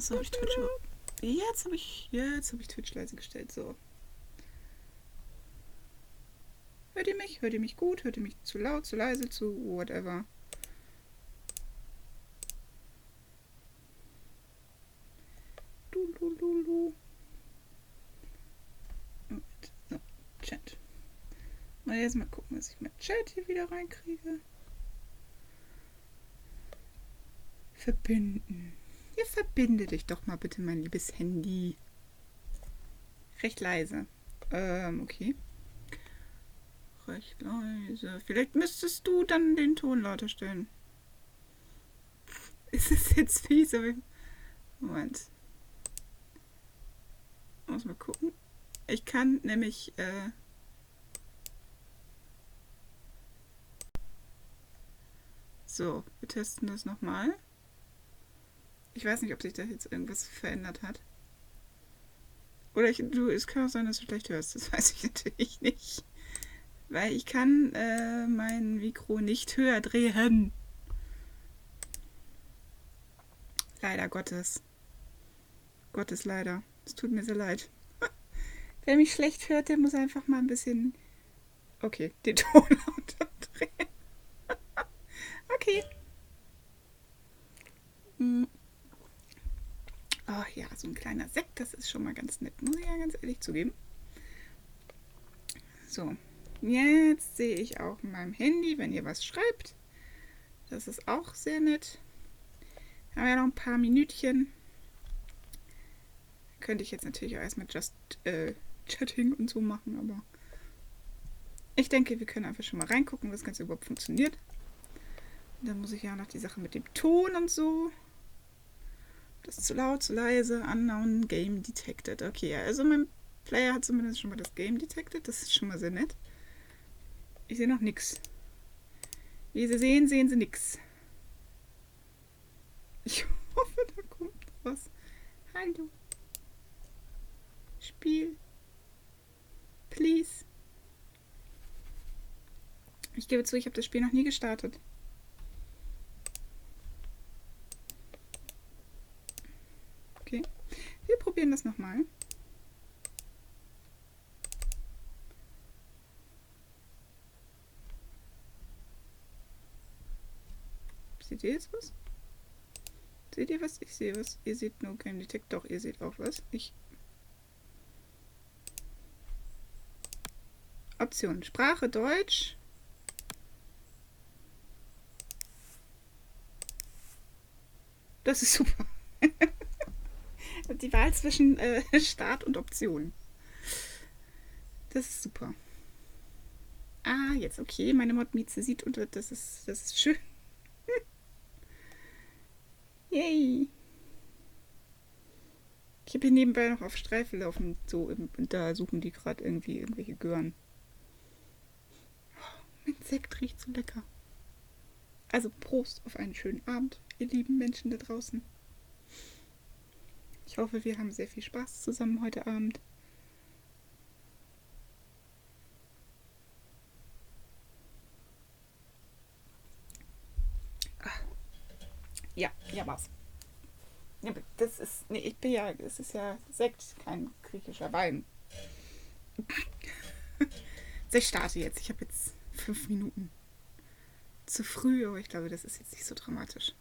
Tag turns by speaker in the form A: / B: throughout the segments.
A: Achso, habe ich Twitch. Jetzt habe ich Twitch leise gestellt. So. Hört ihr mich? Hört ihr mich gut? Hört ihr mich zu laut, zu leise, zu whatever? Du. So, Chat. Mal jetzt mal gucken, dass ich mein Chat hier wieder reinkriege. Verbinden. Ja, verbinde dich doch mal bitte, mein liebes Handy. Recht leise. Okay. Recht leise. Vielleicht müsstest du dann den Ton lauter stellen. Ist es jetzt fies? Moment. Muss mal gucken. Ich kann nämlich... So, wir testen das nochmal. Ich weiß nicht, ob sich da jetzt irgendwas verändert hat. Oder es kann auch sein, dass du schlecht hörst. Das weiß ich natürlich nicht. Weil ich kann mein Mikro nicht höher drehen. Leider Gottes. Gottes leider. Es tut mir sehr leid. Wer mich schlecht hört, der muss einfach mal ein bisschen... Okay, den Ton lauter drehen. Okay. Oh ja, so ein kleiner Sekt, das ist schon mal ganz nett, muss ich ja ganz ehrlich zugeben. So, jetzt sehe ich auch in meinem Handy, wenn ihr was schreibt. Das ist auch sehr nett. Haben wir noch ein paar Minütchen. Könnte ich jetzt natürlich auch erstmal just Chatting und so machen, aber ich denke, wir können einfach schon mal reingucken, wie das Ganze überhaupt funktioniert. Und dann muss ich ja noch die Sache mit dem Ton und so. Das ist zu laut, zu leise. Unknown Game Detected. Okay, also mein Player hat zumindest schon mal das Game Detected. Das ist schon mal sehr nett. Ich sehe noch nichts. Wie Sie sehen, sehen Sie nichts. Ich hoffe, da kommt was. Hallo. Spiel. Please. Ich gebe zu, ich habe das Spiel noch nie gestartet. Okay. Wir probieren das nochmal. Seht ihr jetzt was? Seht ihr was? Ich sehe was. Ihr seht nur Game Detect. Doch, ihr seht auch was. Optionen. Sprache Deutsch. Das ist super. Die Wahl zwischen Start und Optionen. Das ist super. Ah, jetzt okay. Meine Mod-Mieze sieht unter. Das ist schön. Yay. Ich habe hier nebenbei noch auf Streife laufen. So, und da suchen die gerade irgendwie irgendwelche Gören. Oh, mein Sekt riecht so lecker. Also Prost auf einen schönen Abend, ihr lieben Menschen da draußen. Ich hoffe, wir haben sehr viel Spaß zusammen heute Abend. Ja, was. Ja, das ist, nee, es ist ja Sekt, kein griechischer Wein. Ich starte jetzt, ich habe jetzt 5 Minuten. Zu früh, aber ich glaube, das ist jetzt nicht so dramatisch.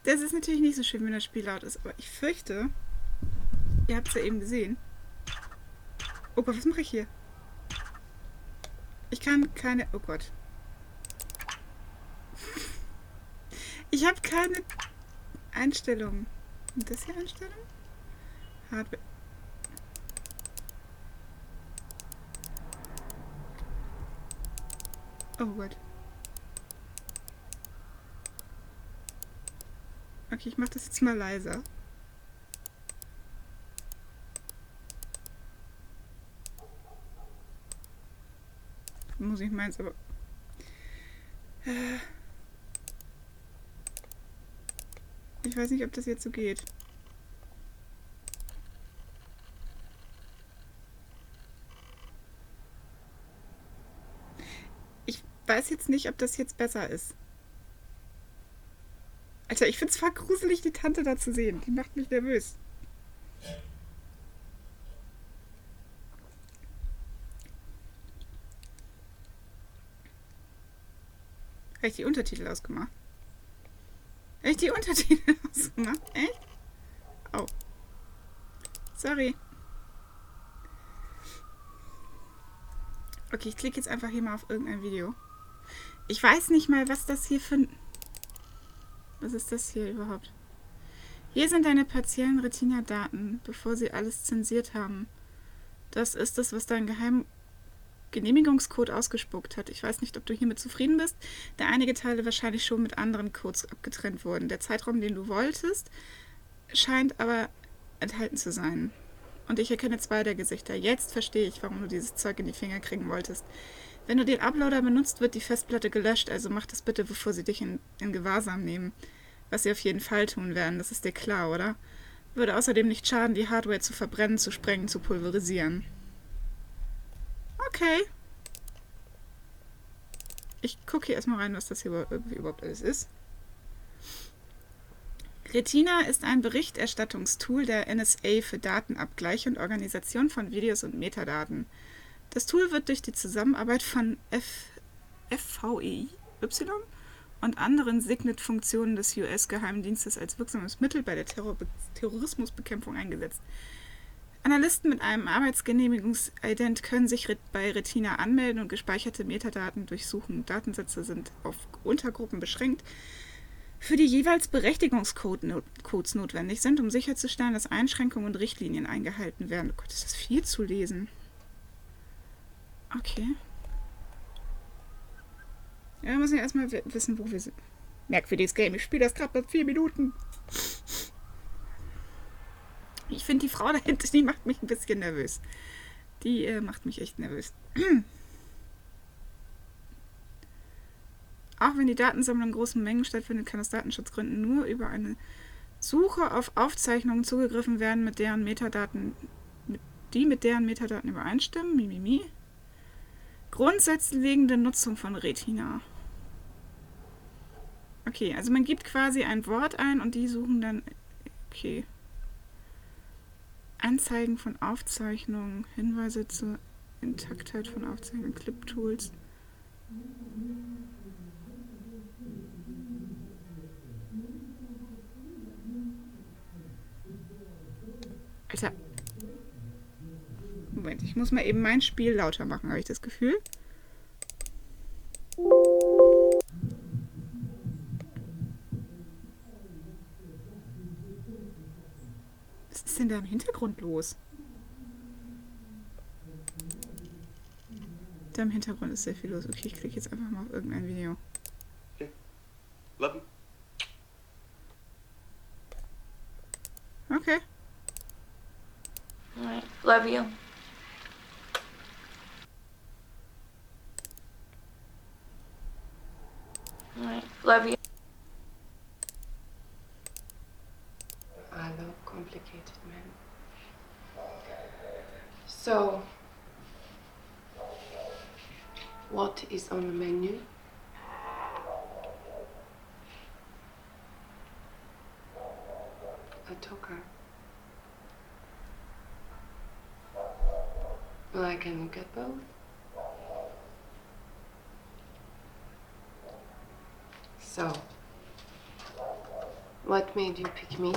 A: Das ist natürlich nicht so schön, wenn das Spiel laut ist, aber ich fürchte, ihr habt es ja eben gesehen. Oh Gott, was mache ich hier? Ich kann keine... Oh Gott. Ich habe keine Einstellungen. Und das hier Einstellung? Hardware. Oh Gott. Okay, ich mache das jetzt mal leiser. Muss ich meins, aber... Ich weiß nicht, ob das jetzt so geht. Ich weiß jetzt nicht, ob das jetzt besser ist. Alter, ich find's zwar gruselig, die Tante da zu sehen. Die macht mich nervös. Habe ich die Untertitel ausgemacht? Habe ich die Untertitel ausgemacht? Echt? Oh. Sorry. Okay, ich klicke jetzt einfach hier mal auf irgendein Video. Ich weiß nicht mal, was das hier für... Was ist das hier überhaupt? Hier sind deine partiellen Retina-Daten, bevor sie alles zensiert haben. Das ist das, was dein Genehmigungscode ausgespuckt hat. Ich weiß nicht, ob du hiermit zufrieden bist, da einige Teile wahrscheinlich schon mit anderen Codes abgetrennt wurden. Der Zeitraum, den du wolltest, scheint aber enthalten zu sein. Und ich erkenne 2 der Gesichter. Jetzt verstehe ich, warum du dieses Zeug in die Finger kriegen wolltest. Wenn du den Uploader benutzt, wird die Festplatte gelöscht, also mach das bitte, bevor sie dich in Gewahrsam nehmen. Was sie auf jeden Fall tun werden, das ist dir klar, oder? Würde außerdem nicht schaden, die Hardware zu verbrennen, zu sprengen, zu pulverisieren. Okay. Ich gucke hier erstmal rein, was das hier überhaupt alles ist. Retina ist ein Berichterstattungstool der NSA für Datenabgleich und Organisation von Videos und Metadaten. Das Tool wird durch die Zusammenarbeit von FVEY und anderen Signet-Funktionen des US-Geheimdienstes als wirksames Mittel bei der Terrorismusbekämpfung eingesetzt. Analysten mit einem Arbeitsgenehmigungsident können sich bei Retina anmelden und gespeicherte Metadaten durchsuchen. Datensätze sind auf Untergruppen beschränkt, für die jeweils Berechtigungscodes notwendig sind, um sicherzustellen, dass Einschränkungen und Richtlinien eingehalten werden. Oh Gott, ist das viel zu lesen. Okay. Ja, wir müssen ja erstmal wissen, wo wir sind. Merkwürdiges Game. Ich spiele das gerade bei 4 Minuten. Ich finde die Frau da hinten, die macht mich ein bisschen nervös. Die macht mich echt nervös. Auch wenn die Datensammlung in großen Mengen stattfindet, kann aus Datenschutzgründen nur über eine Suche auf Aufzeichnungen zugegriffen werden, mit deren Metadaten übereinstimmen. Mimimi. Grundsätzliche Nutzung von Retina. Okay, also man gibt quasi ein Wort ein und die suchen dann... Okay. Anzeigen von Aufzeichnungen, Hinweise zur Intaktheit von Aufzeichnungen, Clip-Tools. Alter. Moment, ich muss mal eben mein Spiel lauter machen, habe ich das Gefühl. Was ist denn da im Hintergrund los? Da im Hintergrund ist sehr viel los. Okay, ich klicke jetzt einfach mal auf irgendein Video.
B: Okay. Love you.
A: Okay.
C: Alright, love you. Alright, love you.
D: I love complicated men. So, what is on the menu? A talker. Well, I can look at both. So, What made you pick me?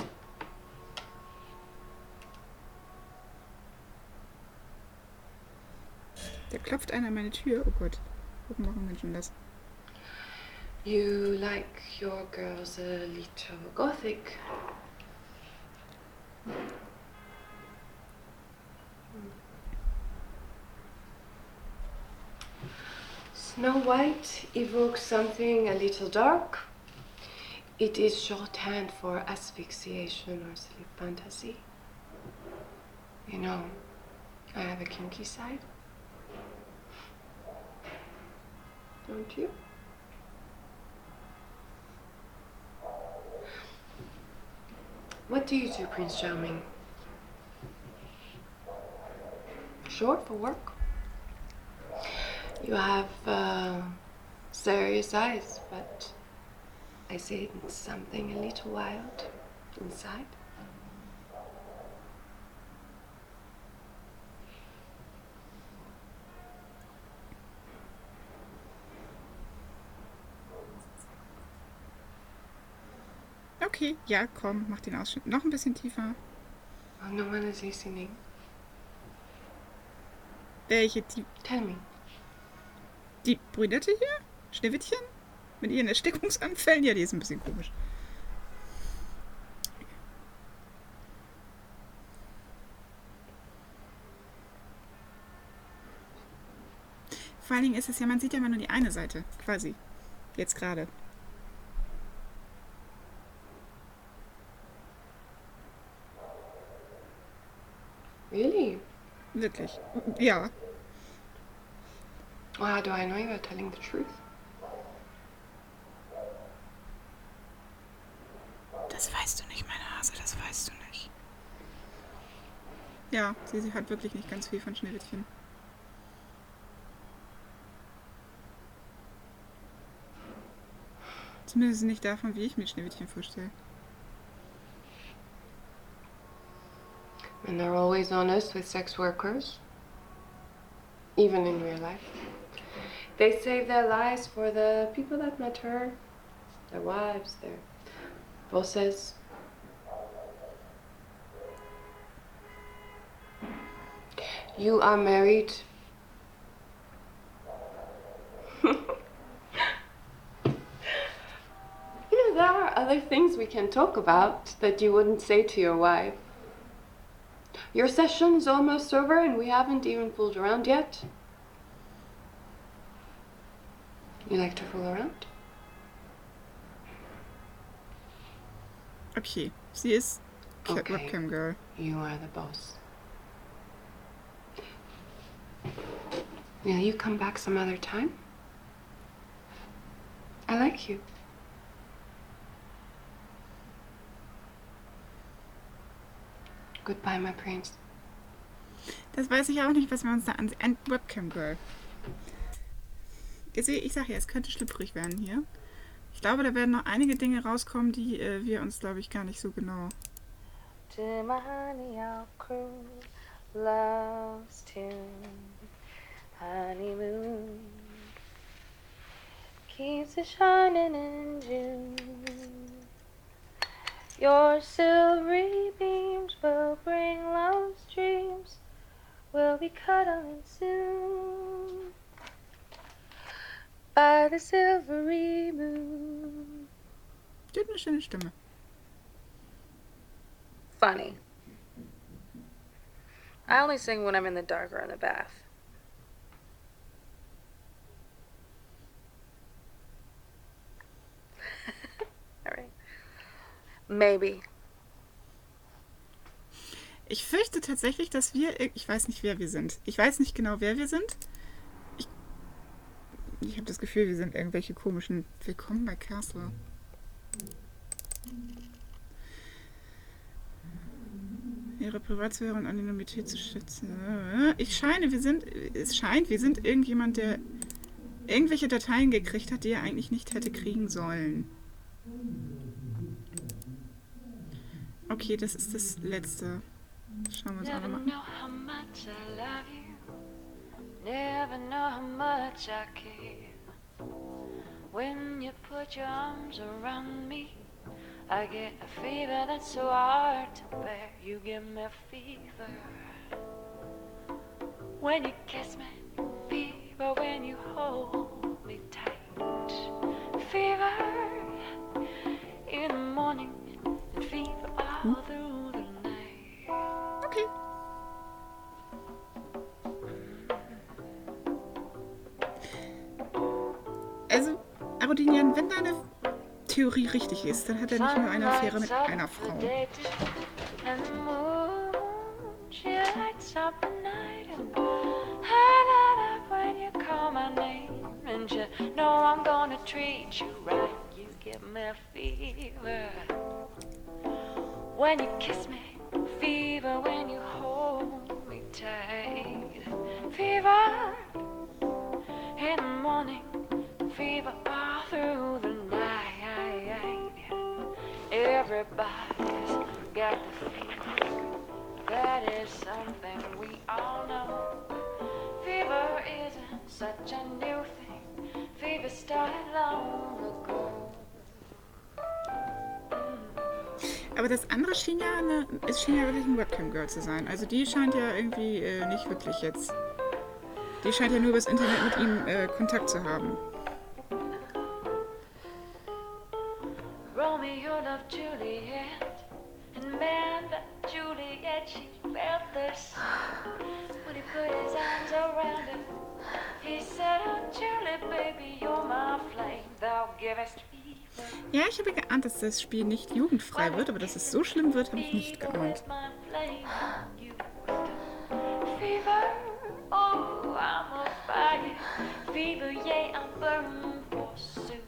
A: Da klopft einer an meine Tür. Oh Gott. Warum machen Menschen das?
D: You like your girls a little gothic. Snow White evokes something a little dark. It is shorthand for asphyxiation or sleep fantasy. You know, I have a kinky side. Don't you? What do you do, Prince Charming? Short for work? You have serious eyes, but I see something a little wild inside.
A: Okay, ja, komm, mach den Ausschnitt noch ein bisschen tiefer.
D: Oh, no one is listening.
A: Welche?
D: Tell me.
A: Die Brünette hier? Schneewittchen? Mit ihren Erstickungsanfällen? Ja, die ist ein bisschen komisch. Vor allen Dingen ist es ja, man sieht ja immer nur die eine Seite, quasi. Jetzt gerade.
D: Really?
A: Wirklich. Ja.
D: Well, how do I know you are telling the truth?
A: Das weißt du nicht, meine Hase, das weißt du nicht. Ja, sie hat wirklich nicht ganz viel von Schneewittchen. Zumindest nicht davon, wie ich mir Schneewittchen vorstelle.
D: And they're always honest with sex workers, even in real life. They save their lives for the people that matter, their wives, their bosses. You are married. You know, there are other things we can talk about that you wouldn't say to your wife. Your session is almost over and we haven't even fooled around yet. You like to fool around?
A: Okay, sie ist
D: Okay.
A: Webcam Girl.
D: You are the boss. Will you come back some other time? I like you. Goodbye, my prince.
A: Das weiß ich auch nicht, was wir uns da an Webcam Girl. Ich sag ja, es könnte schlüpfrig werden hier. Ich glaube, da werden noch einige Dinge rauskommen, die wir uns, glaube ich, gar nicht so genau.
E: To my honey, I'll cruise, love's tune, honeymoon, keeps it shining in June. Your silvery beams will bring love's dreams, we'll be cuddling soon by the silvery moon.
A: Die hat eine schöne Stimme.
E: Funny. I only sing when I'm in the dark or in the bath. All right. Maybe.
A: Ich fürchte tatsächlich, dass ich weiß nicht, wer wir sind. Ich weiß nicht genau, wer wir sind. Ich habe das Gefühl, wir sind irgendwelche komischen... Willkommen bei Castle. Ihre Privatsphäre und Anonymität zu schützen. Es scheint, wir sind irgendjemand, der irgendwelche Dateien gekriegt hat, die er eigentlich nicht hätte kriegen sollen. Okay, das ist das Letzte. Schauen wir uns auch
E: Never
A: nochmal an.
E: know how much I love you. Never know how much I care. When you put your arms around me, I get a fever that's so hard to bear. You give me fever when you kiss me, fever when you hold me tight, fever in the morning and fever all through the night.
A: Okay. Also, Arodinian, wenn deine Theorie richtig ist, dann hat er nicht nur eine Affäre mit einer Frau.
E: And the moon, she lights up the night, and I light up when you call my name, and you know I'm gonna treat you right. You give me a fever when you kiss me, fever when you hold me tight, fever in the morning, fever all through the night. Everybody's got the fever. That is something we all know. Fever isn't such a new thing. Fever started long ago.
A: Aber das andere schien ja, es schien ja wirklich ein Webcam-Girl zu sein. Also die scheint ja irgendwie nicht wirklich jetzt. Die scheint ja nur übers Internet mit ihm Kontakt zu haben.
E: Romeo loved Juliet, and man, but Juliet, she felt the sun when he put his arms around her. He said, oh Julie, baby, you're my flame, thou givest fever.
A: Ja, ich habe geahnt, dass das Spiel nicht jugendfrei wird, aber dass es so schlimm wird, habe ich nicht geahnt.
E: Fever, oh, I'm a fire. Fever, yeah, I'm burning forsooth.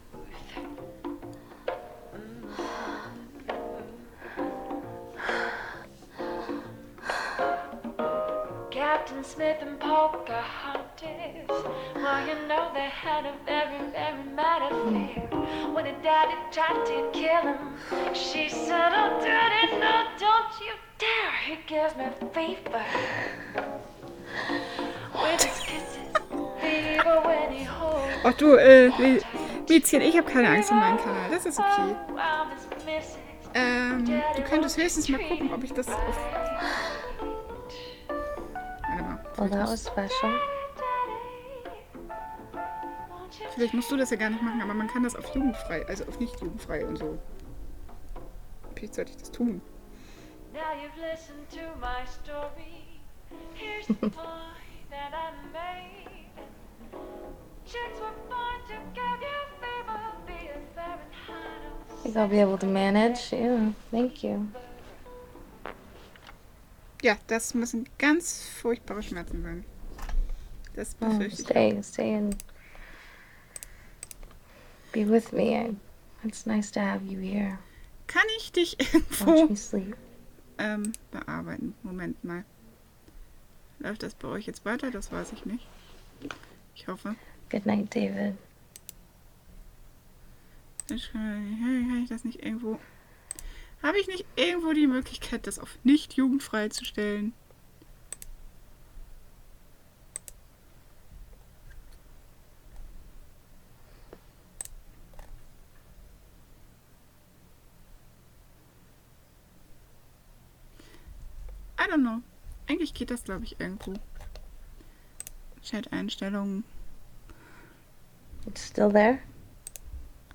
E: Captain Smith and Pocahontas, well, you know they had a very, very mad affair. When her daddy tried to kill him, she said, oh, daddy, no, don't you dare. He gives me fever with his kisses, fever when he holds.
A: Ach du, Mädchen, ich habe keine Angst um meinen Kanal, das ist okay. Du könntest höchstens mal gucken, ob ich das auf...
F: Well, that was special.
A: Vielleicht musst du das ja gar nicht machen, aber man kann das auf jugendfrei, also auf nicht jugendfrei und so. Vielleicht sollte ich das tun.
E: Now you've listened to my story. Here's the point that I made. Chicks were born to give you fever, be a Fahrenheit.
F: I think I'll be able to manage. Yeah, thank you.
A: Ja, das müssen ganz furchtbare Schmerzen sein. Das befürchte ich.
F: Stay and be with me. It's nice to have you here.
A: Kann ich dich
F: Watch
A: irgendwo
F: me sleep.
A: bearbeiten? Moment mal. Läuft das bei euch jetzt weiter? Das weiß ich nicht. Ich hoffe.
F: Good night, David.
A: Kann ich das nicht irgendwo... Habe ich nicht irgendwo die Möglichkeit, das auf nicht jugendfrei zu stellen? I don't know. Eigentlich geht das, glaube ich, irgendwo. Chat-Einstellungen.
F: It's still there?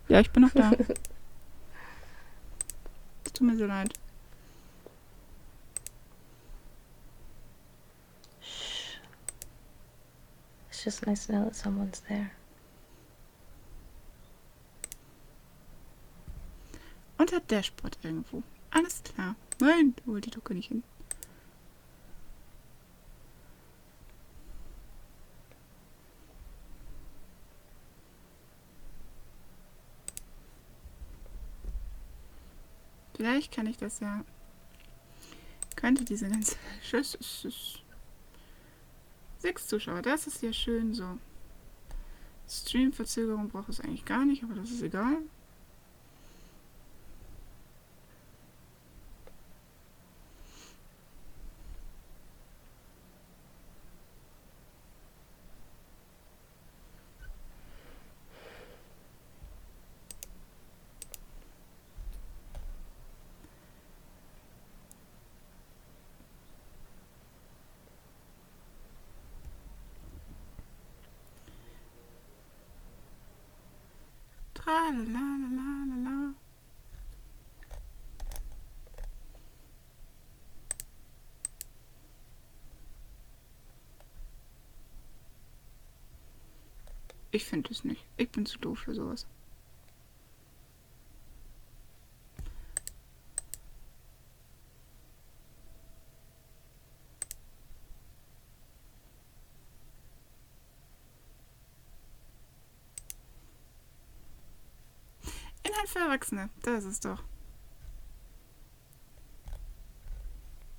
A: Ja, ich bin noch da. Es tut mir so leid.
F: Shh. It's just nice to know that someone's there.
A: Unter Dashboard irgendwo. Alles klar. Nein, du holst die Drucke nicht hin. Vielleicht kann ich das ja... Könnte diese ganze... 6 Zuschauer, das ist ja schön so. Stream-Verzögerung braucht es eigentlich gar nicht, aber das ist egal. Tralalalala. Ich finde es nicht. Ich bin zu doof für sowas. Inhalt für Erwachsene. Das ist es doch.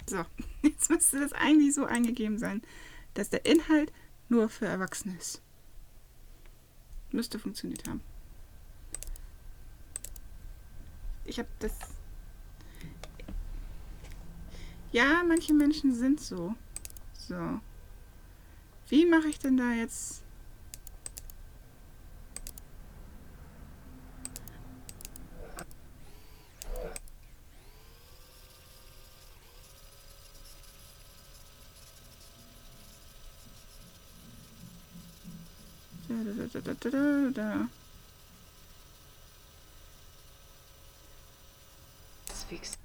A: So, jetzt müsste das eigentlich so eingegeben sein, dass der Inhalt nur für Erwachsene ist. Müsste funktioniert haben. Ich habe das... Ja, manche Menschen sind so. So. Wie mache ich denn da jetzt... Da.
D: Asphyxie.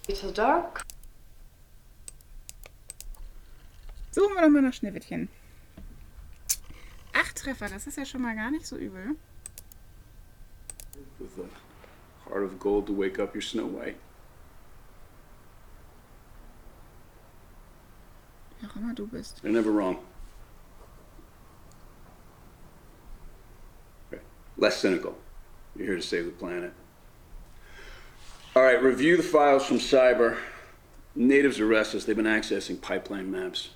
D: Little dark.
A: Suchen wir doch mal nach Schneewittchen. 8 Treffer, das ist ja schon mal gar nicht so übel.
B: With a heart of gold to wake up your Snow White.
A: Wer auch immer du bist.
B: They're never wrong. Okay. Less cynical. You're here to save the planet. All right, review the files from Cyber. Natives are restless. They've been accessing pipeline maps.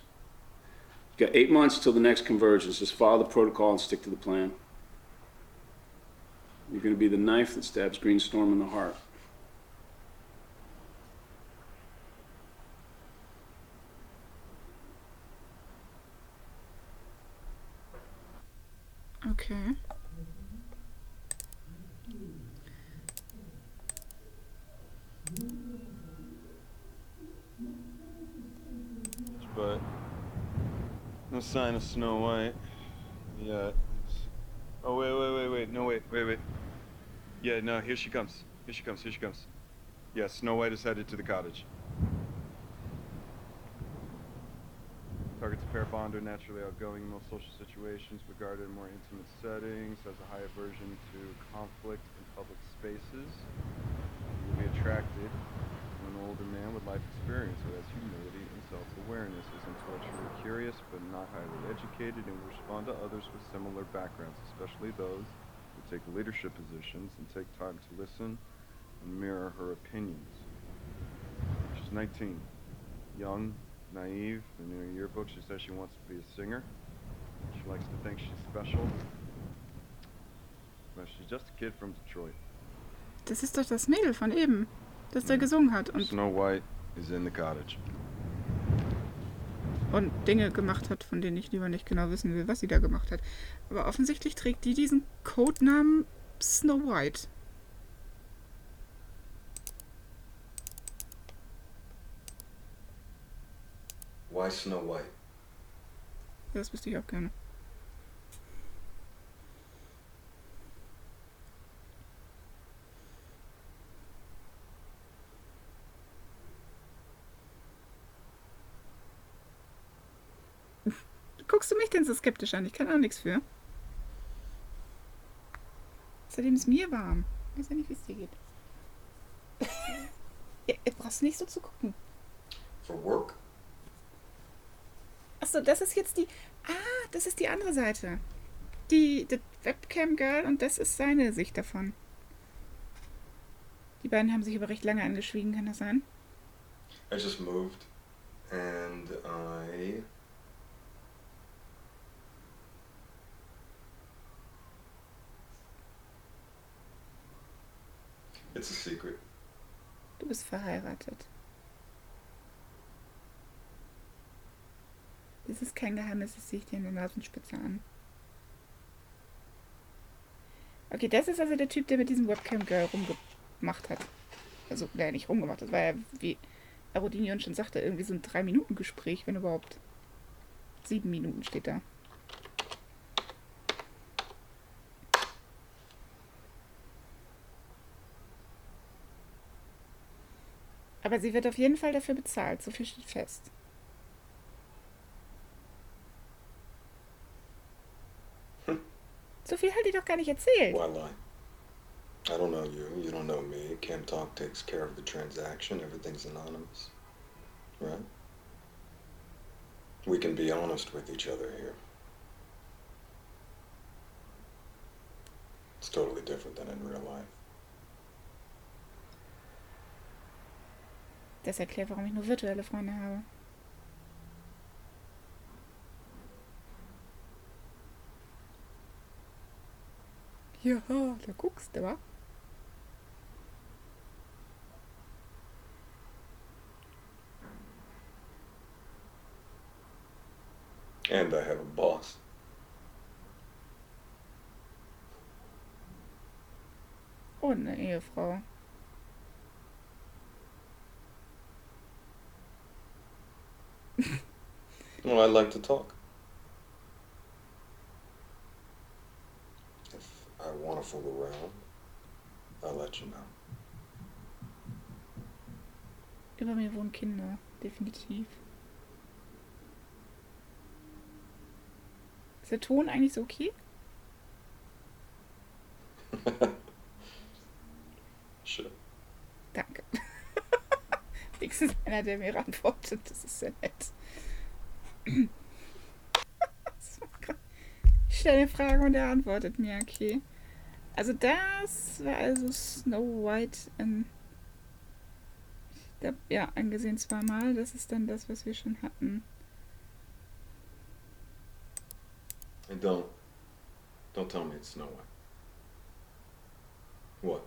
B: You got 8 months till the next convergence. Just follow the protocol and stick to the plan. You're going to be the knife that stabs Greenstorm in the heart.
A: Okay.
G: But no sign of Snow White yet. Oh, wait. No, wait. Yeah, no, here she comes. Here she comes. Yeah, Snow White is headed to the cottage. Targets a pair bonder, naturally outgoing in most social situations, regarded in more intimate settings, has a high aversion to conflict in public spaces. You will be attracted to an older man with life experience who has humility and self-awareness, is intellectually curious but not highly educated, and will respond to others with similar backgrounds, especially those who take leadership positions and take time to listen and mirror her opinions. She's 19, young, naive. In her yearbook she says she wants to be a singer. She likes to think she's special, but she's just a kid from Detroit.
A: Das ist doch das Mädel von eben, das da gesungen hat und
G: Snow White is in the cottage.
A: Dinge gemacht hat, von denen ich lieber nicht genau wissen will, was sie da gemacht hat. Aber offensichtlich trägt die diesen Codenamen Snow White.
H: Why Snow White?
A: Das wüsste ich auch gerne. Guckst du mich denn so skeptisch an? Ich kann auch nichts für. Außerdem ist mir warm. Ich weiß ja nicht, wie es dir geht. Ja, du brauchst nicht so zu gucken.
H: For work?
A: Achso, das ist jetzt die... Ah, das ist die andere Seite. Die Webcam Girl und das ist seine Sicht davon. Die beiden haben sich aber recht lange angeschwiegen, kann das sein?
H: I just moved and It's a secret.
A: Du bist verheiratet. Das ist kein Geheimnis, das sehe ich dir in der Nasenspitze an. Okay, das ist also der Typ, der mit diesem Webcam-Girl rumgemacht hat. Also, der nicht rumgemacht hat. Das war ja, wie Arodinion schon sagte, irgendwie so ein 3-Minuten-Gespräch, wenn überhaupt. 7 Minuten steht da. Aber sie wird auf jeden Fall dafür bezahlt, so viel steht fest. So viel hat die doch gar nicht erzählt.
H: Why lie? I don't know you. You don't know me. Cam Talk takes care of the transaction. Everything's anonymous. Right? We can be honest with each other here. It's totally different than in real life.
A: Das erklärt, warum ich nur virtuelle Freunde habe. Ja, da guckst du, wa?
H: And I have a boss.
A: Und eine Ehefrau.
H: Well, I like to talk. If I want to fool around, I'll let you know.
A: Über mir wohnen Kinder, definitiv. Ist der Ton eigentlich so okay?
H: Sure.
A: Danke. Wenigstens einer, der mir antwortet. Das ist sehr nett. Ich stelle eine Frage und er antwortet mir, okay. Also das war also Snow White ja, angesehen zweimal. Das ist dann das, was wir schon hatten.
H: And don't tell me it's Snow White. What?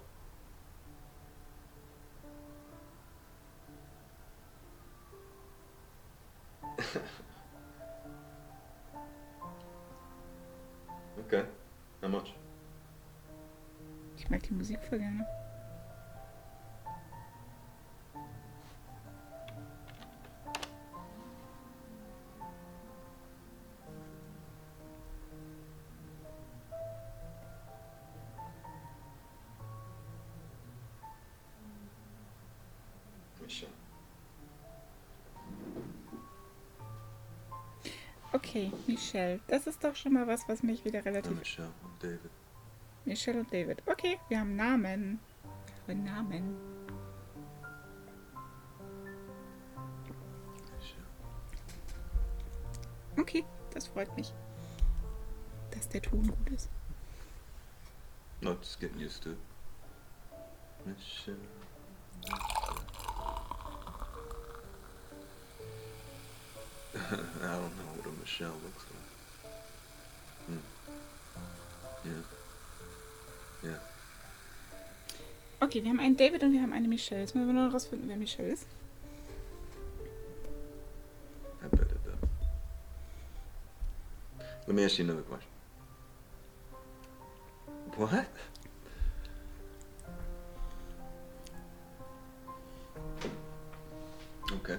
H: Okay. How much?
A: Ich mag die Musik voll gerne.
H: Michelle.
A: Okay, Michelle. Das ist doch schon mal was mich wieder relativ...
H: Michelle und David.
A: Michelle und David. Okay, wir haben Namen. Einen Namen.
H: Michelle.
A: Okay, das freut mich. Dass der Ton gut ist.
H: Not just getting used to it. Michelle. I don't know what a Michelle looks like. Yeah.
A: Okay, wir haben einen David und wir haben eine Michelle. Jetzt müssen wir nur noch rausfinden, wer Michelle ist.
H: I bet it does. Let me ask you another question. What? Okay.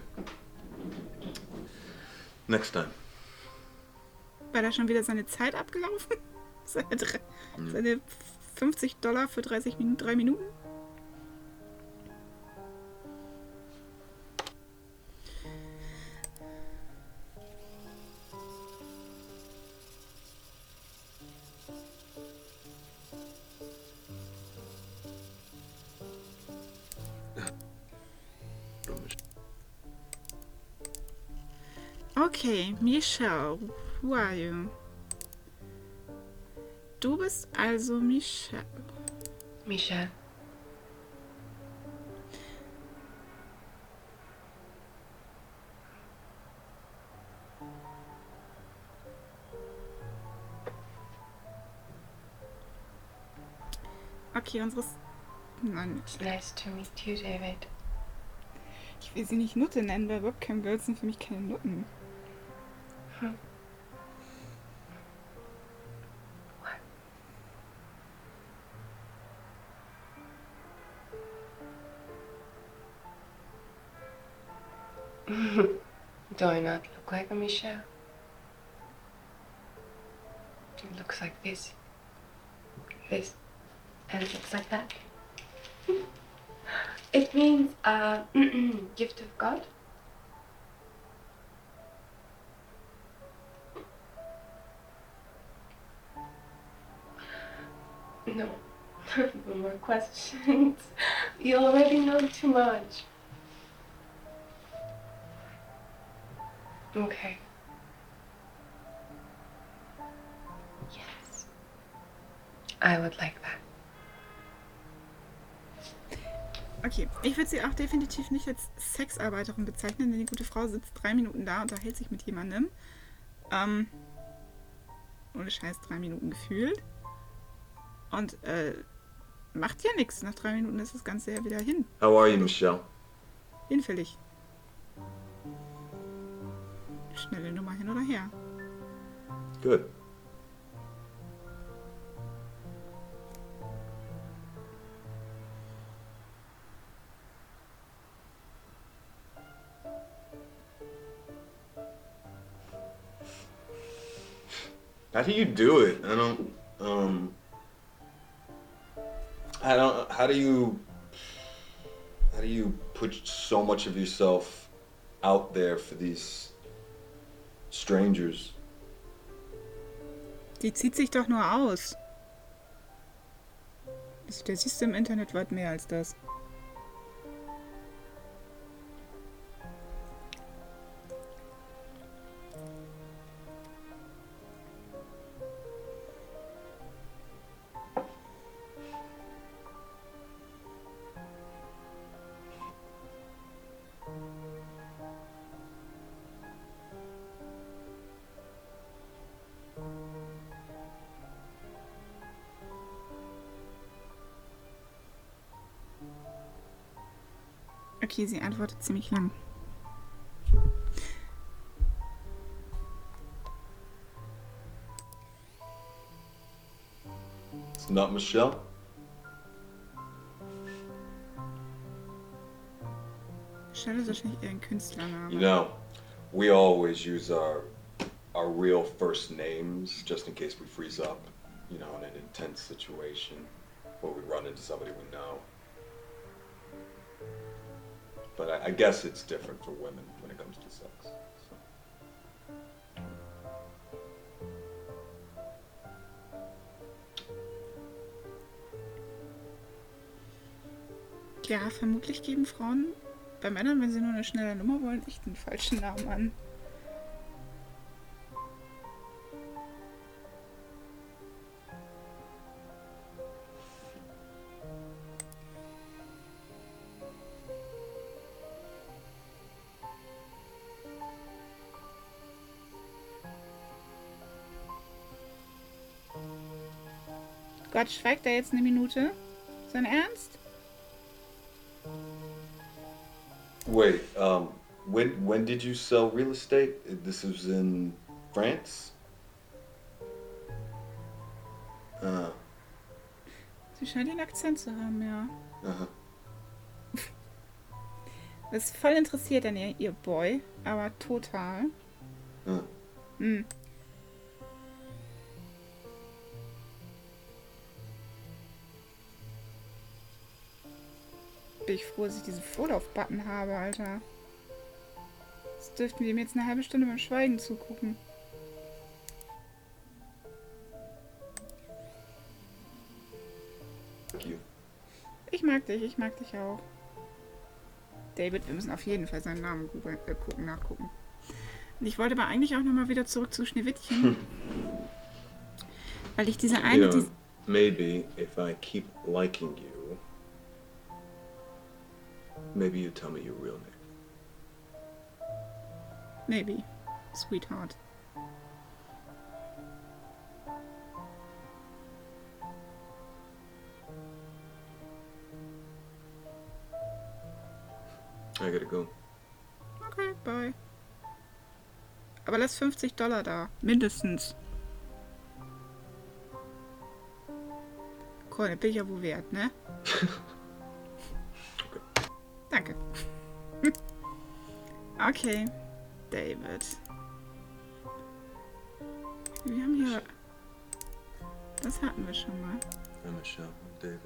H: Next time.
A: War da schon wieder seine Zeit abgelaufen? Seine $50 für 3 Minuten? Okay, Michelle, who are you? Du bist also Michelle.
D: Michelle.
A: Okay, Nein,
D: It's nice to meet you, David.
A: ich will sie nicht Nutte nennen, weil Webcam-Girls sind für mich keine Nutten.
D: Do I not look like a Michelle? It looks like this, and it looks like that. It means a gift of God. No. No more questions. You already know too much. Okay. Yes. I would like that.
A: Okay, ich würde sie auch definitiv nicht als Sexarbeiterin bezeichnen, denn die gute Frau sitzt 3 Minuten da und unterhält sich mit jemandem. Ohne Scheiß 3 Minuten gefühlt. Und macht ja nichts. Nach 3 Minuten ist das Ganze ja wieder hin.
H: How are you, Michelle?
A: Hinfällig. Schnelle Nummer hin oder her.
H: Good. How do you do it? How do you put so much of yourself out there for these strangers?
A: Die zieht sich doch nur aus. Der siehst du im Internet weit mehr als das. Okay, sie antwortet ziemlich lang.
H: It's not Michelle?
A: Michelle ist wahrscheinlich eher ein Künstlername.
H: You know, we always use our real first names just in case we freeze up, you know, in an intense situation where we run into somebody we know. But I guess it's different for women when it comes to sex. So.
A: Ja, vermutlich geben Frauen bei Männern, wenn sie nur eine schnelle Nummer wollen, echt einen falschen Namen an. Gott, schweigt er jetzt eine Minute? Sein Ernst?
H: Wait, when did you sell real estate? This was in France?
A: Sie scheint den Akzent zu haben, ja.
H: Aha.
A: Das ist voll interessiert an ihr Boy, aber total. Hm. Bin ich froh, dass ich diesen Vorlauf-Button habe, Alter. Jetzt dürften wir ihm jetzt eine halbe Stunde beim Schweigen zugucken. Ich mag dich auch. David, wir müssen auf jeden Fall seinen Namen nachgucken. Und ich wollte aber eigentlich auch nochmal wieder zurück zu Schneewittchen. Weil ich diese eine...
H: You know, maybe if I keep liking you, maybe you tell me your real name.
A: Maybe. Sweetheart.
H: I gotta go.
A: Okay, bye. Aber lass $50 da. Mindestens. Cool, bin ich ja wohl wert, ne?
H: Okay.
A: Danke. Okay. David. Wir haben hier... Das hatten wir schon mal.
H: I'm Michelle, David.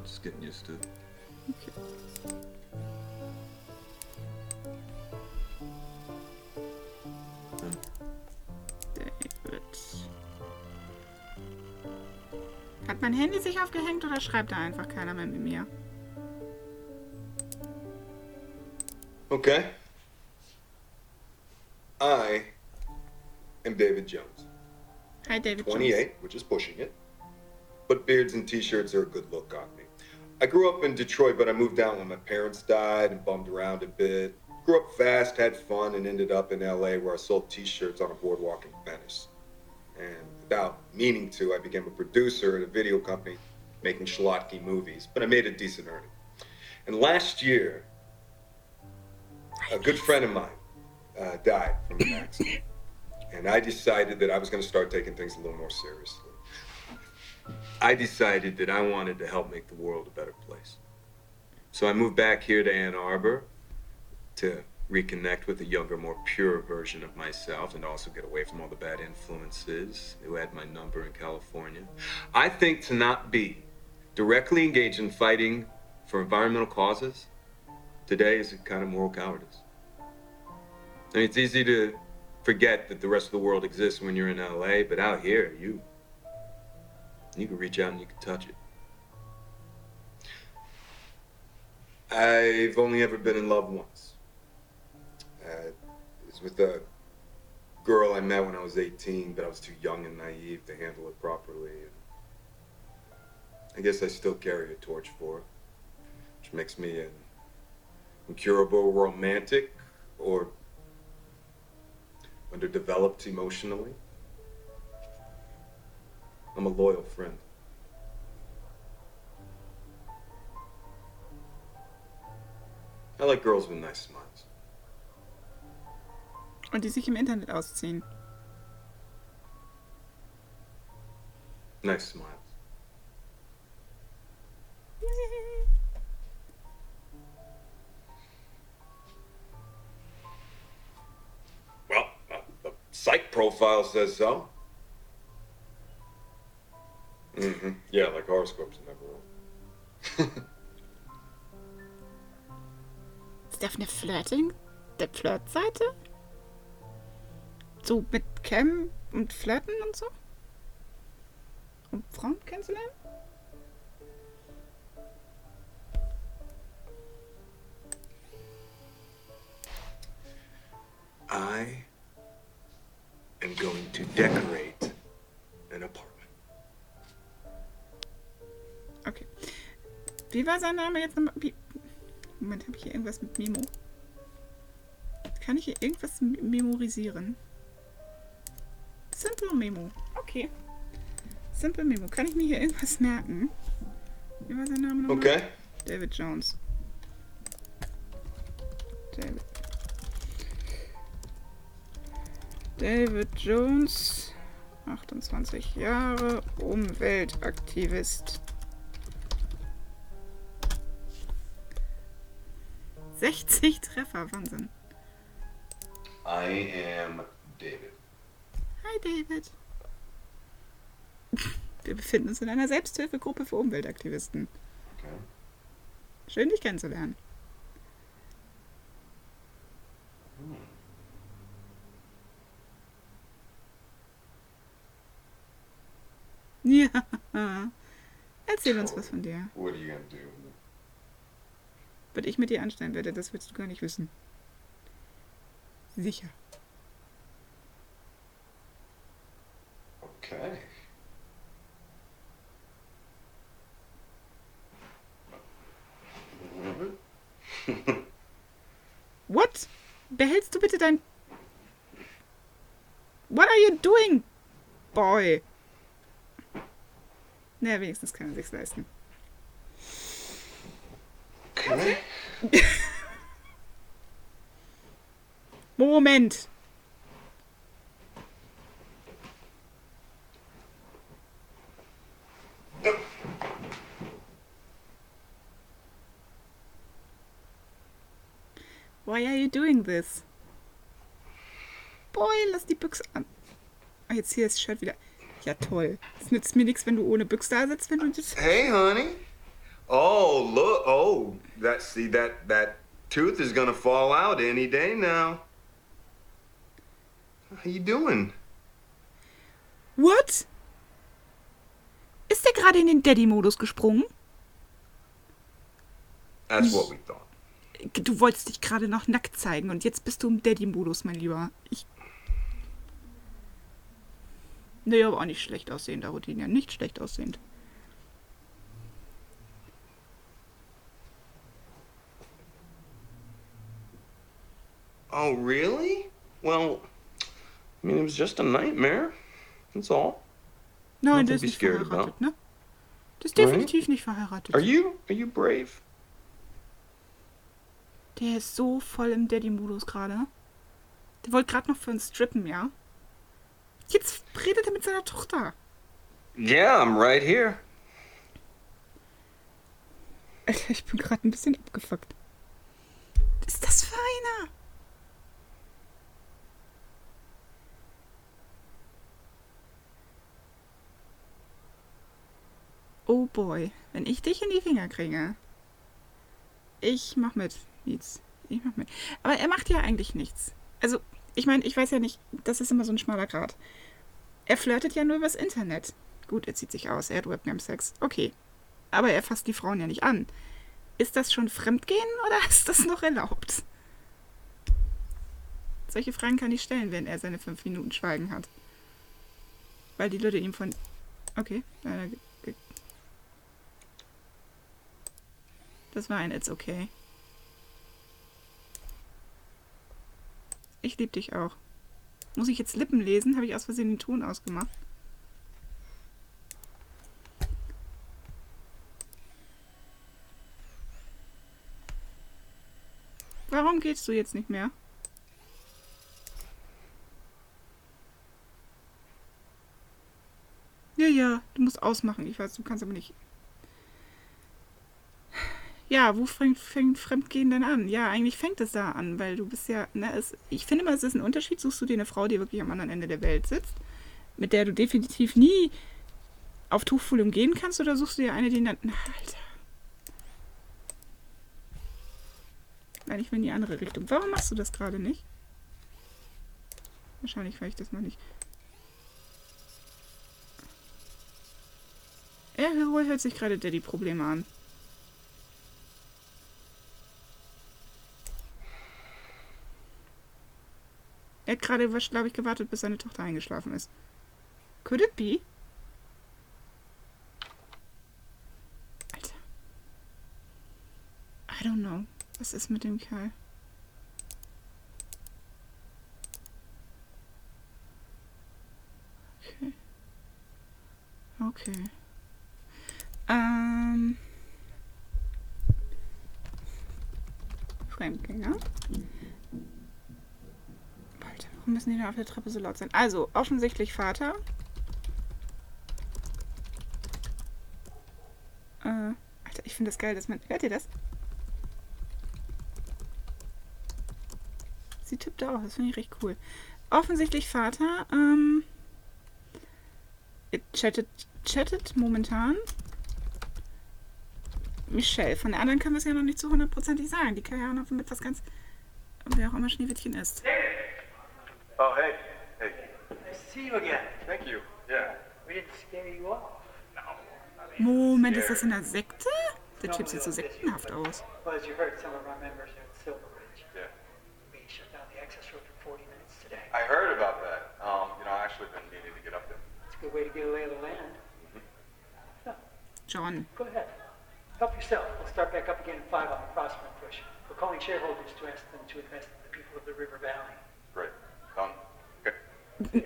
H: just getting used to it.
A: David. Hat mein Handy sich aufgehängt oder schreibt da einfach keiner mehr mit mir?
H: Okay. I am David Jones.
A: Hi, David
H: 28,
A: Jones.
H: which is pushing it. But beards and t-shirts are a good look on me. I grew up in Detroit, but I moved down when my parents died and bummed around a bit. Grew up fast, had fun, and ended up in LA where I sold t-shirts on a boardwalk in Venice. And without meaning to, I became a producer at a video company making schlocky movies, but I made a decent earning. And last year, a good friend of mine died from an accident. And I decided that I was going to start taking things a little more seriously. I decided that I wanted to help make the world a better place. So I moved back here to Ann Arbor to reconnect with a younger, more pure version of myself and also get away from all the bad influences who had my number in California. I think to not be directly engaged in fighting for environmental causes today is a kind of moral cowardice. I mean, it's easy to forget that the rest of the world exists when you're in LA, but out here, you can reach out and you can touch it. I've only ever been in love once. It was with a girl I met when I was 18, but I was too young and naive to handle it properly. And I guess I still carry a torch for it, which makes me an incurable romantic or underdeveloped emotionally. I'm a loyal friend. I like girls with nice smiles.
A: Und die sich im Internet ausziehen.
H: Nice smiles. Well, the psych profile says so. Mm-hmm. Yeah, like horoscopes never wrong.
A: Ist der auf eine der Flirtseite? So mit Cam und Flirten und so? Um Frauen kennenzulernen?
H: I am going to decorate an apartment.
A: Okay. Wie war sein Name jetzt nochmal? Moment, habe ich hier irgendwas mit Memo? Kann ich hier irgendwas memorisieren? Simple Memo. Okay. Simple Memo. Kann ich mir hier irgendwas merken? Wie war sein Name nochmal?
H: Okay.
A: David Jones. David Jones. 28 Jahre. Umweltaktivist. 60 Treffer. Wahnsinn.
H: I am David.
A: Hi David. Wir befinden uns in einer Selbsthilfegruppe für Umweltaktivisten.
H: Okay.
A: Schön, dich kennenzulernen. Ja. Erzähl uns was von dir.
H: What are you gonna do?
A: Was ich mit dir anstellen werde, das willst du gar nicht wissen. Sicher.
H: Okay.
A: What? Behältst du bitte dein... What are you doing, boy? Naja, wenigstens kann er sich's leisten.
H: Okay.
A: Moment. Why are you doing this? Boy, lass die Büchse an. Oh, jetzt hier ist das Shirt wieder. Ja, toll. Es nützt mir nichts, wenn du ohne Büchse da sitzt, wenn du das...
H: Hey, honey. Oh, that tooth is gonna fall out any day now. How you doing?
A: What? Ist der gerade in den Daddy-Modus gesprungen?
H: That's what we thought.
A: Du wolltest dich gerade noch nackt zeigen und jetzt bist du im Daddy-Modus, mein Lieber. Nee, aber auch nicht schlecht aussehend, der Routine. Nicht schlecht aussehend.
H: Oh, really? Well, I mean, it was just a nightmare. That's all.
A: Nein,
H: Nothing
A: der
H: to
A: ist
H: be
A: nicht
H: scared
A: verheiratet,
H: about.
A: ne? Der ist definitiv nicht verheiratet.
H: Are you brave?
A: Der ist so voll im Daddy-Modus gerade. Der wollte gerade noch für uns strippen, ja? Jetzt redet er mit seiner Tochter.
H: Yeah, I'm right here.
A: Alter, ich bin gerade ein bisschen abgefuckt. Was ist das für einer? Oh boy, wenn ich dich in die Finger kriege. Ich mach mit, Nietz. Ich mach mit. Aber er macht ja eigentlich nichts. Also, ich meine, ich weiß ja nicht, das ist immer so ein schmaler Grat. Er flirtet ja nur übers Internet. Gut, er zieht sich aus, er hat Webcam-Sex. Okay. Aber er fasst die Frauen ja nicht an. Ist das schon Fremdgehen oder ist das noch erlaubt? Solche Fragen kann ich stellen, wenn er seine 5 Minuten Schweigen hat. Weil die Leute ihm von... Okay. Das war ein It's okay. Ich lieb dich auch. Muss ich jetzt Lippen lesen? Habe ich aus Versehen den Ton ausgemacht? Warum gehst du jetzt nicht mehr? Ja, du musst ausmachen. Ich weiß, du kannst aber nicht... Ja, wo fängt Fremdgehen denn an? Ja, eigentlich fängt es da an, weil du bist ja... Ne, ich finde mal, es ist ein Unterschied. Suchst du dir eine Frau, die wirklich am anderen Ende der Welt sitzt, mit der du definitiv nie auf Tuchfühlung umgehen kannst, oder suchst du dir eine, die dann... Na, Alter. Nein, ich will in die andere Richtung. Warum machst du das gerade nicht? Wahrscheinlich, weil ich das noch nicht... Er hört sich gerade Daddy-Probleme an. Er hat gerade, glaube ich, gewartet, bis seine Tochter eingeschlafen ist. Could it be? Alter. I don't know. Was ist mit dem Kerl? Okay. Okay. Fremdgänger. Alter, warum müssen die da auf der Treppe so laut sein? Also, offensichtlich Vater. Alter, ich finde das geil, dass man... Hört ihr das? Sie tippt auch, das finde ich recht cool. Offensichtlich Vater. Ihr chattet momentan. Michelle. Von der anderen können wir es ja noch nicht zu 100%ig sagen. Die kann ja auch noch mit was ganz... Wer auch immer Schneewittchen ist.
I: Oh, hey. Hey.
J: Nice to see you again.
I: Thank you. Yeah.
J: We didn't scare you off.
I: No.
A: Moment, ist das in der Sekte? Der Typ sieht so sektenhaft aus.
J: Well, as you heard, some of our members are at Silver Ridge.
I: Yeah.
J: We shut down the access road for 40 minutes today.
I: I heard about that. I actually been needing to get up there.
J: It's a good way to get a lay of the land.
A: John.
J: Go ahead. Help yourself. We'll start back up again at 5 on the Prospect push. We're calling shareholders to ask them to invest in the people of the River Valley.
I: Great. Okay.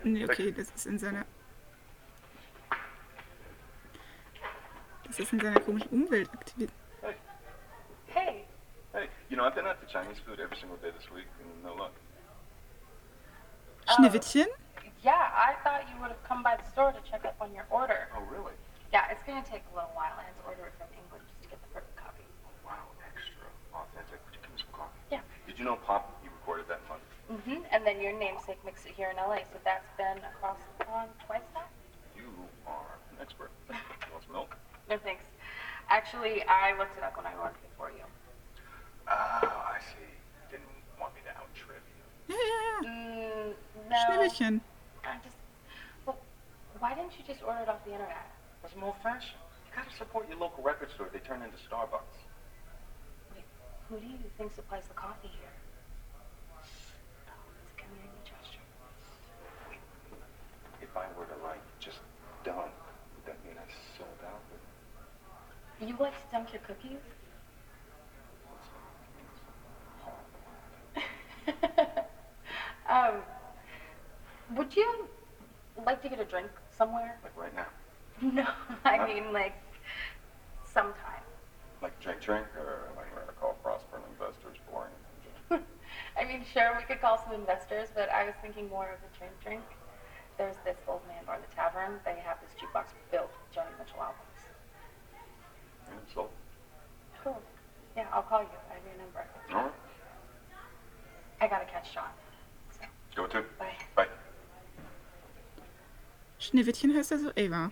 A: Nee, okay, das ist in seiner... Das ist in seiner komischen Umweltaktivität.
I: Hey.
C: Hey.
I: Hey. I've been at the Chinese food every single day this week and no luck.
A: Schneewittchen?
C: Yeah, I thought you would have come by the store to check up on your order.
I: Oh, really?
C: Yeah, it's gonna take a little while. I had to order it from England just to get the perfect copy.
I: Oh, wow. Extra authentic. Would you give me some coffee?
C: Yeah.
I: Did you know Pop, he recorded that in London?
C: Mm-hmm. And then your namesake mixed it here in LA, so that's been across the pond twice now?
I: You are an expert. You want some milk?
C: No thanks. Actually, Actually, I looked it up when I ordered it for you.
I: Oh, I see. Didn't want me to out-trip you.
A: Ja.
C: No.
A: Schneewittchen.
C: I just... Well, why didn't you just order it off the internet?
I: It was more fashion. You gotta support your local record store. They turn into Starbucks.
C: Wait, who do you think supplies the coffee here? It's a community gesture.
I: If I were to, like, just dunk, would that mean I sold out?
C: You like to dunk your cookies? Would you like to get a drink somewhere?
I: Like right now?
C: No, I mean like sometime.
I: Like drink, or like we're gonna call prospering investors boring?
C: I mean, sure, we could call some investors, but I was thinking more of a drink. There's this old man bar, the tavern. They have this jukebox built with Joni Mitchell albums.
I: Yeah, so.
C: Cool. Yeah, I'll call you. I have your number.
I: All right.
C: I gotta catch Sean. So,
I: Go to.
C: bye.
I: Bye.
A: Schneewittchen heißt also Ava.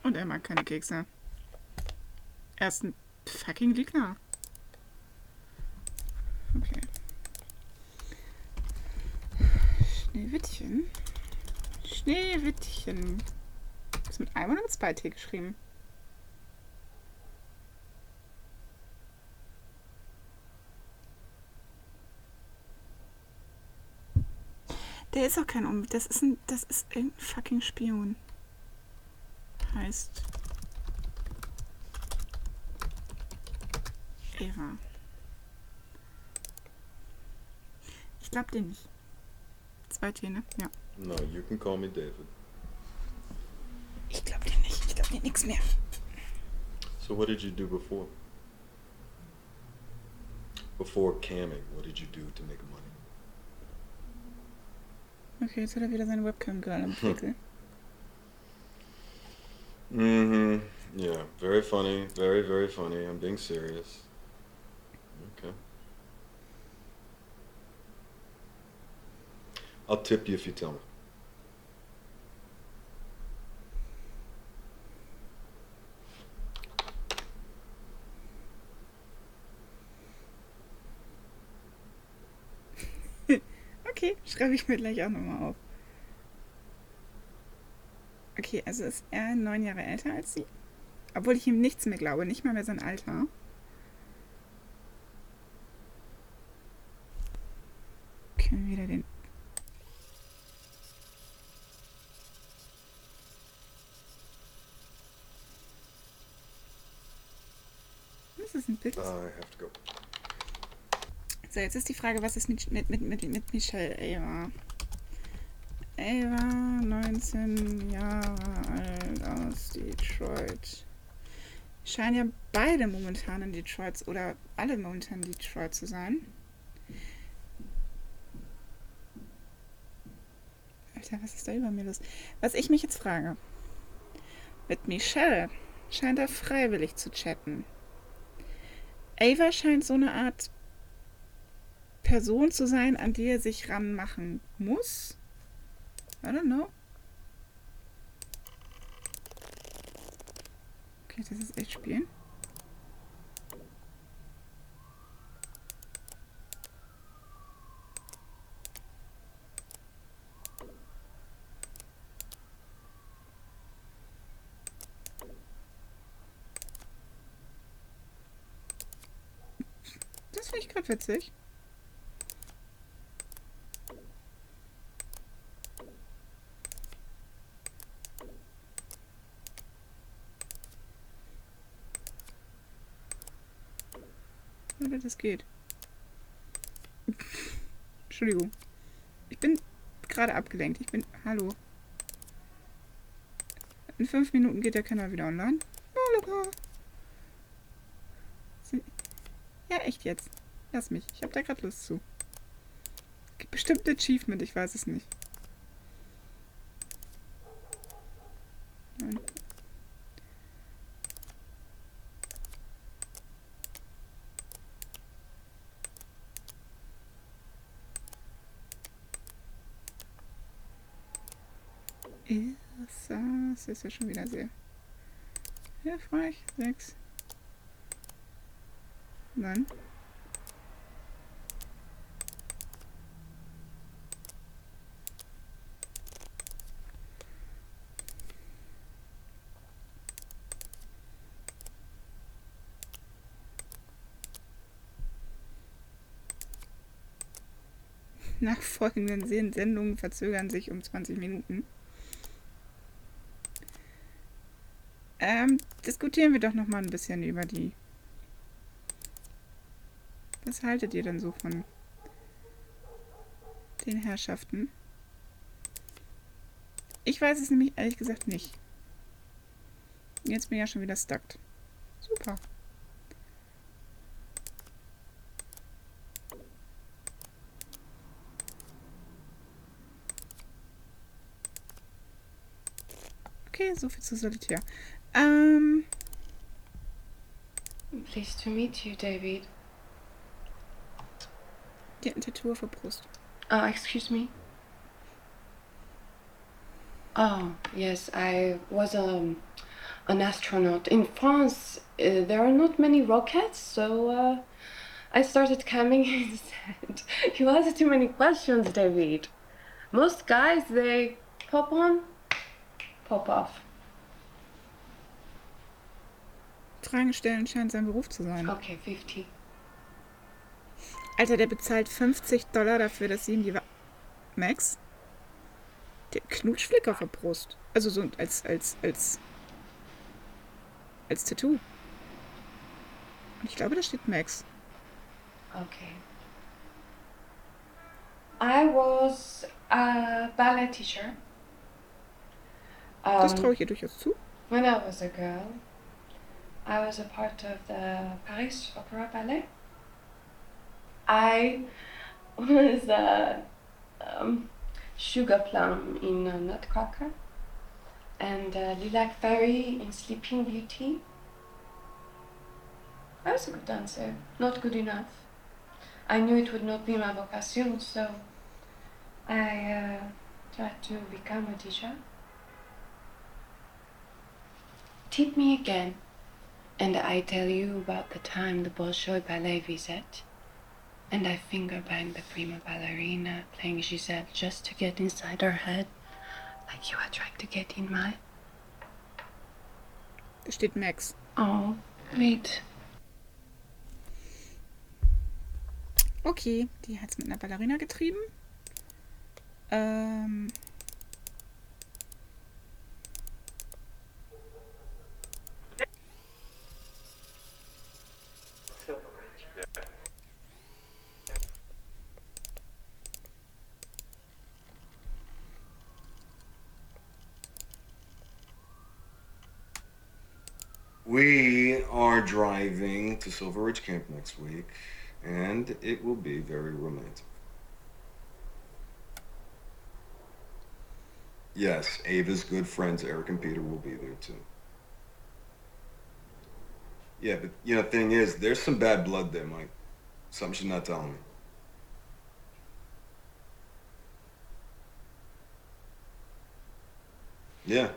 A: Und er mag keine Kekse. Er ist ein fucking Lügner. Okay. Schneewittchen. Schneewittchen. Ist mit einem oder mit zwei T geschrieben? Der ist auch kein das ist irgendein fucking Spion. Heißt Eva. Ich glaube den nicht. Zwei T, ne? Ja.
H: No, you can call me David.
A: Ich glaube den nicht. Ich glaube den nix mehr.
H: So what did you do before? Before camming, what did you do to make money?
A: Okay, jetzt hat er wieder seine Webcam gerade am Pickel.
H: Mm-hmm. Yeah, very funny. Very, very funny. I'm being serious. Okay. I'll tip you if you tell me.
A: Okay, schreibe ich mir gleich auch nochmal auf. Okay, also ist er 9 Jahre älter als sie? Obwohl ich ihm nichts mehr glaube, nicht mal mehr sein Alter. Können wir wieder den... Das ist ein Bild.
H: I have to go.
A: So, jetzt ist die Frage, was ist mit Michelle Ava? Ava, 19 Jahre alt, aus Detroit. Scheinen ja beide momentan in Detroit oder alle momentan in Detroit zu sein. Alter, was ist da über mir los? Was ich mich jetzt frage. Mit Michelle scheint er freiwillig zu chatten. Ava scheint so eine Art Person zu sein, an die er sich ranmachen muss. I don't know. Okay, das ist echt Spielen. Das finde ich gerade witzig. Oder das geht. Entschuldigung. Ich bin gerade abgelenkt. Hallo. In 5 Minuten geht der Kanal wieder online. Ja, echt jetzt. Lass mich. Ich habe da gerade Lust zu. Gibt bestimmt ein Achievement, ich weiß es nicht. Nein. Das ist ja schon wieder sehr Hilfreich. 6. Dann. Nachfolgenden Sendungen verzögern sich um 20 Minuten. Diskutieren wir doch noch mal ein bisschen über die. Was haltet ihr denn so von den Herrschaften? Ich weiß es nämlich ehrlich gesagt nicht. Jetzt bin ich ja schon wieder stuck. Super. Okay, so viel zu Solitär.
D: Pleased to meet you, David.
A: Die hat ein Tattoo auf der Brust.
D: Excuse me? Oh, yes, I was an astronaut. In France, there are not many rockets, so I started coming instead. You asked too many questions, David. Most guys, they pop on, pop off.
A: Fragen stellen scheint sein Beruf zu sein.
D: Okay, 50.
A: Alter, der bezahlt $50 dafür, dass sie ihm die Max? Der Knutschflick auf der Brust. Also so als Tattoo. Und ich glaube, da steht Max.
D: Okay. I was a ballet teacher.
A: Das traue ich ihr durchaus zu.
D: When I was a girl, I was a part of the Paris Opera Ballet. I was a sugar plum in Nutcracker and lilac fairy in Sleeping Beauty. I was a good dancer, not good enough. I knew it would not be my vocation, so I tried to become a teacher. Tip me again, and I tell you about the time the Bolshoi Ballet visit, and I finger banged the prima ballerina playing Giselle just to get inside her head, like you had tried to get in mine.
A: Da steht Max.
D: Oh, wait.
A: Okay, die hat's mit einer Ballerina getrieben.
H: We are driving to Silver Ridge Camp next week, and it will be very romantic. Yes, Ava's good friends Eric and Peter will be there too. Yeah, but you know, thing is, there's some bad blood there, Mike. Something she's not telling me. Yeah.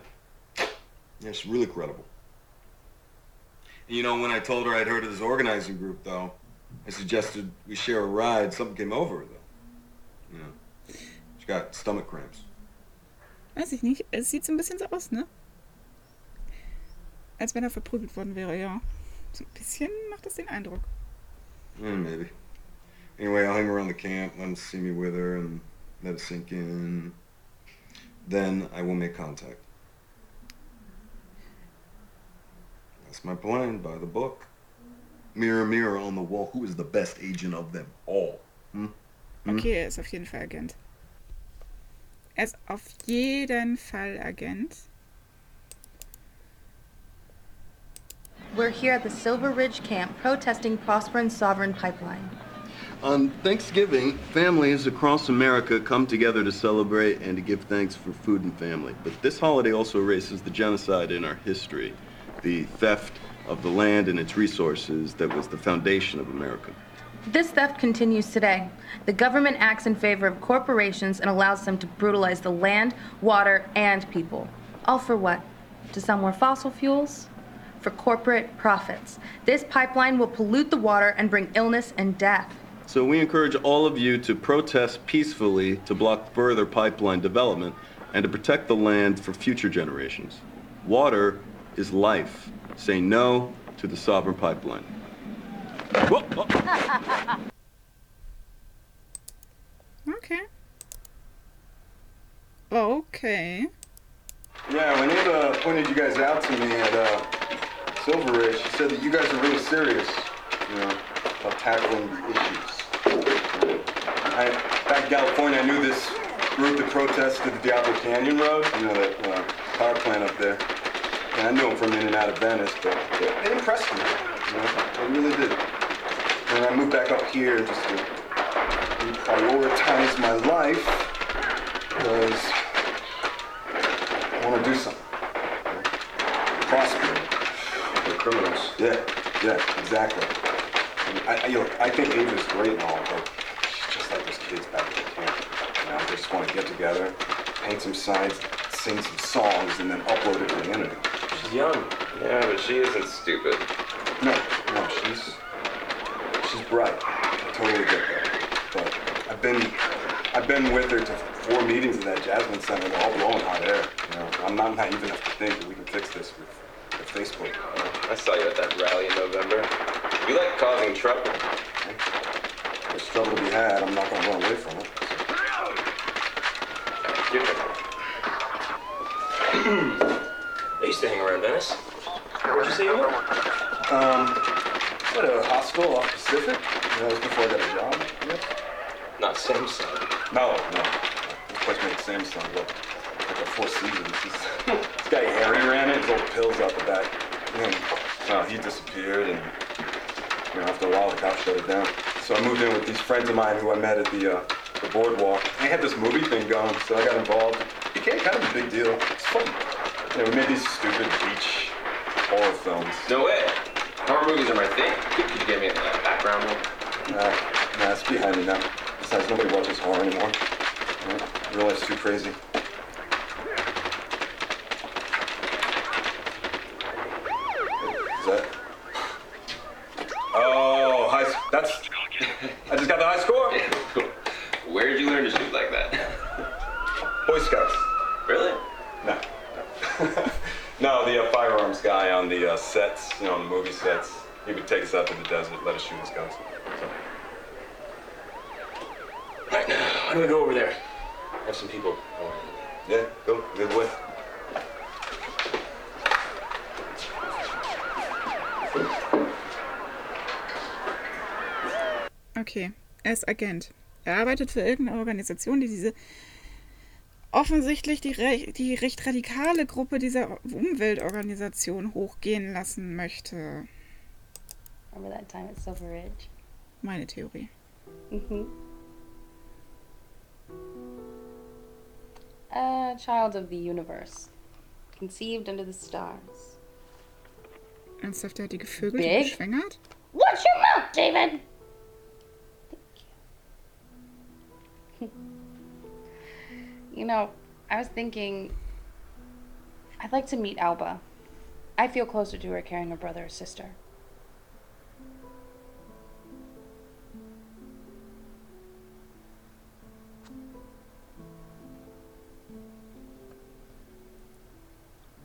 H: Yeah, she's really credible. And you know, when I told her I'd heard of this organizing group, though, I suggested we share a ride. Something came over her, though. You know, she got stomach cramps.
A: Weiß ich nicht. Es sieht so ein bisschen so aus, ne? Als wenn er verprügelt worden wäre, ja. So ein bisschen macht das den Eindruck.
H: Yeah, maybe. Anyway, I'll hang around the camp, let him see me with her, and let it sink in. Then I will make contact. That's my plan, by the book. Mirror, mirror on the wall, who is the best agent of them all?
A: Okay, er ist auf jeden Fall Agent. Er ist auf jeden Fall Agent.
K: We're here at the Silver Ridge camp protesting Prosper and Sovereign Pipeline.
H: On Thanksgiving, families across America come together to celebrate and to give thanks for food and family. But this holiday also erases the genocide in our history, the theft of the land and its resources that was the foundation of America.
K: This theft continues today. The government acts in favor of corporations and allows them to brutalize the land, water, and people. All for what? To sell more fossil fuels? for corporate profits. This pipeline will pollute the water and bring illness and death.
L: So we encourage all of you to protest peacefully to block further pipeline development and to protect the land for future generations. Water is life. Say no to the sovereign pipeline. Whoa, whoa.
A: Okay. Okay.
H: Yeah, when Ava pointed you guys out to me at Silver Ridge, she said that you guys are really serious, about tackling the issues. Back in California, I knew this group that protested the Diablo Canyon Road, that power plant up there. And I knew them from in and out of Venice, but they impressed me, they really did. And I moved back up here just to prioritize my life, because I want to do something. Prosper.
B: They're criminals.
H: Yeah, exactly. I think Ava's great and all, but she's just like those kids back at the camp. They just want to get together, paint some signs, sing some songs, and then upload it to the internet.
B: She's young. Yeah, but she isn't stupid.
H: No, she's bright. I totally get that. But I've been with her to 4 meetings in that Jasmine Center. They're all blowing hot air. I'm not naive enough to think that we can fix this with Facebook.
B: I saw you at that rally in November. You like causing trouble.
H: There's trouble to be had. I'm not going to run away from it.
B: I used to hang around Venice. Where'd you say you were?
H: At a hospital off Pacific. That was before I got a job. Yeah.
B: Not Samsung.
H: No. This place made Samsung look like a Four Seasons. This guy Harry ran it. His old pills out the back. And he disappeared, and after a while the cops shut it down. So I moved in with these friends of mine who I met at the boardwalk. They had this movie thing going, so I got involved. It became kind of a big deal. It's fun. We made these stupid beach horror films.
B: No way. Horror movies are my thing. Could you give me a background one?
H: Nah, it's behind me now. Besides, nobody watches horror anymore. Real life's too crazy. Is that? Oh, that's. I just got the high score.
B: Where did you learn to shoot like that?
H: Boy Scouts.
B: Really?
H: No. No, the firearms guy on the sets, on the movie sets, he would take us out to the desert, let us shoot his guns. So.
B: Right now, why don't we go over there? I have some people.
H: Yeah, go. Good way.
A: Okay, er ist Agent. Er arbeitet für irgendeine Organisation, die diese offensichtlich die recht radikale Gruppe dieser Umweltorganisation hochgehen lassen möchte.
K: Remember that time at Silver Ridge?
A: Meine Theorie.
K: Mm-hmm. A child of the universe, conceived under the stars.
A: Ernsthaft, der hat die gevögelt und geschwängert?
K: Watch your mouth, David! I was thinking, I'd like to meet Alba. I feel closer to her carrying a brother or sister.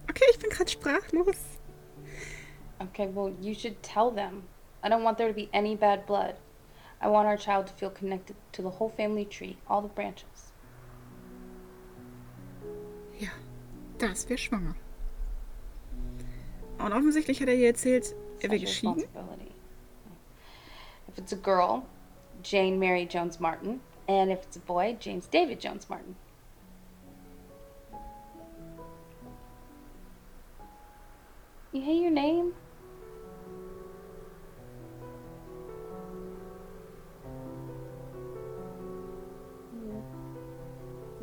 A: Okay, ich bin gerade sprachlos.
K: Okay, well, you should tell them. I don't want there to be any bad blood. I want our child to feel connected to the whole family tree, all the branches.
A: Ja, das wäre schwanger. Und offensichtlich hat er ihr erzählt, er wäre geschieden.
K: If it's a girl, Jane Mary Jones Martin. And if it's a boy, James David Jones Martin. You hate your name?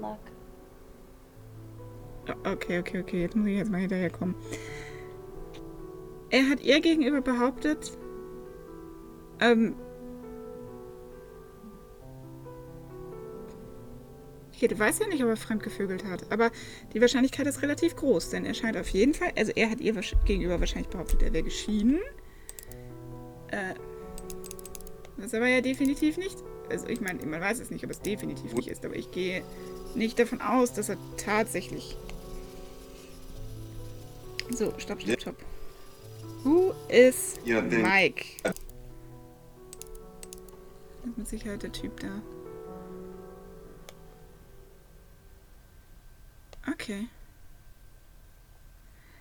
K: Luck.
A: Okay, jetzt muss ich mal hinterherkommen. Er hat ihr gegenüber behauptet, Okay, du weißt ja nicht, ob er fremdgevögelt hat, aber die Wahrscheinlichkeit ist relativ groß, denn er scheint auf jeden Fall, also er hat ihr gegenüber wahrscheinlich behauptet, er wäre geschieden. Was aber ja definitiv nicht, also ich meine, man weiß es nicht, ob es definitiv nicht ist, aber ich gehe nicht davon aus, dass er tatsächlich... So, stopp. Who is Mike? Das ist mit Sicherheit der Typ da. Okay.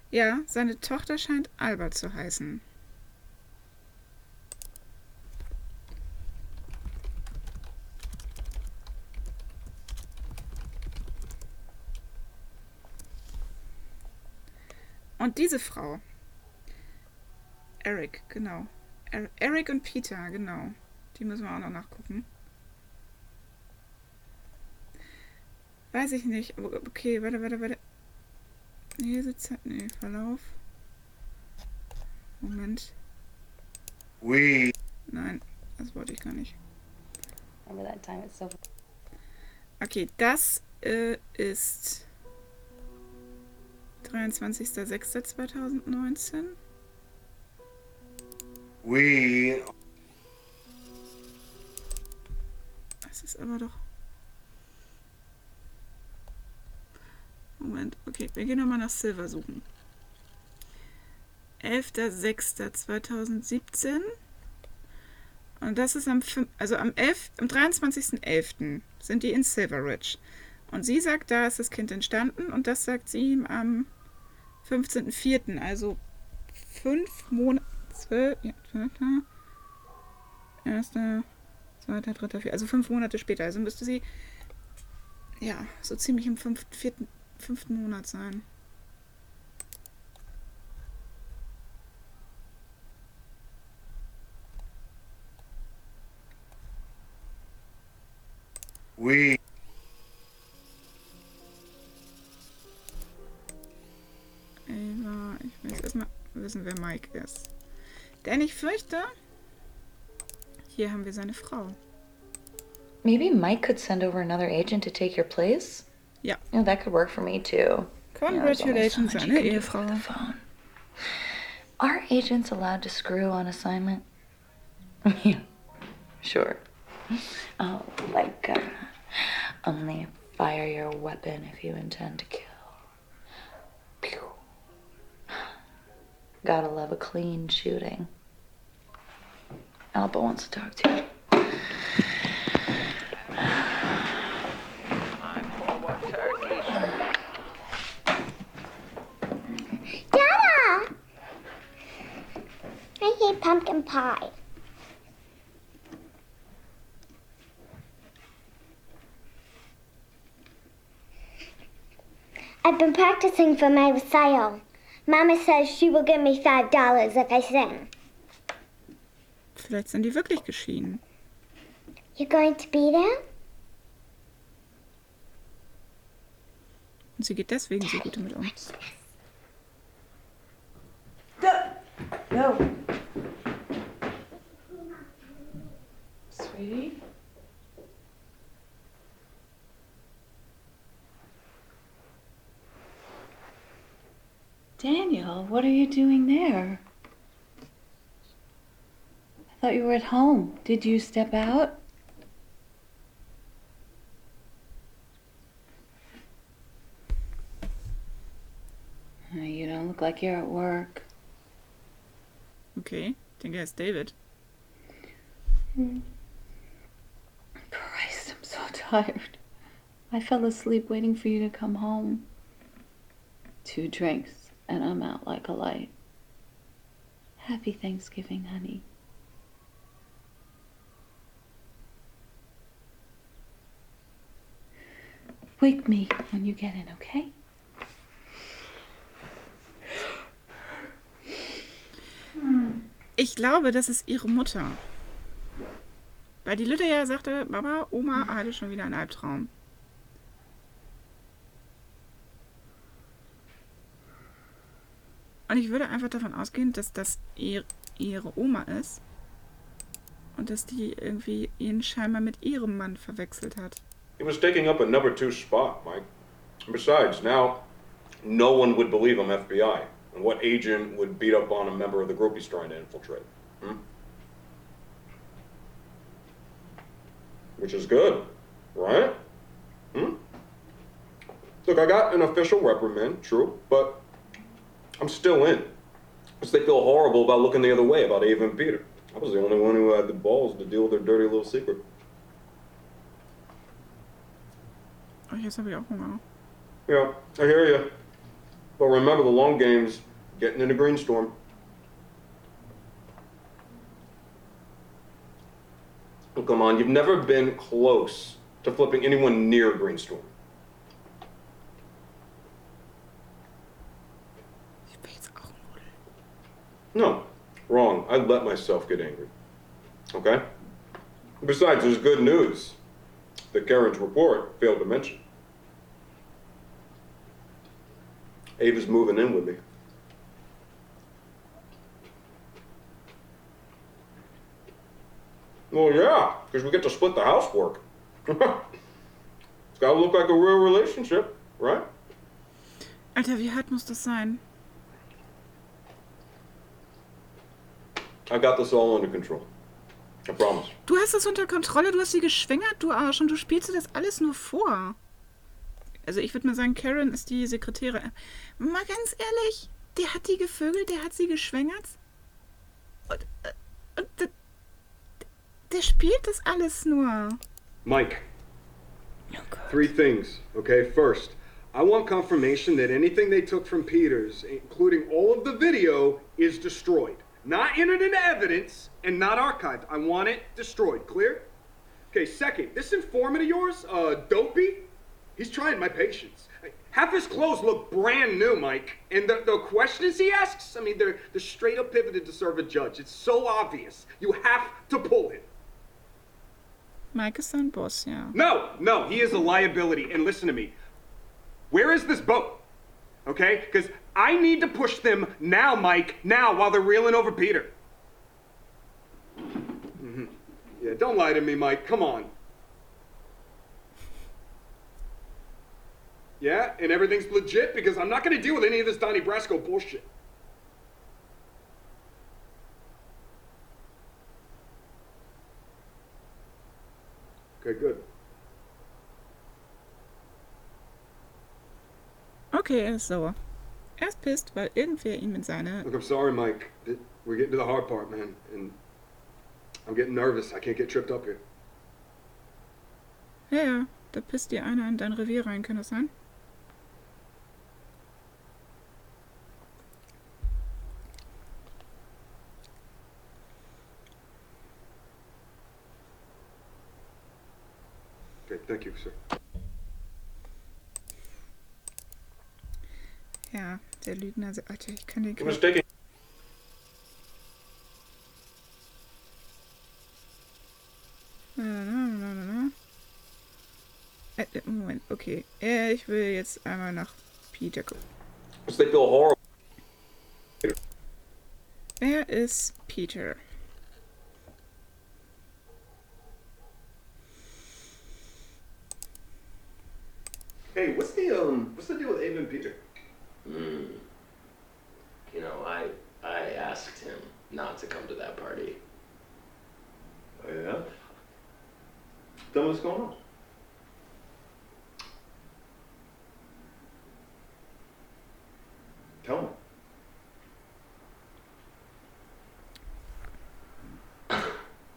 A: Ja, seine Tochter scheint Alba zu heißen. Und diese Frau. Eric, genau. Eric und Peter, genau. Die müssen wir auch noch nachgucken. Weiß ich nicht. Okay, warte. Nee, nee, Verlauf. Moment. Nein, das wollte ich gar nicht. Okay, das ist 23.06.2019. Das ist aber doch... Moment, okay, wir gehen nochmal nach Silver suchen. 11.06.2017. Und das ist am 23.11. sind die in Silver Ridge. Und sie sagt, da ist das Kind entstanden und das sagt sie ihm am 15.04., also 5 Monate, 12, ja, 12, 1., 2., 3., 4., also 5 Monate später. Also müsste sie, ja, so ziemlich im 5. Monat sein. Eva, ich will jetzt erstmal wissen, wer Mike ist. Denn ich fürchte, hier haben wir seine Frau.
M: Maybe Mike could send over another agent to take your place?
A: Ja.
M: You know, that could work for me too.
A: Congratulations, seine Ehefrau.
M: Are agents allowed to screw on assignment? Yeah, sure. Only fire your weapon if you intend to kill. Pew. Gotta love a clean shooting. Alba wants to talk to you.
N: Dada! I hate pumpkin pie. I've been practicing for my recital. Mama says she will give me $5 if I sing.
A: Vielleicht sind die wirklich geschieden.
N: You going to be there?
A: Und sie geht deswegen so gut damit um.
D: No. Sweetie?
M: Daniel, what are you doing there? I thought you were at home. Did you step out? You don't look like you're at work.
A: Okay, ich denke, er ist David.
M: Christ, I'm so tired. I fell asleep waiting for you to come home. 2 drinks, and I'm out like a light. Happy Thanksgiving, honey. Wake me when you get in, okay?
A: Ich glaube, das ist ihre Mutter. Weil die Lütte ja sagte, Mama, Oma hatte schon wieder einen Albtraum. Und ich würde einfach davon ausgehen, dass das ihre Oma ist. Und dass die irgendwie ihn scheinbar mit ihrem Mann verwechselt hat.
H: He was taking up a number 2 spot, Mike. Besides, now no one would believe I'm FBI. And what agent would beat up on a member of the group he's trying to infiltrate? Which is good, right? Look, I got an official reprimand, true, but I'm still in. Because they feel horrible about looking the other way about Ava and Peter. I was the only one who had the balls to deal with their dirty little secret.
A: Oh, jetzt habe ich auch Hunger.
H: Yeah, I hear you. But remember, the long game's getting into Greenstorm. Oh, come on, you've never been close to flipping anyone near Greenstorm. No, wrong. I let myself get angry. Okay? Besides, there's good news that Karen's report failed to mention. Ava's moving in with me. Well, yeah, because we get to split the housework. It's gotta look like a real relationship, right?
A: Alter, wie hart muss das sein?
H: I got this all under control. I promise.
A: Du hast das unter Kontrolle, du hast sie geschwängert, du Arsch, und du spielst dir das alles nur vor. Also ich würde mal sagen, Karen ist die Sekretärin. Mal ganz ehrlich, der hat die gevögelt, der hat sie geschwängert. Und der spielt das alles nur.
H: Mike, 3 things, okay? First, I want confirmation that anything they took from Peters, including all of the video, is destroyed. Not entered into evidence and not archived. I want it destroyed. Clear? Okay, second, this informant of yours, Dopey, he's trying my patience. Half his clothes look brand new, Mike. And the questions he asks, I mean, they're straight up pivoted to serve a judge. It's so obvious. You have to pull him.
A: Mike ist sein Boss, ja.
H: No, he is a liability. And listen to me. Where is this boat? Okay? Because I need to push them now, Mike, now, while they're reeling over Peter. Yeah, don't lie to me, Mike. Come on. Yeah, and everything's legit? Because I'm not going to deal with any of this Donnie Brasco bullshit. Okay, good.
A: Okay, er ist sauer. Er ist pisst, weil irgendwer ihn mit seiner...
H: Look, I'm sorry, Mike. We're getting to the hard part, man. And I'm getting nervous. I can't get tripped up here.
A: Ja, da pisst dir einer in dein Revier rein, kann das sein?
H: Okay, thank you, sir.
A: Ja, der Lügner... Alter, ich kann den... Moment, okay. Ich will jetzt einmal nach Peter gucken. Wer ist Peter?
L: Hey, what's the deal with Ava and Peter?
O: You know, I asked him not to come to that party.
L: Oh, yeah? Tell me what's going on. Tell me.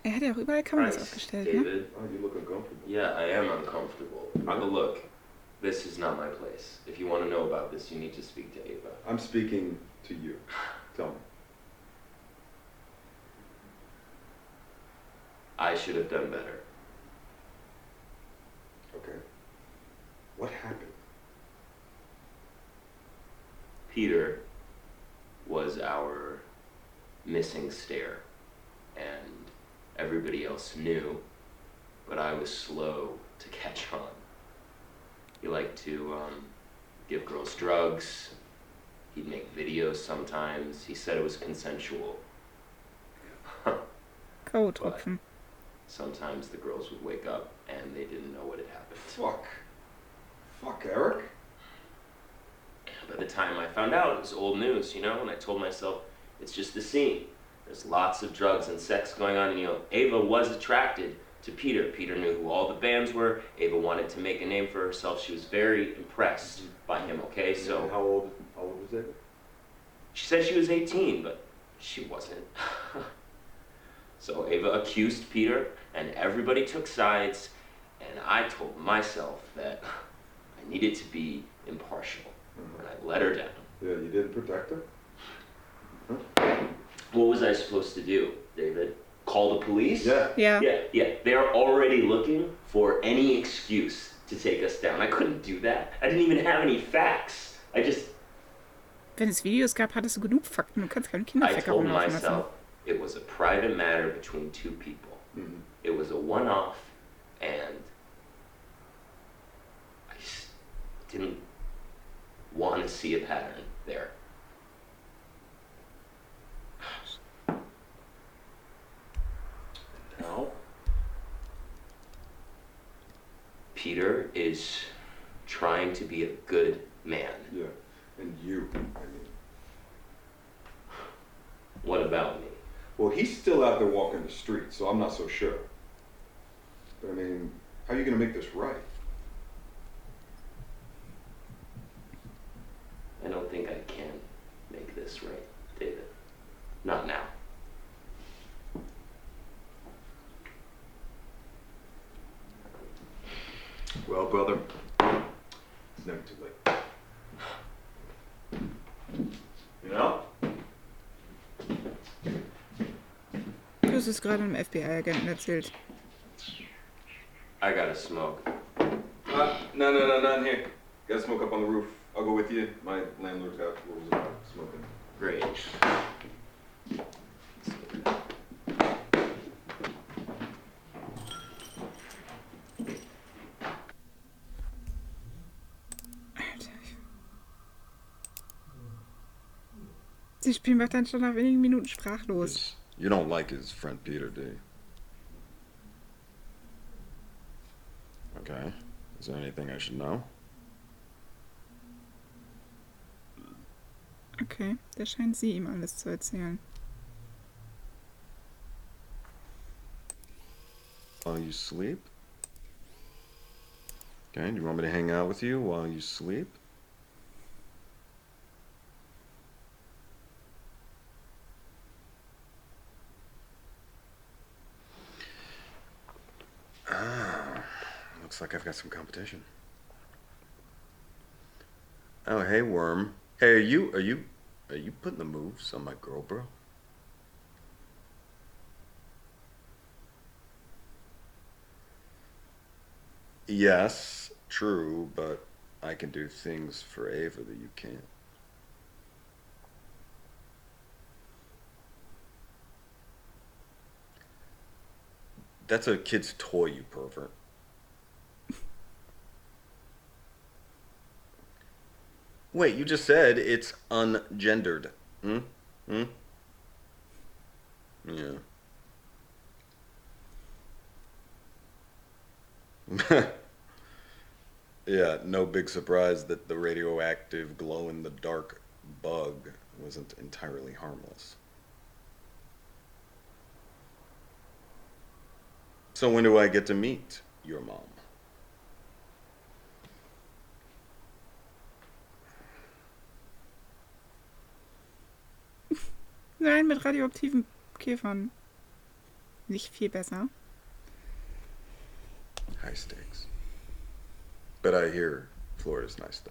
A: Er hat ja auch überall Kameras aufgestellt,
O: David.
A: ne?
L: Oh, you look uncomfortable.
O: Yeah, I am uncomfortable. But look, this is not my place. If you want to know about this, you need to speak to Ava.
L: I'm speaking to you. Tell me.
O: I should have done better.
H: Okay. What happened?
O: Peter was our missing stair, and everybody else knew, but I was slow to catch on. He liked to give girls drugs. He'd make videos sometimes. He said it was consensual.
A: K.O.-Tropfen.
O: Sometimes the girls would wake up and they didn't know what had happened.
H: Fuck, Eric.
O: By the time I found out, it was old news, you know, and I told myself, it's just the scene. There's lots of drugs and sex going on, and, you know, Ava was attracted to Peter. Peter knew who all the bands were. Ava wanted to make a name for herself. She was very impressed by him, okay? So
H: And how old was Ava?
O: she said she was 18, but she wasn't. So Ava accused Peter, and everybody took sides, and I told myself that I needed to be impartial, and I let her down.
H: Yeah, you didn't protect her?
O: What was I supposed to do, David? Call the police?
H: Yeah.
O: Yeah. They're already looking for any excuse to take us down. I couldn't do that. I didn't even have any facts.
A: Wenn es Videos gab, hattest du genug Fakten. Du kannst keine
O: I
A: Kinderficker
O: told
A: rumlaufen lassen.
O: myself it was a private matter between two people. It was a one-off, and I just didn't want to see a pattern there. Now, Peter is trying to be a good man.
H: Yeah, and you, I mean.
O: What about me?
H: Well, he's still out there walking the street, so I'm not so sure. But I mean, how are you gonna make this right?
O: I don't think I can make this right, David. Not now.
H: Well, brother, it's never too late.
O: You know?
A: Du hast es gerade einem FBI-Agenten erzählt.
O: I gotta smoke.
H: No, not in here. Gotta smoke up on the roof. I'll go with you. My landlord's got rules about smoking.
O: Great.
A: Sie spielen doch dann schon nach wenigen Minuten sprachlos.
L: You don't like his friend Peter, do you? Okay. Is there anything I should know?
A: Okay, da scheint sie ihm alles zu erzählen.
L: While you sleep? Okay, do you want me to hang out with you while you sleep? Looks like I've got some competition. Oh, hey, Worm. Hey, are you putting the moves on my girl, bro? Yes, true, but I can do things for Ava that you can't. That's a kid's toy, you pervert. Wait, you just said it's ungendered. Yeah. Yeah, no big surprise that the radioactive glow-in-the-dark bug wasn't entirely harmless. So when do I get to meet your mom?
A: Nein, mit radioaktiven Käfern. Nicht viel besser.
L: High stakes. But I hear Florida's nice, though.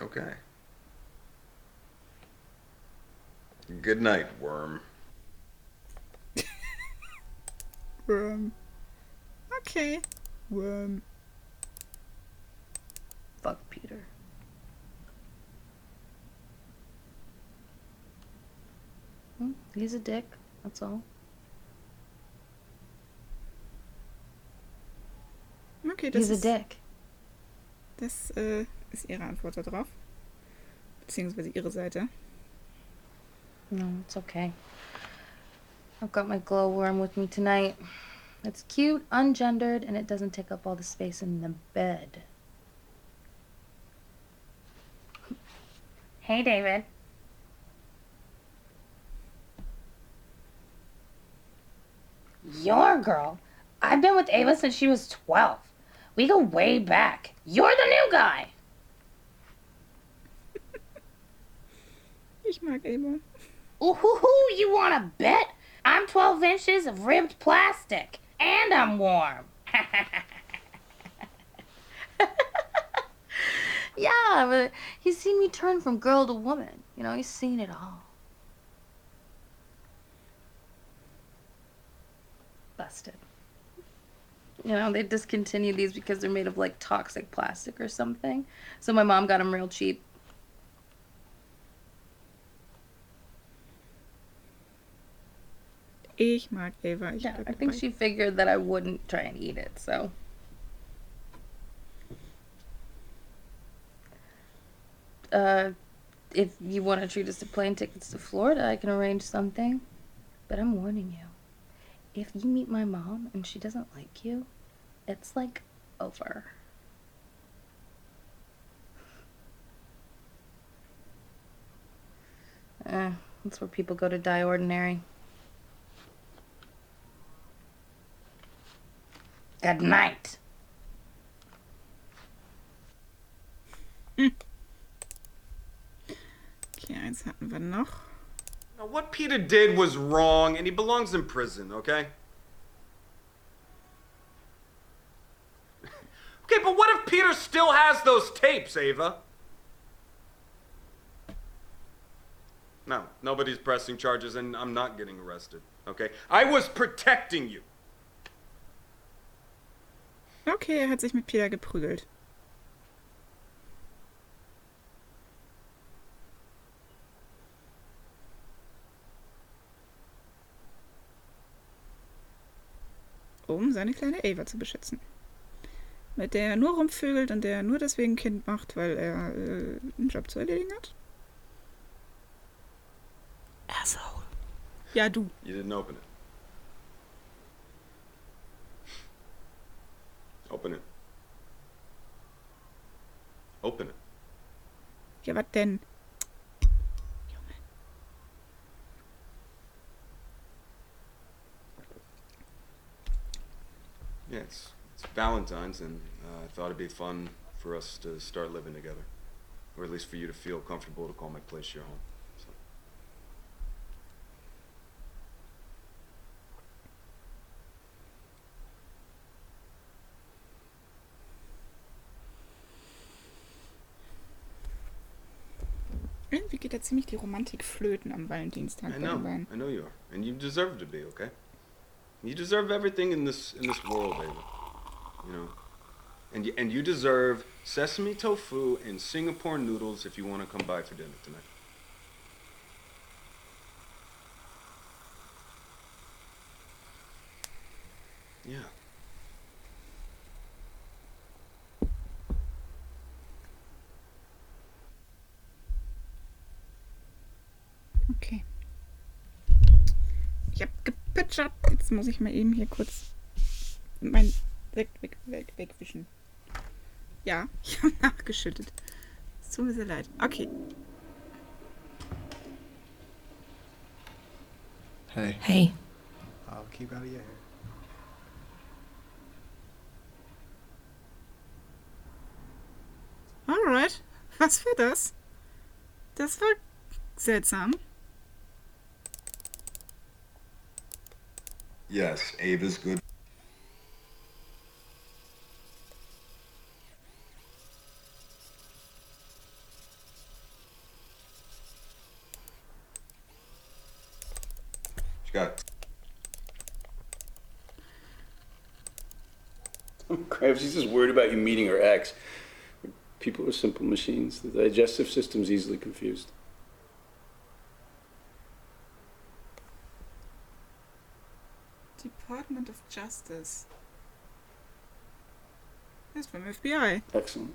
L: Okay. Good night, Worm.
A: Worm. Okay. Worm.
K: Fuck Peter. He's a dick, that's all.
A: Okay, das
K: He's a
A: ist,
K: dick.
A: Das ist ihre Antwort darauf. Beziehungsweise ihre Seite.
K: No, it's okay. I've got my glowworm with me tonight. It's cute, ungendered, and it doesn't take up all the space in the bed. Hey, David. Your girl? I've been with Ava since she was 12. We go way back. You're the new guy.
A: Ich mag Ava.
K: Ooh, you want to bet? I'm 12 inches of ribbed plastic, and I'm warm. Yeah, but he's seen me turn from girl to woman. You know, he's seen it all. Busted. You know, they discontinued these because they're made of, like, toxic plastic or something. So my mom got them real cheap.
A: Ich mag Ava.
K: Yeah, I think she figured that I wouldn't try and eat it, so. If you want to treat us to plane tickets to Florida, I can arrange something. But I'm warning you. If you meet my mom and she doesn't like you, it's like over. That's where people go to die ordinary. Good night.
A: Okay, eins hatten wir noch.
P: Now, what Peter did was wrong, and he belongs in prison, okay? Okay, but what if Peter still has those tapes, Ava? No, nobody's pressing charges, and I'm not getting arrested, okay? I was protecting you.
A: Okay, er hat sich mit Peter geprügelt. Um seine kleine Ava zu beschützen. Mit der er nur rumvögelt und der er nur deswegen Kind macht, weil er einen Job zu erledigen hat. Asshole. Ja, du.
P: You didn't open it. Open it. Open it.
A: Ja, was denn?
P: Yeah, it's Valentine's, and I thought it'd be fun for us to start living together. Or at least for you to feel comfortable to call my place your home. So.
A: Irgendwie geht da ziemlich die Romantik flöten am Valentinstag.
P: I know you are. And you deserve to be, okay? You deserve everything in this world, baby. You know? And you deserve sesame tofu and Singapore noodles if you want to come by for dinner tonight. Yeah.
A: Okay. Ich hab gepitchert. Jetzt muss ich mal eben hier kurz mein wegwischen. Ja, ich habe nachgeschüttet. Es tut mir sehr leid. Okay.
Q: Hey.
F: Hey.
Q: I'll keep out of your hair.
A: Alright. Was war das? Das war seltsam.
H: Yes, Ava's good. She got.
B: Krabs, he's just worried about you meeting her ex. People are simple machines. The digestive system's easily confused.
A: Department of Justice. That's from FBI.
B: Excellent.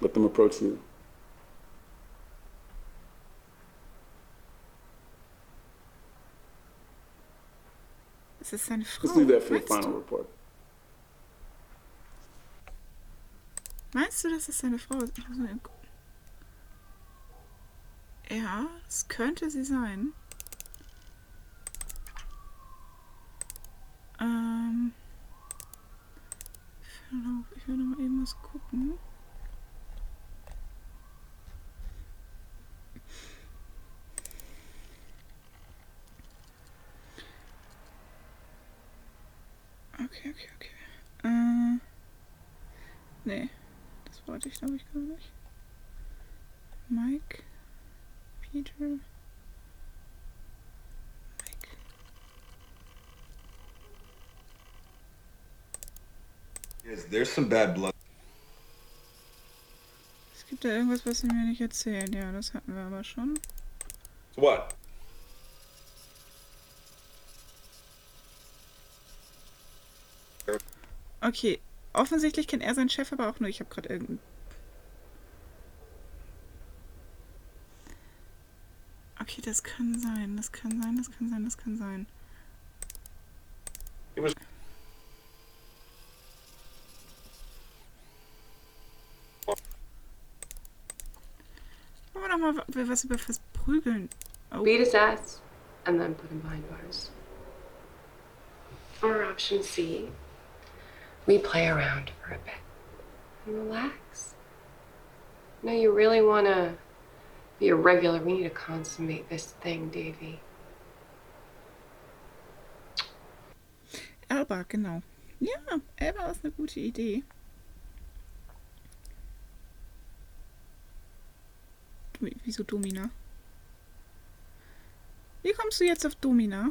B: Let them approach you.
A: Das ist seine Frau.
B: Let's leave that for the
A: Meinst
B: final
A: du?
B: report.
A: Meinst du, das ist seine Frau? Ich muss mal eben gucken. Ja, es könnte sie sein. Ich will noch mal eben was gucken. Okay. Nee, das wollte ich glaube ich gar nicht. Mike, Peter, Mike.
H: Yes, there's some bad blood.
A: Es gibt da irgendwas, was sie mir nicht erzählen. Ja, das hatten wir aber schon.
H: So what?
A: Okay, offensichtlich kennt er seinen Chef, aber auch nur. Ich habe gerade irgendeinen. Okay, das kann sein. Das kann sein. Wollen wir noch mal was über fürs Prügeln? Oh.
D: Beat his ass and then put him behind bars. Or option C, we play around for a bit and relax. No, you really want to be a regular. We need to consummate this thing, Davy.
A: Alba, genau. Ja, Alba ist eine gute Idee. Wieso Domina? Wie kommst du jetzt auf Domina?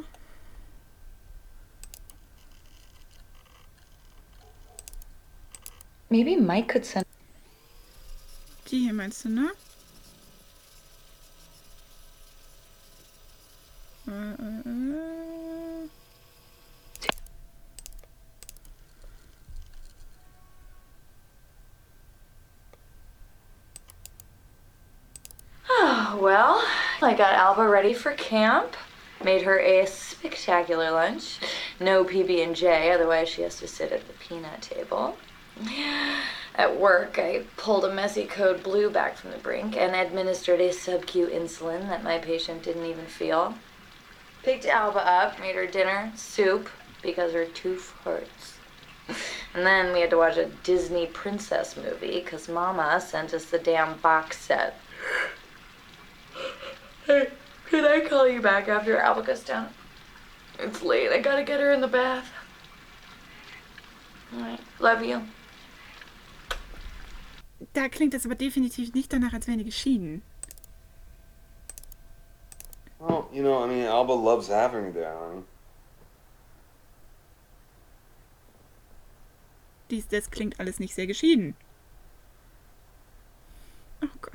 F: Maybe Mike could send.
A: Die hier meinst du, ne?
R: Oh, well, I got Alba ready for camp. Made her a spectacular lunch. No PB&J, otherwise she has to sit at the peanut table. At work, I pulled a messy code blue back from the brink and administered a sub-Q insulin that my patient didn't even feel. Picked Alba up, made her dinner, soup, because her tooth hurts. And then we had to watch a Disney princess movie because Mama sent us the damn box set. Hey, can I call you back after Alba goes down? It's late. I gotta get her in the bath. Alright, love you.
A: Da klingt es aber definitiv nicht danach, als wären die geschieden.
P: Well, you know, I mean, Alba loves having me there, honey.
A: Das klingt alles nicht sehr geschieden. Oh Gott.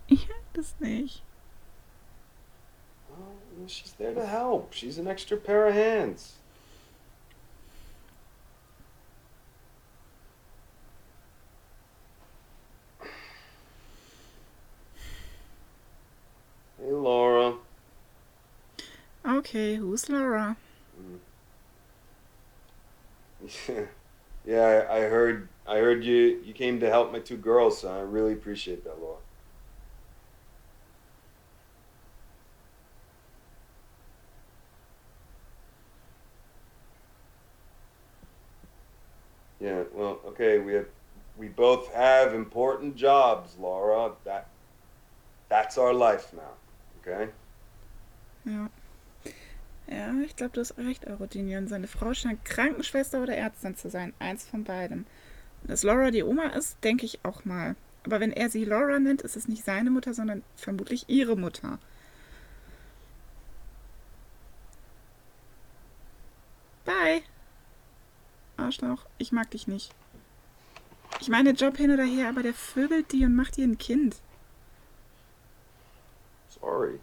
A: Ich will das nicht.
P: Well, she's there to help. She's an extra pair of hands. Hey, Laura.
A: Okay, who's Laura?
P: Yeah, I heard you came to help my two girls, so I really appreciate that, Laura. Yeah, well, okay, we both have important jobs, Laura. That's our life now, okay?
A: Ja. Ja, ich glaube, du hast recht, Eurodinian. Seine Frau scheint Krankenschwester oder Ärztin zu sein. Eins von beidem. Dass Laura die Oma ist, denke ich auch mal. Aber wenn er sie Laura nennt, ist es nicht seine Mutter, sondern vermutlich ihre Mutter. Bye. Arschloch, ich mag dich nicht. Ich meine, Job hin oder her, aber der vögelt die und macht ihr ein Kind.
P: Sorry.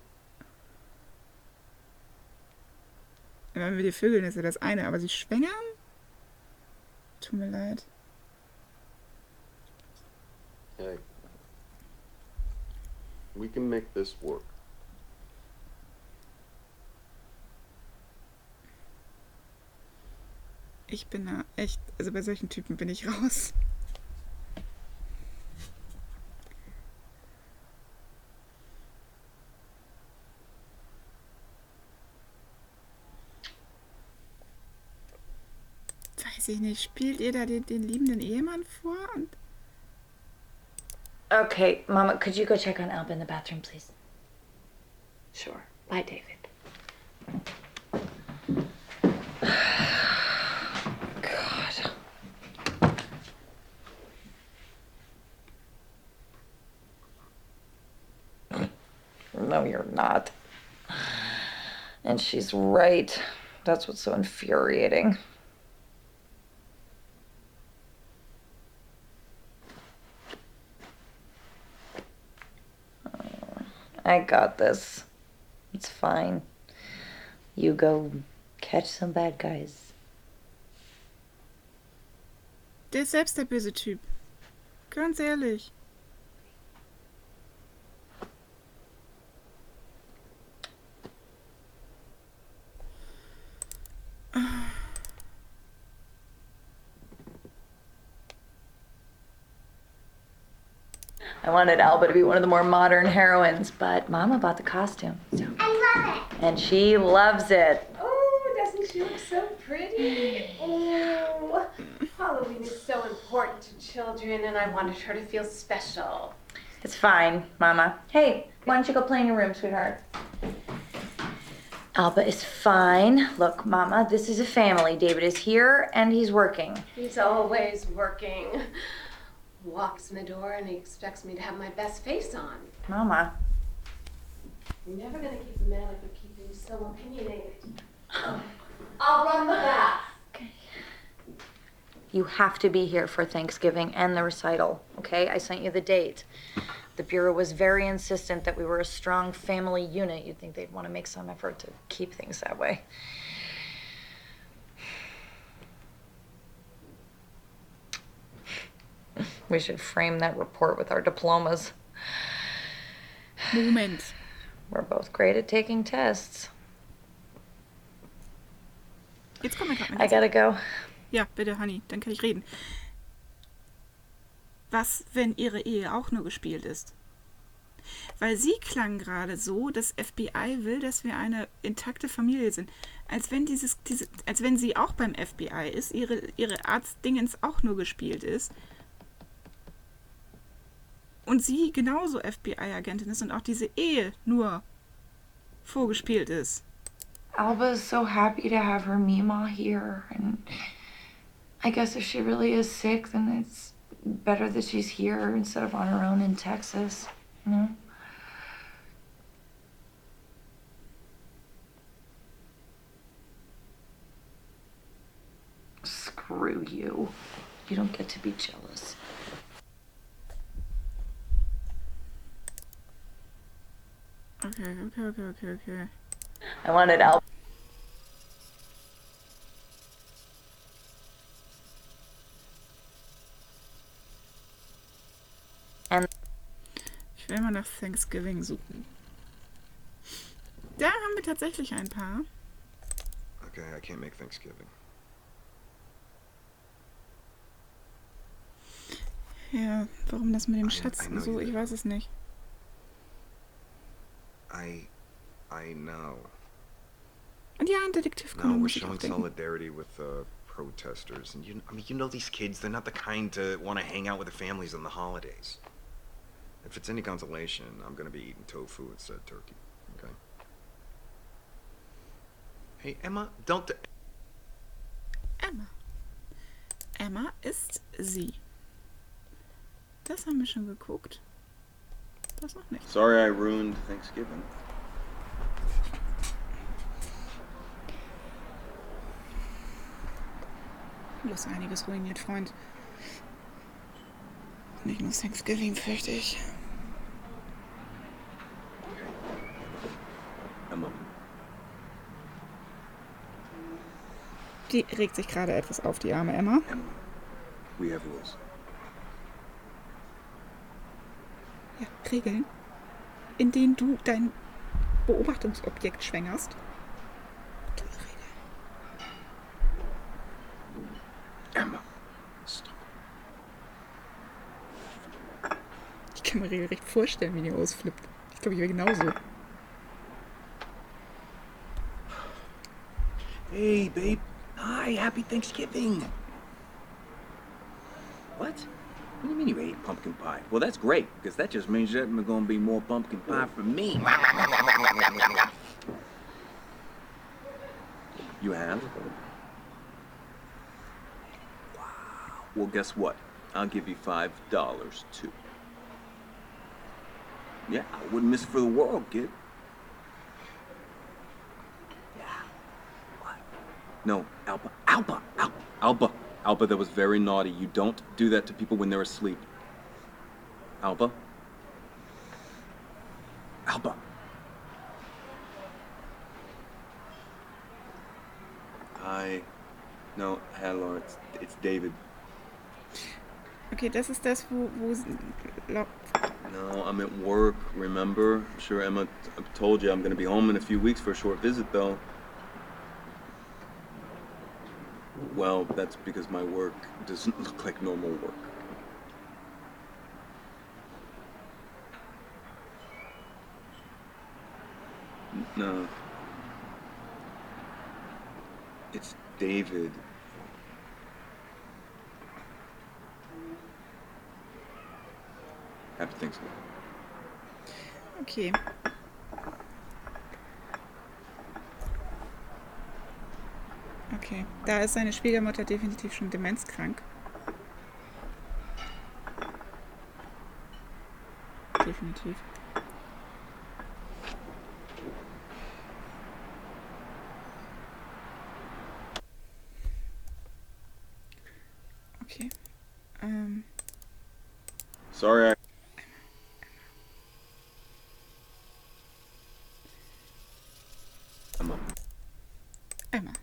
A: Wenn wir die vögeln, ist ja das eine, aber sie schwängern? Tut mir leid.
P: Hey. We can make this work.
A: Ich bin da echt, also bei solchen Typen bin ich raus. Weiß ich nicht, spielt ihr da den liebenden Ehemann vor? Und
R: Okay, Mama, could you go check on Alba in the bathroom, please? Sure. Bye, David. God. No, you're not. And she's right. That's what's so infuriating. I got this. It's fine. You go catch some bad guys.
A: der ist selbst der böse Typ. Ganz ehrlich.
R: I wanted Alba to be one of the more modern heroines, but Mama bought the costume. So.
N: I love it.
R: And she loves it.
D: Oh, doesn't she look so pretty? Oh, Halloween is so important to children, and I wanted her to feel special.
R: It's fine, Mama. Hey, why don't you go play in your room, sweetheart? Alba is fine. Look, Mama, this is a family. David is here, and he's working.
D: He's always working. Walks in the door and he expects me to have my best face on.
R: Mama.
D: You're never gonna keep a man like you keep him so opinionated. I'll run the bath.
R: You have to be here for Thanksgiving and the recital, okay? I sent you the date. The Bureau was very insistent that we were a strong family unit. You'd think they'd want to make some effort to keep things that way. We should frame that report with our diplomas.
A: Moment.
R: We're both great at taking tests.
A: Jetzt komm mal grad.
R: I gotta go.
A: Ja, bitte, Honey, dann kann ich reden. Was, wenn ihre Ehe auch nur gespielt ist? Weil sie klang gerade so, das FBI will, dass wir eine intakte Familie sind. Als wenn als wenn sie auch beim FBI ist, ihre Arztdingens auch nur gespielt ist. Und sie genauso FBI-Agentin ist und auch diese Ehe nur vorgespielt ist.
R: Alba is so happy to have her Mima here, and I guess if she really is sick, then it's better that she's here instead of on her own in Texas, you know? Screw you. You don't get to be jealous.
A: Okay.
R: I wanted Alba.
A: Ich will mal nach Thanksgiving suchen. Da haben wir tatsächlich ein paar.
H: Okay, I can't make Thanksgiving.
A: Ja, warum das mit dem Schatz und so, ich weiß es nicht.
H: I know.
A: Und ja, ein Detektivkunde
H: No, we're
A: muss ich auch
H: showing
A: denken.
H: solidarity with the protesters, and you know these kids. They're not the kind to want to hang out with their families on the holidays. If it's any consolation, I'm gonna be eating tofu instead of turkey. Okay. Hey, Emma, don't.
A: Emma ist sie. Das haben wir schon geguckt. Das noch nicht.
L: Sorry I ruined Thanksgiving.
A: Du hast einiges ruiniert, Freund. Nicht nur Thanksgiving, fürchte ich.
L: Emma.
A: Die regt sich gerade etwas auf, die arme Emma.
L: We have rules.
A: Ja, Regeln, in denen du dein Beobachtungsobjekt schwängerst. Tolle Regel. kann mir regelrecht vorstellen, wie die ausflippt. Ich glaube, ich wäre genauso.
S: Hey, babe. Hi, happy Thanksgiving. What? What do you mean you ate pumpkin pie? Well, that's great, because that just means there's gonna be more pumpkin pie for me. You have? Wow. Well, guess what? I'll give you $5 too. Yeah, I wouldn't miss it for the world, kid. Yeah. What? No, Alba, that was very naughty. You don't do that to people when they're asleep. Alba? Hi. No, hello, it's David.
A: Okay, das ist das, wo
L: No, I'm at work, remember? I'm sure Emma told you I'm gonna be home in a few weeks for a short visit, though. Well, that's because my work doesn't look like normal work. No. It's David. Happy Thanksgiving.
A: Okay. Okay, da ist seine Schwiegermutter definitiv schon demenzkrank. Definitiv. Okay.
L: Sorry,
A: Emma.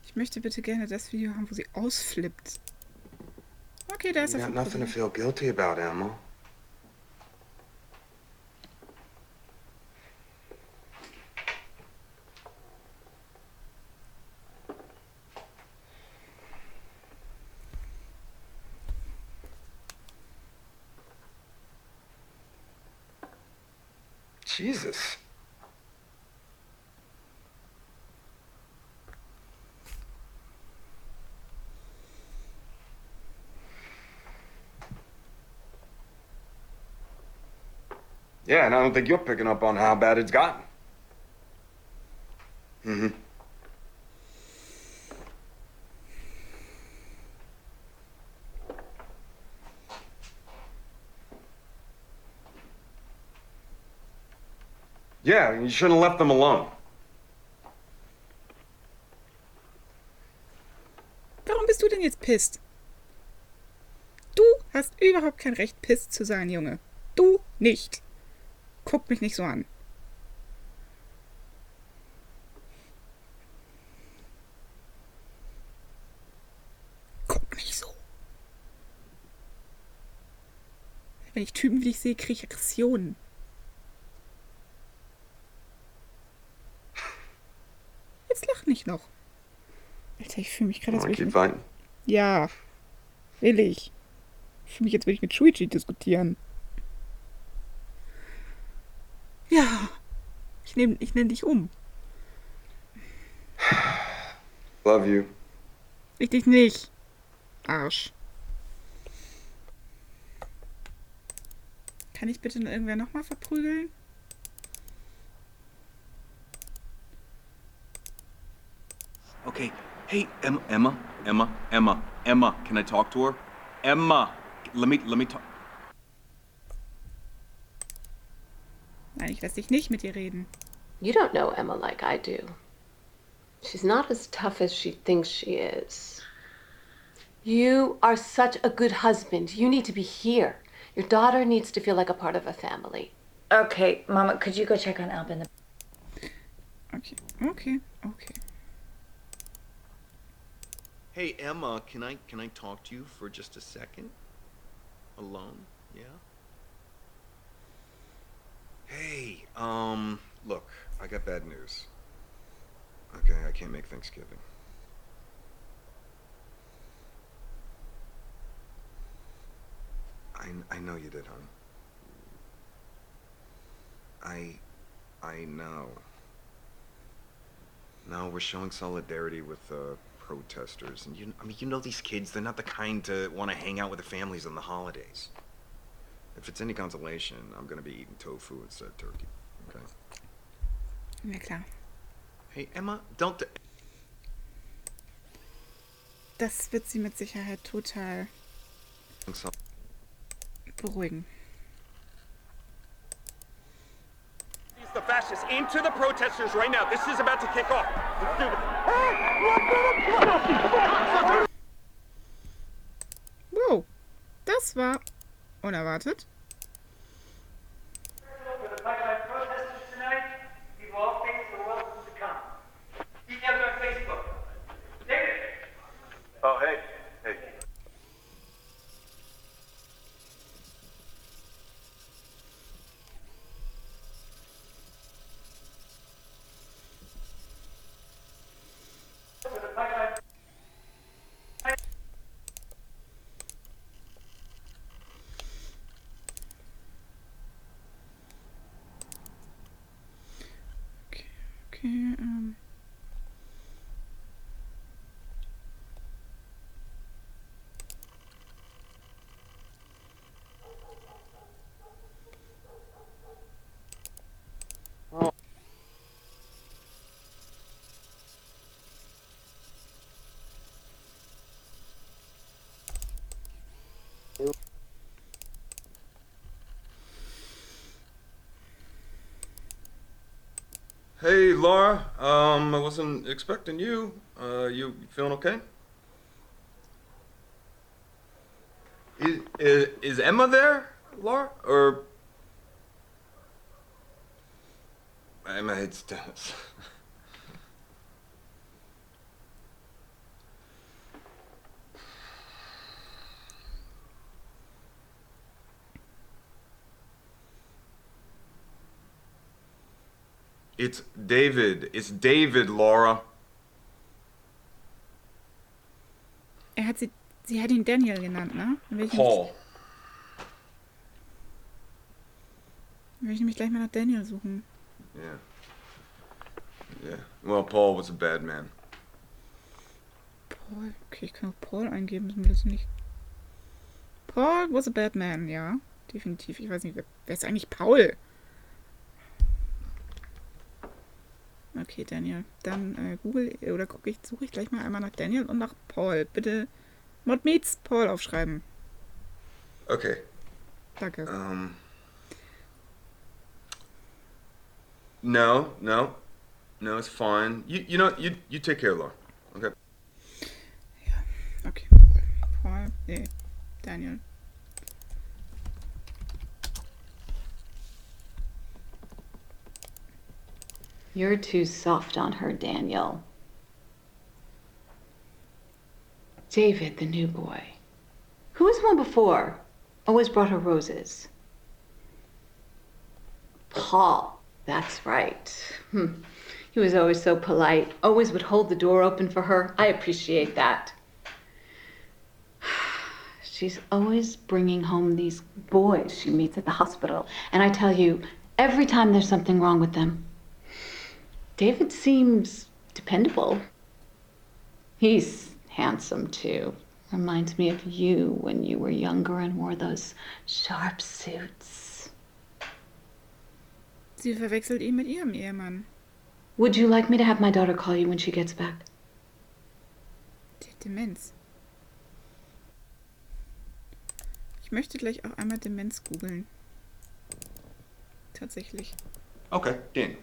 A: Ich möchte bitte gerne das Video haben, wo sie ausflippt. Okay, da ist
H: You
A: er.
H: got nothing to feel guilty about, Emma. Jesus. Yeah, and I don't think you're picking up on how bad it's gotten. Mm-hmm. Yeah, you shouldn't have left them alone.
A: Warum bist du denn jetzt pisst? Du hast überhaupt kein Recht, pisst zu sein, Junge. Du nicht. Guck mich nicht so an. Guck nicht so. Wenn ich Typen wie dich sehe, kriege ich Aggressionen. Jetzt lach nicht noch. Alter, ich fühle mich gerade, als würde ich mit... Ja, will ich. Ich fühle mich, als würde ich mit Shuichi diskutieren. Ja, ich nenn dich um.
H: Love you.
A: Ich dich nicht. Arsch. Kann ich bitte irgendwer nochmal verprügeln?
S: Okay, hey, Emma, can I talk to her? Emma, let me talk.
A: Nein, ich lass dich nicht mit dir reden.
D: You don't know Emma like I do. She's not as tough as she thinks she is. You are such a good husband. You need to be here. Your daughter needs to feel like a part of a family.
R: Okay, Mama, could you go check on Alba in the...
A: Okay.
P: Hey, Emma, can I talk to you for just a second? Alone? Yeah?
H: Hey, look, I got bad news. Okay, I can't make Thanksgiving. I know you did, hon. I know. No, we're showing solidarity with protesters, and you know these kids. They're not the kind to want to hang out with their families on the holidays. If it's any consolation, I'm gonna be eating tofu instead of turkey. Okay.
A: Na klar.
H: Hey Emma, don't.
A: Das wird sie mit Sicherheit total beruhigen.
T: The fascists into the protesters right now. This is about to kick off. Let's do this.
A: Wow, das war unerwartet.
J: For the pipeline protesters tonight, you all face the welcome to come. Details on Facebook. David.
I: Oh, hey.
A: Okay,
P: Hey, Laura. I wasn't expecting you. You feeling okay? Is Emma there, Laura? Or Emma, it's Dennis. It's David. It's David, Laura.
A: Sie hat ihn Daniel genannt, ne?
P: Paul.
A: Dann will ich nämlich gleich mal nach Daniel suchen.
P: Yeah. Yeah. Well, Paul was a bad man.
A: Paul. Okay, ich kann auch Paul eingeben, müssen wir das nicht. Paul was a bad man, ja. Definitiv. Ich weiß nicht, wer ist eigentlich Paul? Okay, Daniel. Dann suche ich gleich mal einmal nach Daniel und nach Paul. Bitte Mod Meets Paul aufschreiben.
P: Okay.
A: Danke.
P: No, it's fine. You know, you take care, Laura. Okay.
A: Ja, okay. Paul. Nee, Daniel.
M: You're too soft on her, Daniel. David, the new boy. Who was the one before? Always brought her roses. Paul, that's right. He was always so polite, always would hold the door open for her. I appreciate that. She's always bringing home these boys she meets at the hospital. And I tell you, every time there's something wrong with them, David seems dependable. He's handsome, too. Reminds me of you when you were younger and wore those sharp suits.
A: Sie verwechselt ihn mit ihrem Ehemann.
M: Would you like me to have my daughter call you when she gets back?
A: Die hat Demenz. Ich möchte gleich auch einmal Demenz googeln. Tatsächlich.
L: Okay, Daniel.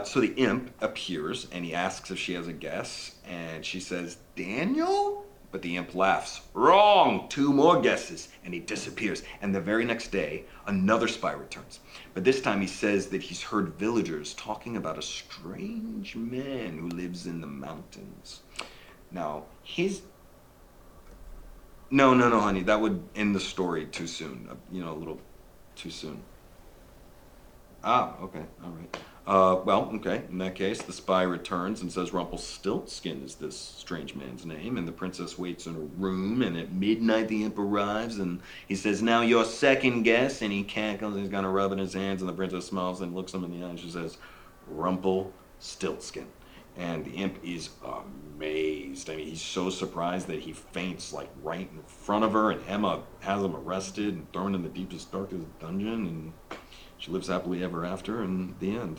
L: So the imp appears and he asks if she has a guess, and she says, Daniel? But the imp laughs. Wrong! 2 more guesses. And he disappears. And the very next day, another spy returns. But this time he says that he's heard villagers talking about a strange man who lives in the mountains. Now, No, honey. That would end the story too soon. A little too soon. Ah, okay. All right. Well, okay, in that case, the spy returns and says Rumpelstiltskin is this strange man's name, and the princess waits in her room, and at midnight the imp arrives, and he says, now your second guess, and he cackles, he's gonna rub it in his hands, and the princess smiles and looks him in the eye, and she says, Rumpelstiltskin. And the imp is amazed. I mean, he's so surprised that he faints, like, right in front of her, and Emma has him arrested and thrown in the deepest, darkest dungeon, and she lives happily ever after, and the end.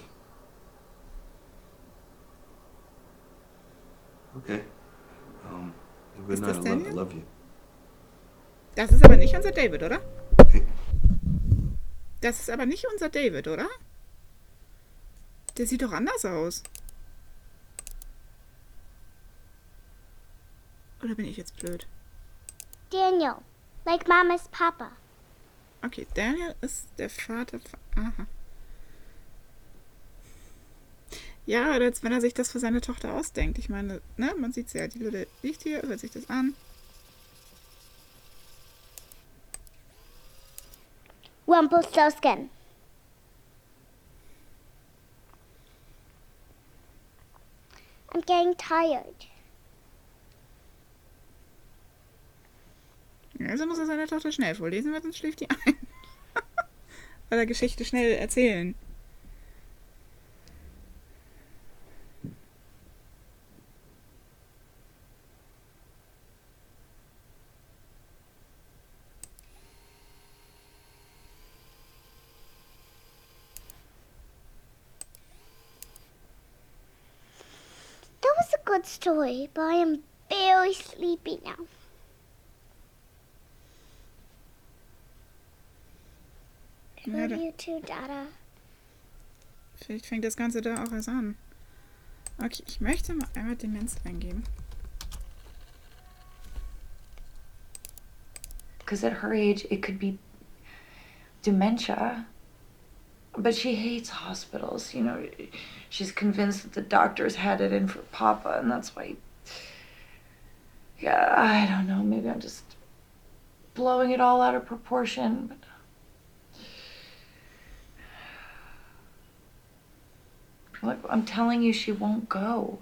L: Okay. Good
A: Ist
L: night.
A: das
L: I
A: Daniel?
L: love you.
A: Das ist aber nicht unser David, oder? Das ist aber nicht unser David, oder? Der sieht doch anders aus. Oder bin ich jetzt blöd?
N: Daniel, like Mama's Papa.
A: Okay, Daniel ist der Vater von... Aha. Ja, oder als wenn er sich das für seine Tochter ausdenkt. Ich meine, ne, man sieht es ja, die Lille liegt hier, hört sich das an.
N: Rumpelstiltskin. I'm getting tired.
A: Also muss er seiner Tochter schnell vorlesen, weil sonst schläft die ein. Weil er Geschichte schnell erzählen.
N: That was a good story, but I am very sleepy now. I love you too, Dada.
A: Vielleicht fängt das Ganze da auch erst an. Okay, ich möchte mal einmal Demenz eingeben.
R: Because at her age, it could be dementia. But she hates hospitals, you know. She's convinced that the doctors had it in for Papa, and that's why... Yeah, I don't know. Maybe I'm just blowing it all out of proportion, but... Look, I'm telling you, she won't go.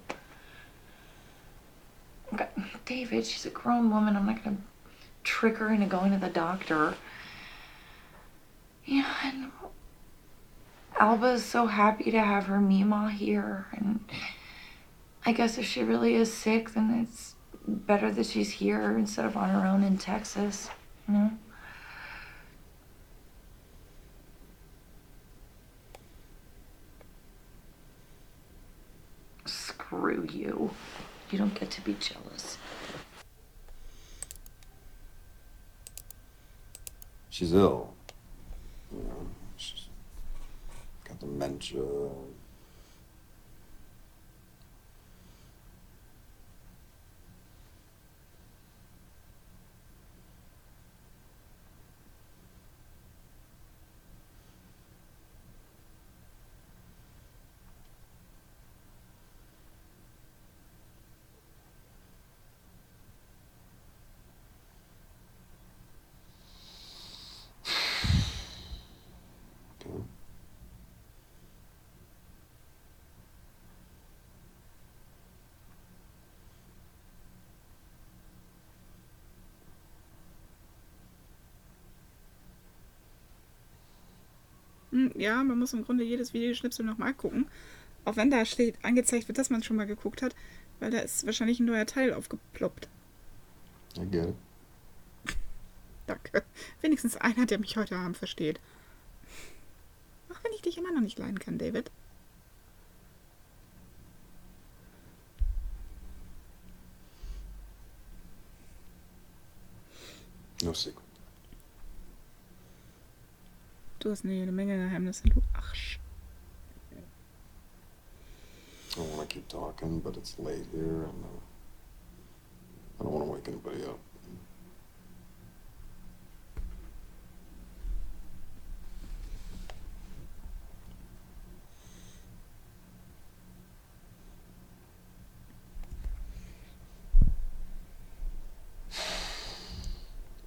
R: Okay, David, she's a grown woman. I'm not gonna trick her into going to the doctor. Yeah, and Alba is so happy to have her Mima here, and I guess if she really is sick, then it's better that she's here instead of on her own in Texas, you know? Screw you. You don't get to be jealous.
L: She's ill. You know, she's got dementia.
A: Ja, man muss im Grunde jedes Videoschnipsel nochmal gucken. Auch wenn da steht, angezeigt wird, dass man schon mal geguckt hat, weil da ist wahrscheinlich ein neuer Teil aufgeploppt.
L: I get it.
A: Danke. Wenigstens einer, der mich heute Abend versteht. Auch wenn ich dich immer noch nicht leiden kann, David.
L: No secret.
A: Du hast eine Menge Geheimnisse. Du Arsch.
L: I don't want to keep talking, but it's late here, and I don't want to wake anybody up.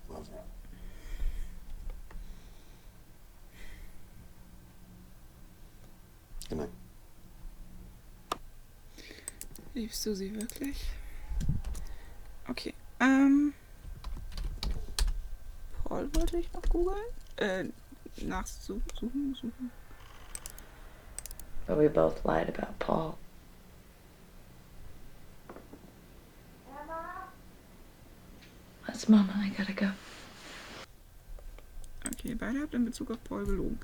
L: Love you. Good night.
A: Liebst du sie wirklich? Okay, Paul wollte ich noch googeln. Suchen.
R: But we both lied about Paul. That's Mama, I gotta go.
A: Okay, beide habt in Bezug auf Paul gelogen.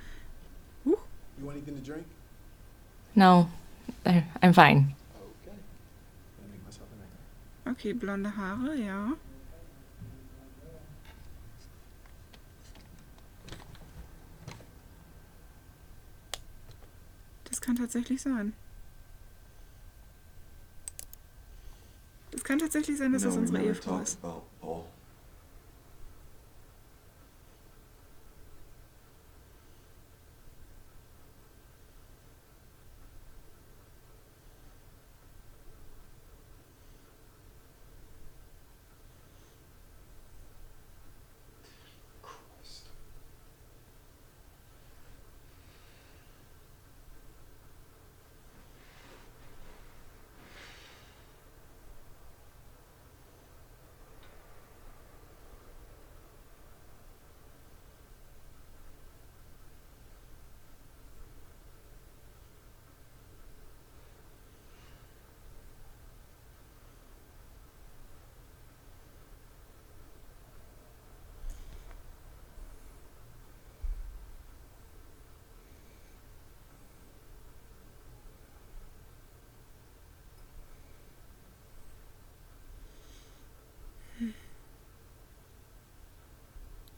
A: Huch.
Q: You want anything to drink?
F: No, I'm fine.
Q: Okay. I'll make myself a night.
A: Okay, blonde Haare, ja. Das kann tatsächlich sein. Das kann tatsächlich sein, dass das unsere Ehefrau ist.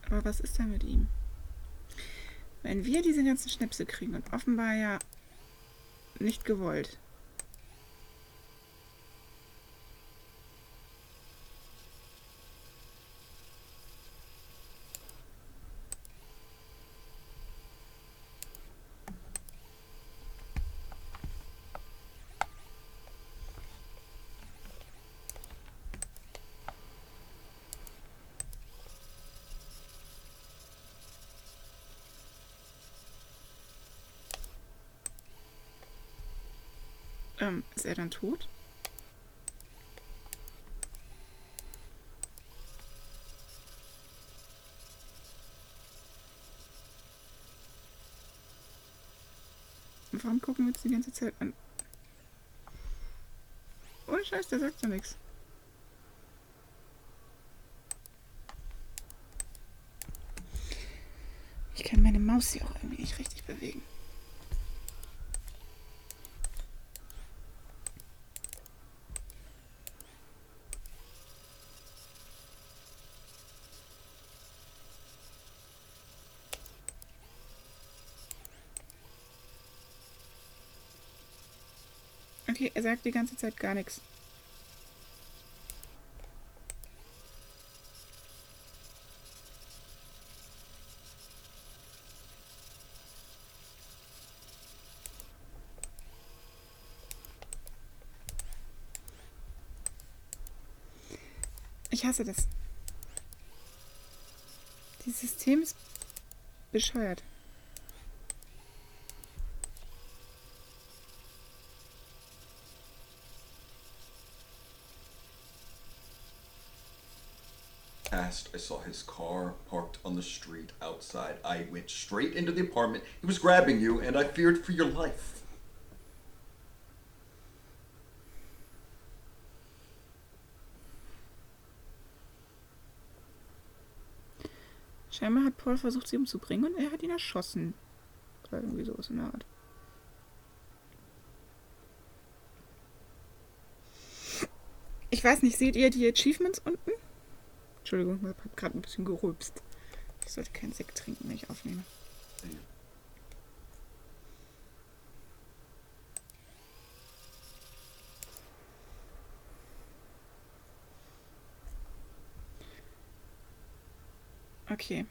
A: Aber was ist denn mit ihm? Wenn wir diese ganzen Schnäpse kriegen und offenbar ja nicht gewollt. Ist er dann tot? Und warum gucken wir uns die ganze Zeit an? Ohne Scheiß, der sagt ja nichts. Ich kann meine Maus hier auch irgendwie nicht richtig bewegen. Okay, er sagt die ganze Zeit gar nichts. Ich hasse das. Dieses System ist bescheuert.
L: I saw his car parked on the street outside. I went straight into the apartment. He was grabbing you, and I feared for your life.
A: Scheinbar hat Paul versucht, sie umzubringen und er hat ihn erschossen. Oder irgendwie sowas in der Art. Ich weiß nicht, seht ihr die Achievements unten? Entschuldigung, ich habe gerade ein bisschen gerülpst. Ich sollte keinen Sekt trinken, wenn ich aufnehme. Okay.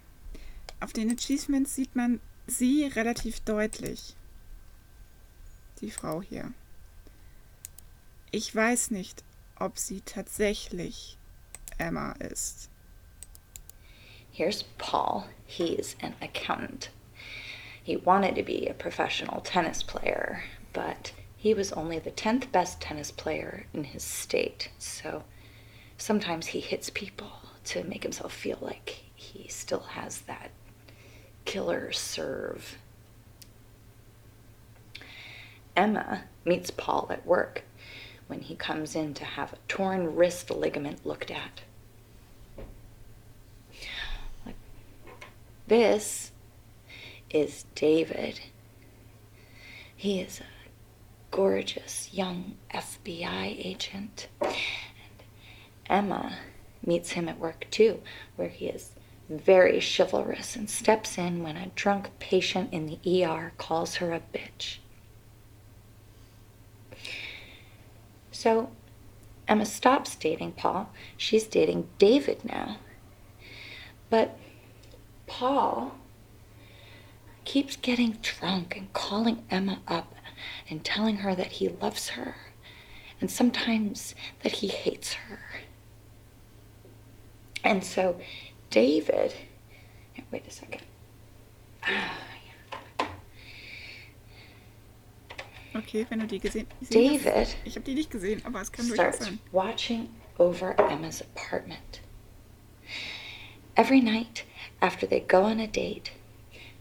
A: Auf den Achievements sieht man sie relativ deutlich. Die Frau hier. Ich weiß nicht, ob sie tatsächlich Emma ist.
R: Here's Paul. He's an accountant. He wanted to be a professional tennis player, but He was only the 10th best tennis player in his state, so sometimes he hits people to make himself feel like he still has that killer serve. Emma meets Paul at work when he comes in to have a torn wrist ligament looked at. This is David. He is a gorgeous young FBI agent. And Emma meets him at work too, where he is very chivalrous and steps in when a drunk patient in the ER calls her a bitch. So Emma stops dating Paul. She's dating David now. But Paul keeps getting drunk and calling Emma up and telling her that he loves her and sometimes that he hates her. And so David, wait a second.
A: Okay, wenn du die gesehen
R: David
A: hast. Ich habe die nicht gesehen, aber es kann durchaus
R: starts
A: sein.
R: watching over Emma's apartment. Every night after they go on a date,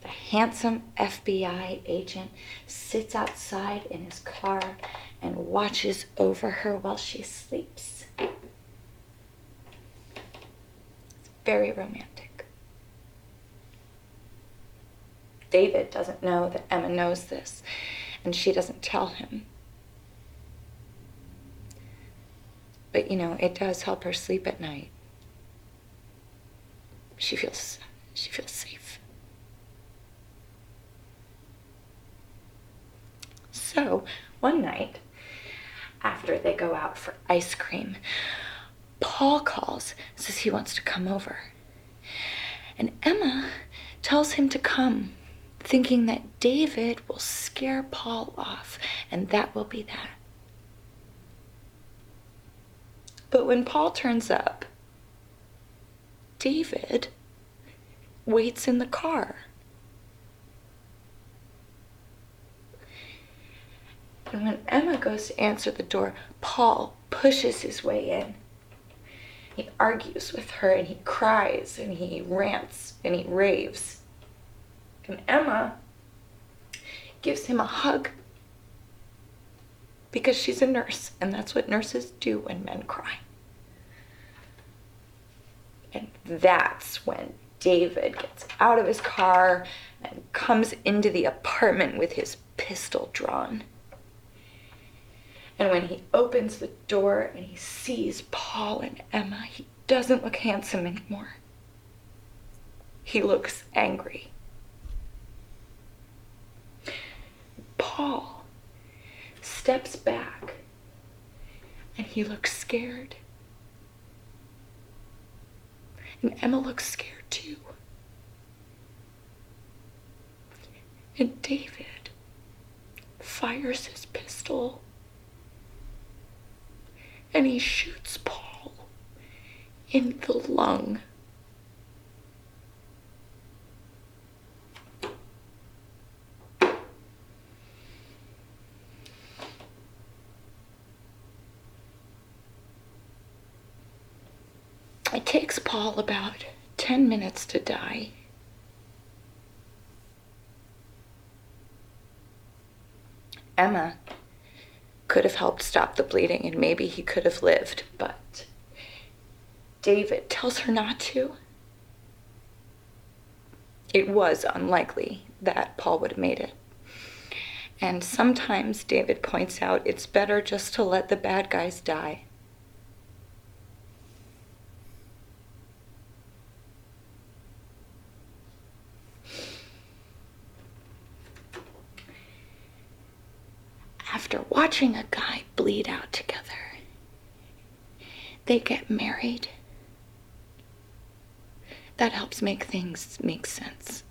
R: the handsome FBI agent sits outside in his car and watches over her while she sleeps. It's very romantic. David doesn't know that Emma knows this, and she doesn't tell him. But, you know, it does help her sleep at night. She feels safe. So, one night, after they go out for ice cream, Paul calls, says he wants to come over. And Emma tells him to come, thinking that David will scare Paul off, and that will be that. But when Paul turns up, David waits in the car. And when Emma goes to answer the door, Paul pushes his way in. He argues with her and he cries and he rants and he raves. And Emma gives him a hug because she's a nurse and that's what nurses do when men cry. And that's when David gets out of his car and comes into the apartment with his pistol drawn. And when he opens the door and he sees Paul and Emma, he doesn't look handsome anymore. He looks angry. Paul steps back and he looks scared. And Emma looks scared too. And David fires his pistol and he shoots Paul in the lung. It takes Paul about 10 minutes to die. Emma could have helped stop the bleeding and maybe he could have lived, but David tells her not to. It was unlikely that Paul would have made it. And sometimes David points out it's better just to let the bad guys die. After watching a guy bleed out together, they get married. That helps make things make sense.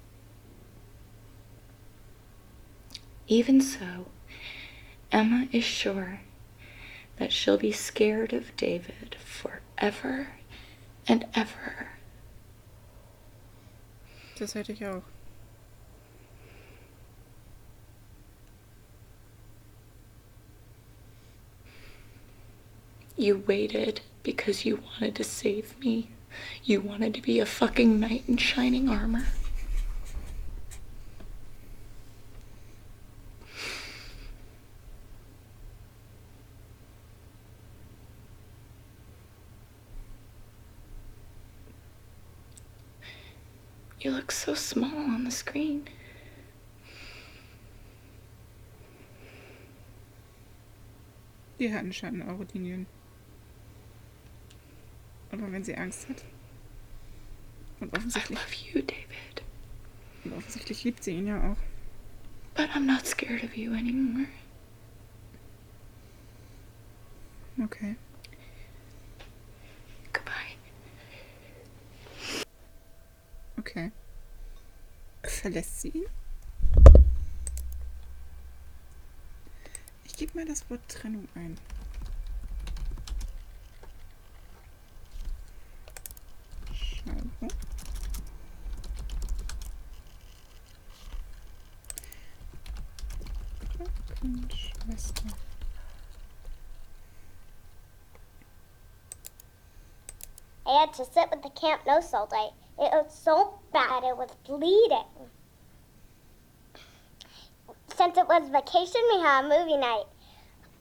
R: Even so, Emma is sure that she'll be scared of David forever and ever.
A: Das hätte ich auch.
U: You waited because you wanted to save me. You wanted to be a fucking knight in shining armor. You look so small on the screen.
A: Die hatten schon eure Linien. Aber wenn sie Angst hat. Und offensichtlich.
U: I love you, David.
A: Und offensichtlich liebt sie ihn ja auch.
U: But I'm not scared of you anymore.
A: Okay.
U: Goodbye.
A: Okay. Verlässt sie ihn? Ich gebe mal das Wort Trennung ein. Scheibe. Schwester.
N: I had to sit with the camp nurse all day. It was so bad it was bleeding. Since it was vacation, we had a movie night.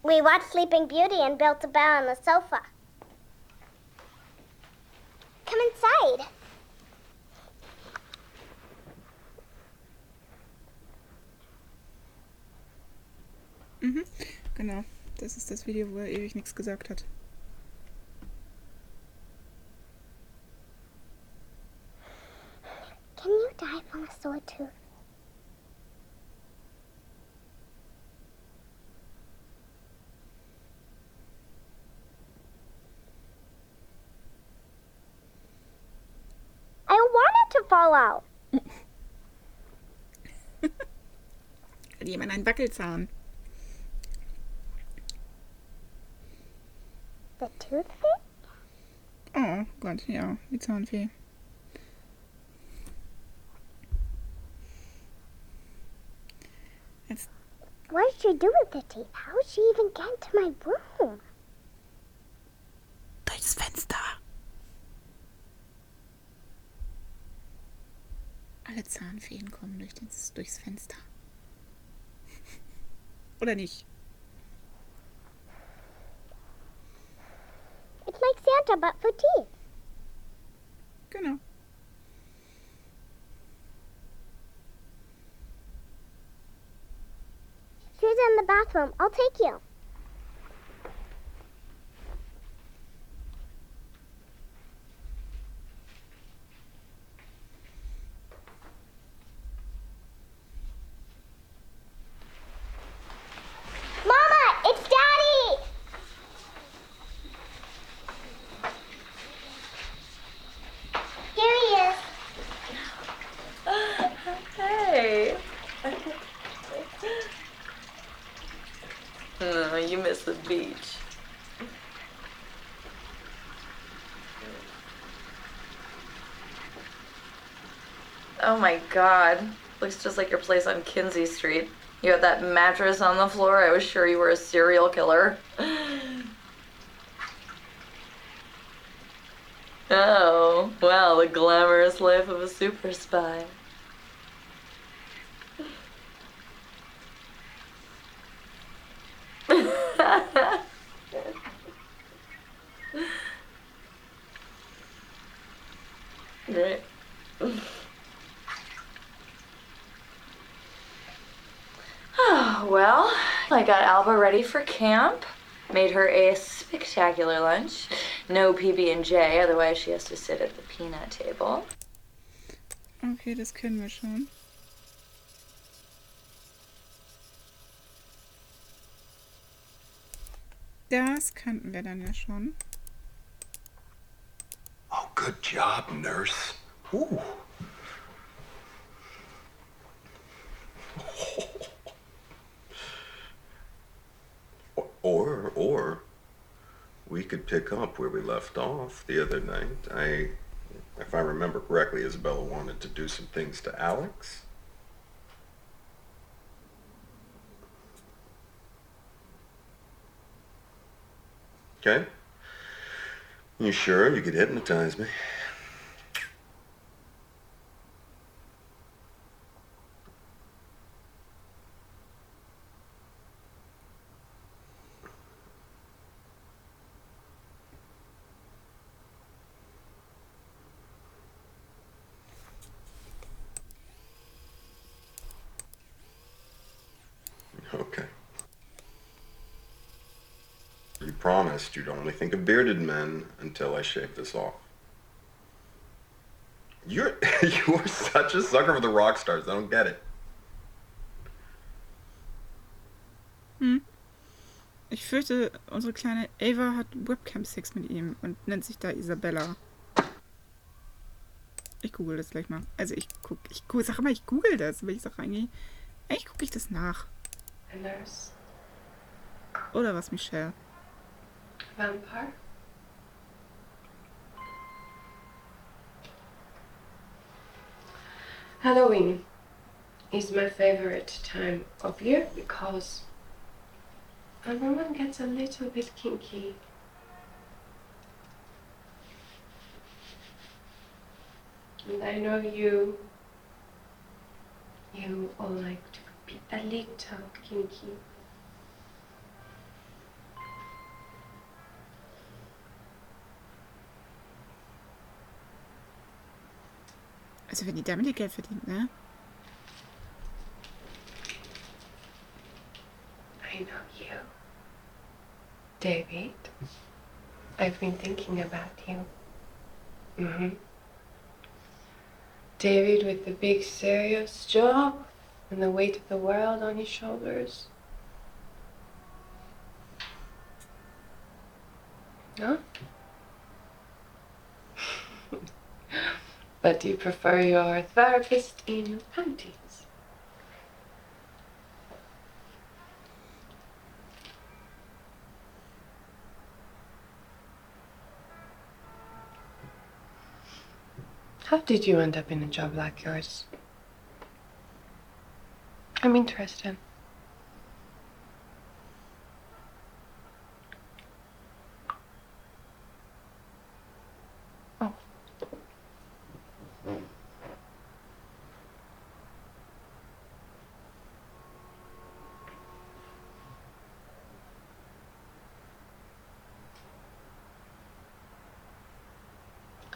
N: We watched Sleeping Beauty and built a bed on the sofa. Come inside.
A: Mhm, genau. Das ist das Video, wo er ewig nichts gesagt hat.
N: Can you die from a sore tooth? I wanted to fall out.
A: Hat jemand einen Wackelzahn?
N: The tooth fee?
A: Oh Gott, ja, die Zahnfee. Jetzt.
N: What did she do with the teeth? How did she even get into my room?
A: Durchs Fenster. Alle Zahnfeen kommen durchs Fenster. Oder nicht?
N: It's like Santa, but for teeth.
A: Genau.
N: She's in the bathroom. I'll take you. Mama, it's Daddy! Here he is.
R: Hey. Oh, you miss the beach. Oh my god. Looks just like your place on Kinsey Street. You had that mattress on the floor. I was sure you were a serial killer. Oh, well, the glamorous life of a super spy. Right. Oh, well, I got Alba ready for camp. Made her a spectacular lunch. No PB&J, otherwise she has to sit at the peanut table.
A: Okay, das kennen wir schon. Das kannten wir dann ja schon.
H: Oh, good job, nurse. Ooh. Or we could pick up where we left off the other night. If I remember correctly, Isabella wanted to do some things to Alex. Okay, You sure you could hypnotize me? Okay. You promised you'd only think of bearded men until I shave this off. You're such a sucker for the rock stars. I don't get it.
A: Ich fürchte, unsere kleine Ava hat Webcam-Sex mit ihm und nennt sich da Isabella. Ich google das gleich mal. Also sag mal, ich google das, aber ich sag eigentlich gucke ich das nach.
D: A nurse.
A: Oder was, Michelle?
D: Vampire. Halloween is my favorite time of year because everyone gets a little bit kinky. And I know you all like to be a little kinky.
A: Also wenn die damit ihr Geld verdient, ne?
D: I know you. David, I've been thinking about you. David with the big serious job and the weight of the world on his shoulders. No? But you prefer your therapist in panties. How did you end up in a job like yours? I'm interested. Oh.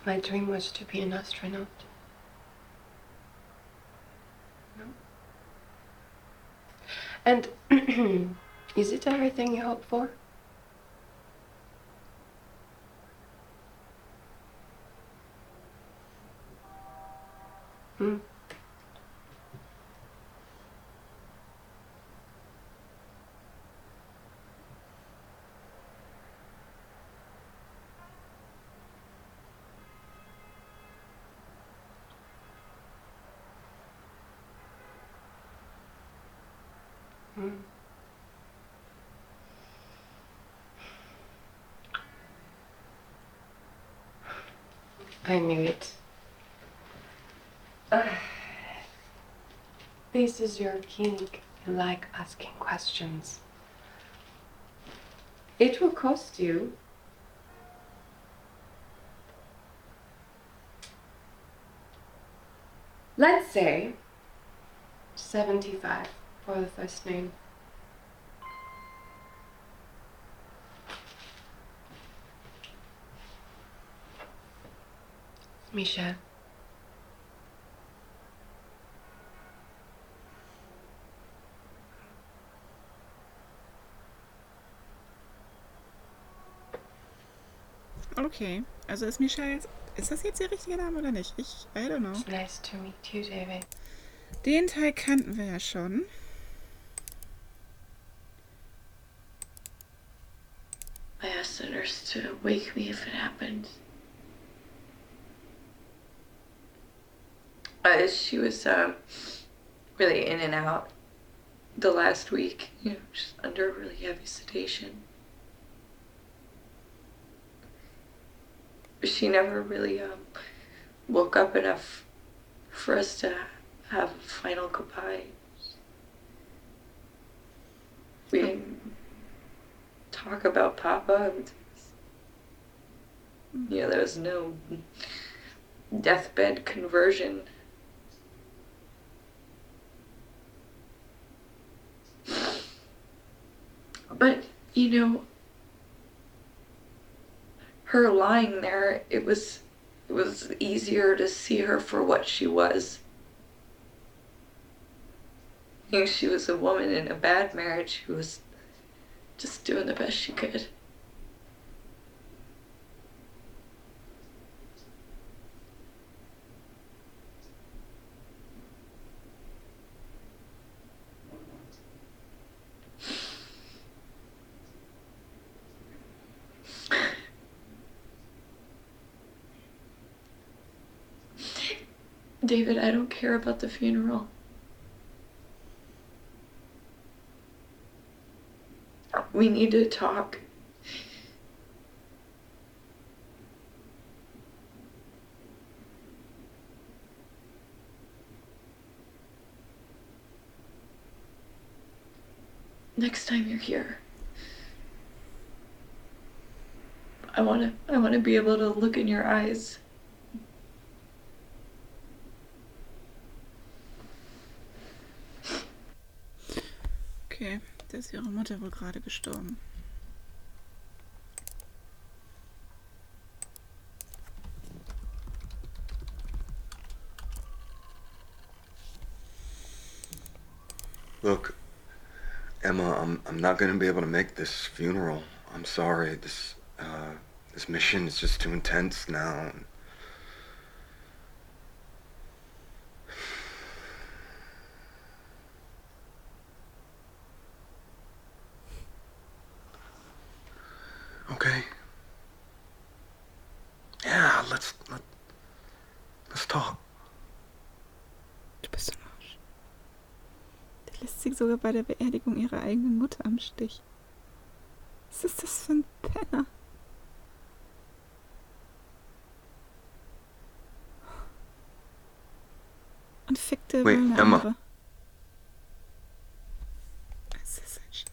D: My dream was to be an astronaut. No? And is it everything you hope for? Hmm? I knew it. This is your kink. You like asking questions. It will cost you. Let's say 75 for the first name. Michelle.
A: Okay, also ist Michelle jetzt... Ist das jetzt der richtige Name oder nicht? I don't know.
D: It's nice to meet you, David.
A: Den Teil kannten wir ja schon.
U: I asked the nurse to wake me if it happened. She was really in and out the last week, just under really heavy sedation. She never really woke up enough for us to have a final goodbye. We didn't talk about Papa. You know, there was no deathbed conversion. But, you know, her lying there, it was easier to see her for what she was. You know, she was a woman in a bad marriage who was just doing the best she could. David, I don't care about the funeral. We need to talk. Next time you're here, I wanna be able to look in your eyes.
A: Okay, da ist ihre Mutter wohl gerade gestorben.
H: Look, Emma, I'm not gonna be able to make this funeral. I'm sorry. This mission is just too intense now. Okay. Yeah, let's talk.
A: Du bist ein Arsch. Der lässt sie sogar bei der Beerdigung ihrer eigenen Mutter am Stich. Was ist das für ein Penner? Und fickte wohl eine
H: Emma.
A: andere. Es ist ein Scheiß.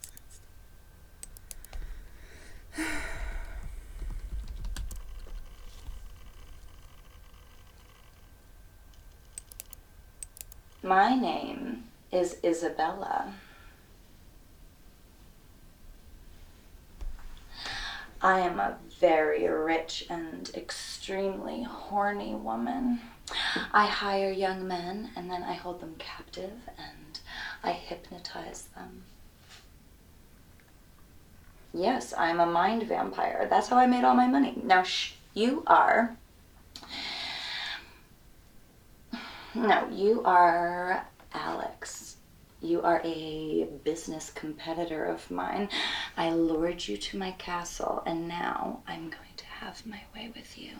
R: My name is Isabella. I am a very rich and extremely horny woman. I hire young men and then I hold them captive and I hypnotize them. Yes, I'm a mind vampire. That's how I made all my money. Now, you are Alex. You are a business competitor of mine. I lured you to my castle, and now I'm going to have my way with you.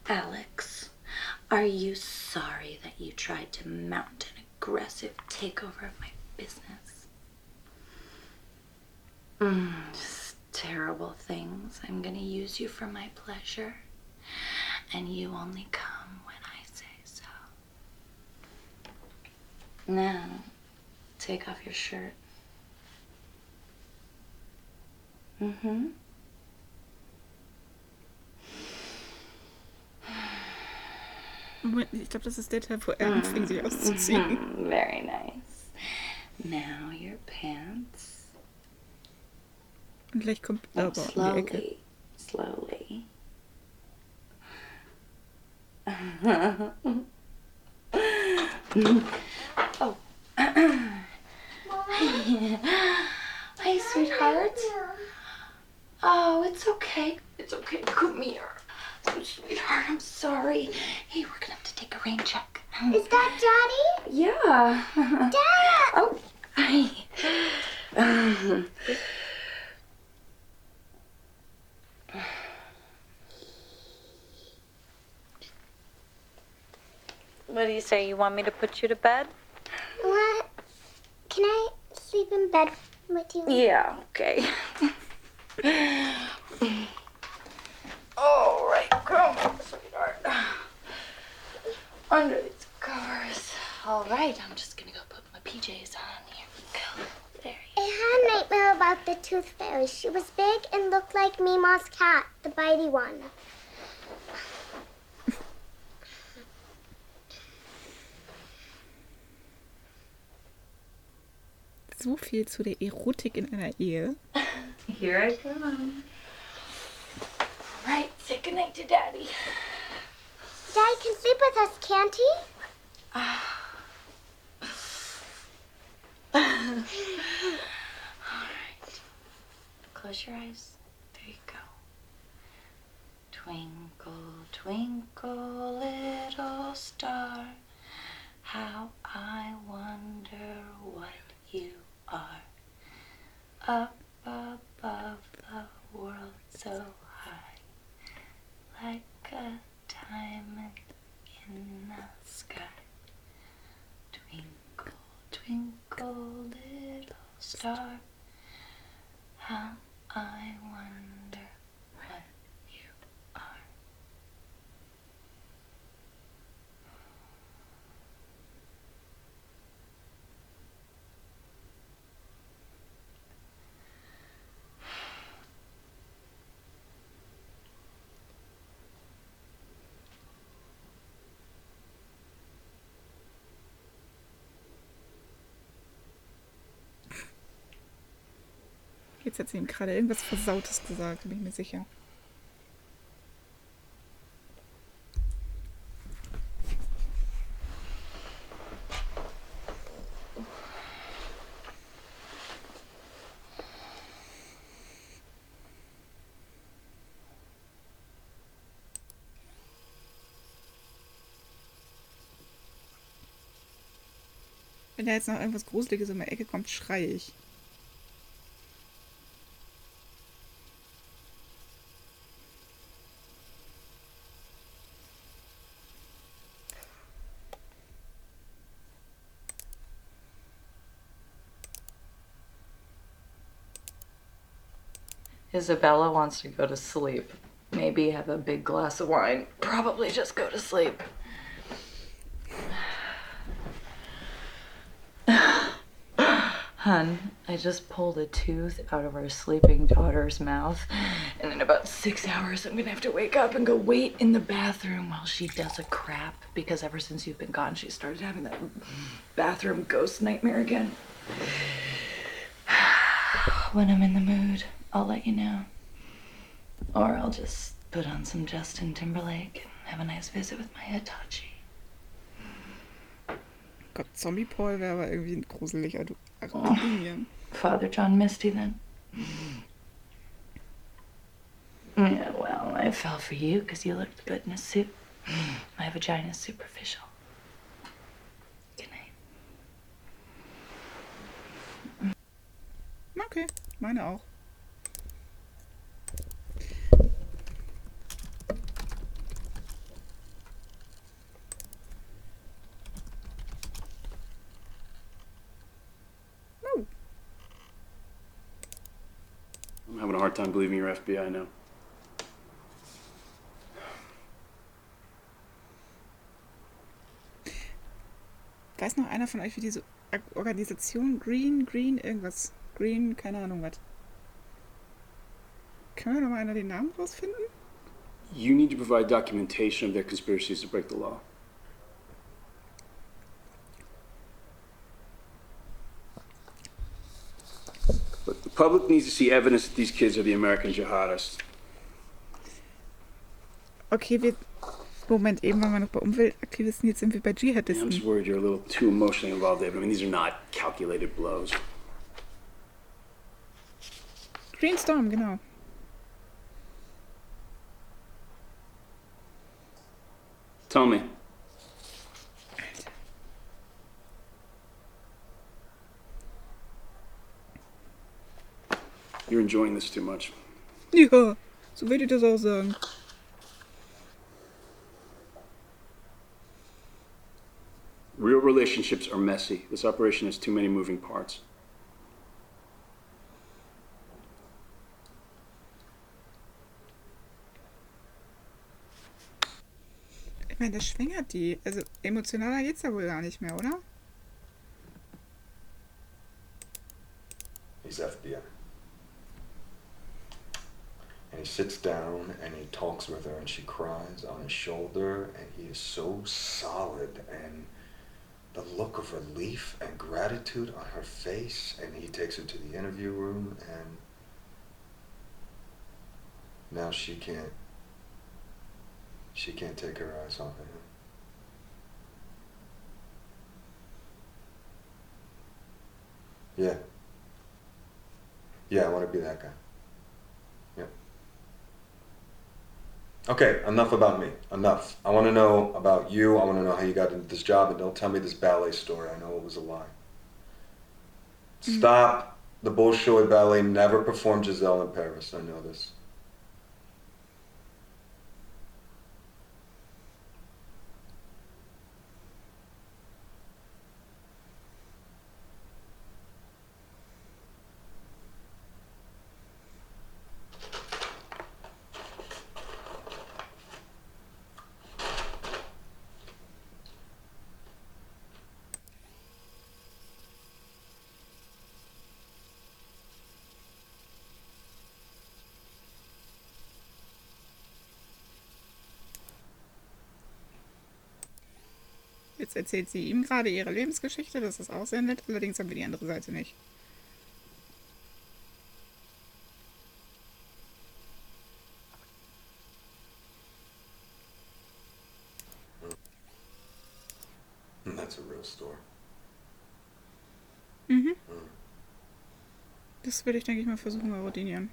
R: Alex, are you sorry that you tried to mount an aggressive takeover of my business? Just terrible things. I'm gonna use you for my pleasure, and you only come when I say so. Now, take off your shirt.
A: Ich glaube, das ist der Teil, wo er anfängt, sich auszuziehen.
R: Very nice. Now your pants.
A: Und gleich kommt aber in die Ecke.
R: Slowly. Oh. Hi, sweetheart. Oh, it's okay. It's okay. Come here. Oh, sweetheart, I'm sorry. Hey, we're gonna have to take a rain check.
N: Is that Daddy?
R: Yeah.
N: Dad!
R: Oh, hi. What do you say? You want me to put you to bed?
N: What? Can I sleep in bed with you?
R: Yeah, okay. All right, come on, sweetheart. Under these covers. All right, I'm just gonna go put my PJs on. Here we go. There you
N: I had my nightmare about the tooth fairy. She was big and looked like Mima's cat, the bitey one.
A: So viel zu der Erotik in einer Ehe.
R: Here I come. Right, say goodnight to Daddy.
N: Daddy can sleep with us, can't he?
R: Alright. Close your eyes. There you go. Twinkle, twinkle, little star, how I wonder what you are. Up above the world so high, like a diamond in the sky. Twinkle, twinkle, little star, how I wonder what you are.
A: Jetzt hat sie ihm gerade irgendwas Versautes gesagt, bin ich mir sicher. Wenn da jetzt noch irgendwas Gruseliges in der Ecke kommt, schreie ich.
R: Isabella wants to go to sleep. Maybe have a big glass of wine. Probably just go to sleep. Hun, I just pulled a tooth out of our sleeping daughter's mouth, and in about 6 hours I'm gonna have to wake up and go wait in the bathroom while she does a crap, because ever since you've been gone she started having that bathroom ghost nightmare again. When I'm in the mood, I'll let you know. Or I'll just put on some Justin Timberlake and have a nice visit with my Hitachi.
A: Gott, Zombie Paul wäre aber irgendwie ein gruseliger Argentinien.
R: Father John Misty then. Yeah, well, I fell for you because you looked good in a suit. My vagina's superficial. Good night.
A: Okay, meine auch.
B: I'm having a hard time believing you're FBI now.
A: Weiß noch einer von euch, wie diese Organisation Green, irgendwas. Green, keine Ahnung was. Kann mir noch mal einer den Namen rausfinden?
B: You need to provide documentation of their conspiracies to break the law. But the public needs to see evidence that these kids are the American jihadists.
A: Okay, Moment, eben waren wir noch bei Umweltaktivisten, jetzt sind wir bei
B: Yeah, I'm
A: Dschihadisten.
B: just worried you're a little too emotionally involved, David. I mean, these are not calculated blows.
A: Green Storm, genau.
B: Tell me. You're enjoying this too much.
A: Ja, so würde ich das auch sagen.
B: Real relationships are messy. This operation has too many moving parts.
A: Ich meine, der schwängert die. Also emotionaler geht's ja wohl gar nicht mehr, oder?
H: He's FBI. And he sits down and he talks with her and she cries on his shoulder and he is so solid and the look of relief and gratitude on her face, and he takes her to the interview room and now she can't take her eyes off of him. Yeah. Yeah, I want to be that guy. Yeah. Okay, enough about me. Enough. I want to know about you. I want to know how you got into this job, and don't tell me this ballet story. I know it was a lie. Stop. The Bolshoi Ballet never performed Giselle in Paris. I know this.
A: Jetzt erzählt sie ihm gerade ihre Lebensgeschichte, das ist auch sehr nett, allerdings haben wir die andere Seite nicht.
H: That's a real story.
A: Mhm. Das würde ich, denke ich mal, versuchen bei Rodinian.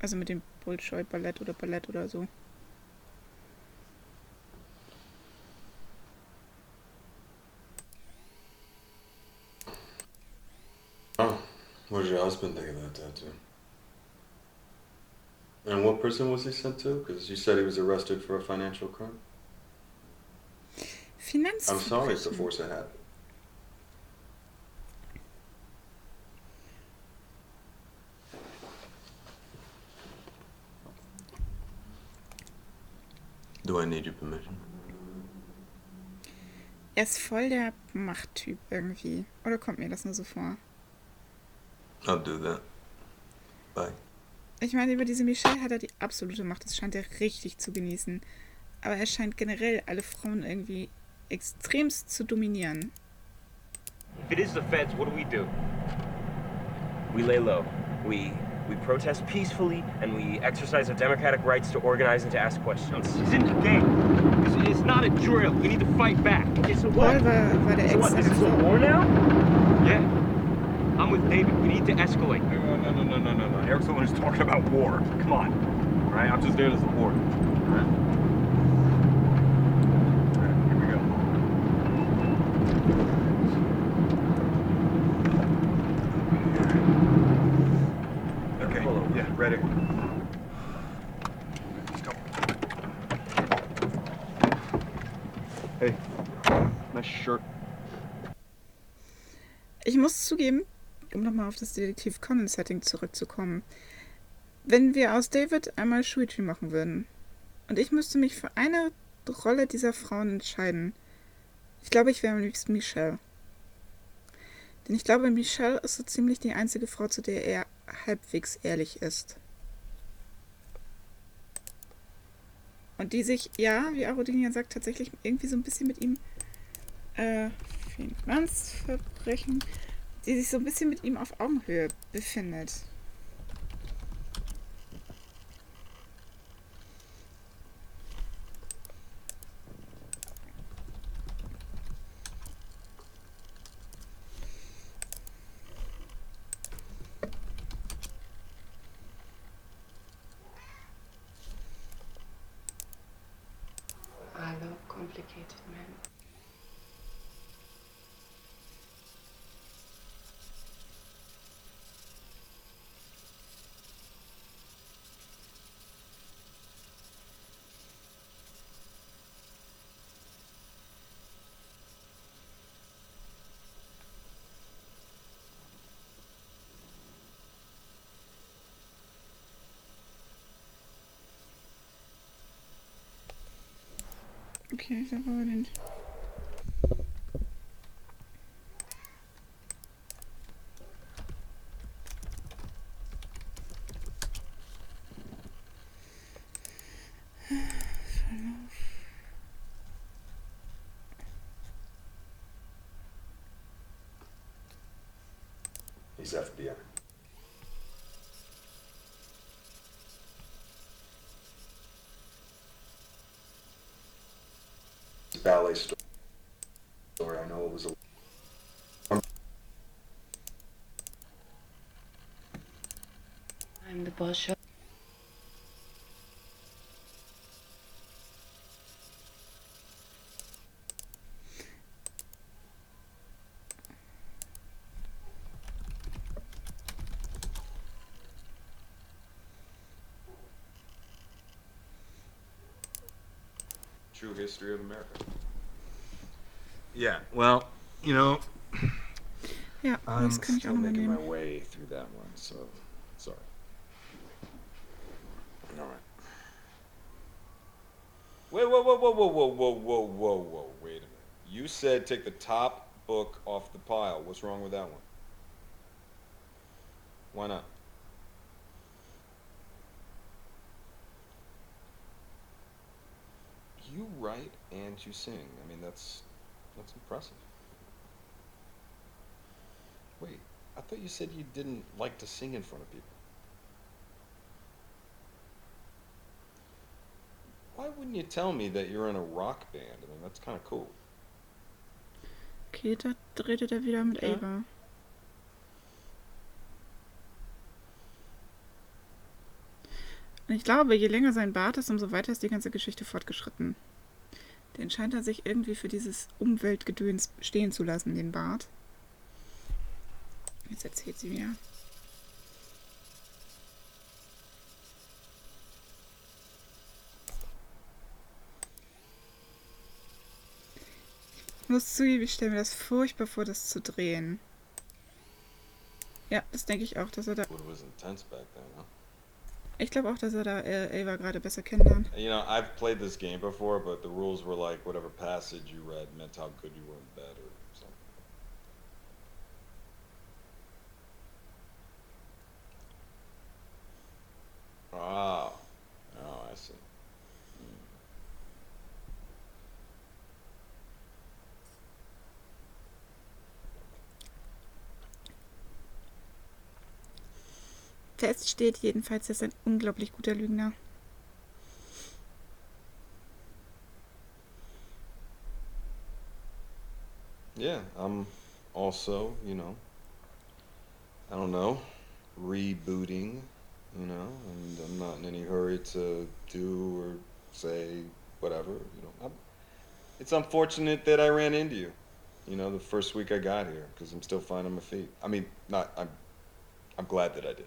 A: Also mit dem Bolshoi-Ballett oder so.
H: Oh, what does your husband think about that, too? And what prison was he sent to? Because you said he was arrested for a financial crime. I'm sorry to force a habit. Do I need your permission?
A: Er ist voll der Machttyp irgendwie. Oder kommt mir das nur so vor?
H: I'll do that. Bye.
A: Ich meine, über diese Michelle hat er die absolute Macht. Das scheint er richtig zu genießen. Aber er scheint generell alle Frauen irgendwie extremst zu dominieren.
T: If it is the feds, what do? We lay low. We protest peacefully, and we exercise our democratic rights to organize and to ask questions. This isn't a game. It's not a drill. We need to fight back. Okay, so what?
A: War der
T: So what, this is a war now? Yeah. I'm with David. We need to escalate.
I: No. Eric's the one who's talking about war. Come on. All right, I'm just there to support. All right. Here we go. Okay, yeah, ready. Let's go.
G: Hey, nice shirt.
A: Ich muss zugeben, um nochmal auf das Detektiv Conan-Setting zurückzukommen, wenn wir aus David einmal Shuichi machen würden und ich müsste mich für eine Rolle dieser Frauen entscheiden, ich glaube, ich wäre am liebsten Michelle. Denn ich glaube, Michelle ist so ziemlich die einzige Frau, zu der er halbwegs ehrlich ist. Und die sich, ja, wie Arodinian sagt, tatsächlich irgendwie so ein bisschen mit ihm Finanzverbrechen, die sich so ein bisschen mit ihm auf Augenhöhe befindet.
D: I love complicated men.
A: Okay, da war denn.
H: He's FBI. Ballet story. I know it was a...
D: I'm the boss.
P: True history of America. Yeah, well, you know,
A: Ja,
P: I'm
A: das kann ich auch
P: still
A: nochmal
P: making my
A: nehmen.
P: way through that one, so sorry. All right. Wait, whoa, wait a minute. You said take the top book off the pile. What's wrong with that one? Why not? You write and you sing. I mean, that's impressive. Wait, I thought you said you didn't like to sing in front of people. Why wouldn't you tell me that you're in a rock band? I mean, that's kind of cool.
A: Okay, da redet er wieder mit
P: Ja.
A: Ava. Und ich glaube, je länger sein Bart ist, umso weiter ist die ganze Geschichte fortgeschritten. Den scheint er sich irgendwie für dieses Umweltgedöns stehen zu lassen, den Bart. Jetzt erzählt sie mir. Ich muss zugeben, ich stelle mir das furchtbar vor, das zu drehen. Ja, das denke ich auch, dass er da...
P: It was intense back then, huh?
A: Ich glaube auch, dass er da Ava gerade besser kennenlernt.
P: You know, I've played this game before, but the rules were like whatever passage you read meant how good you were in bed or something. Oh, I see.
A: Fest steht jedenfalls, er ist ein unglaublich guter Lügner.
P: Yeah, I'm also, you know, I don't know, rebooting, you know, and I'm not in any hurry to do or say whatever, you know. It's unfortunate that I ran into you, you know, the first week I got here, because I'm still finding my feet. I mean, I'm glad that I did.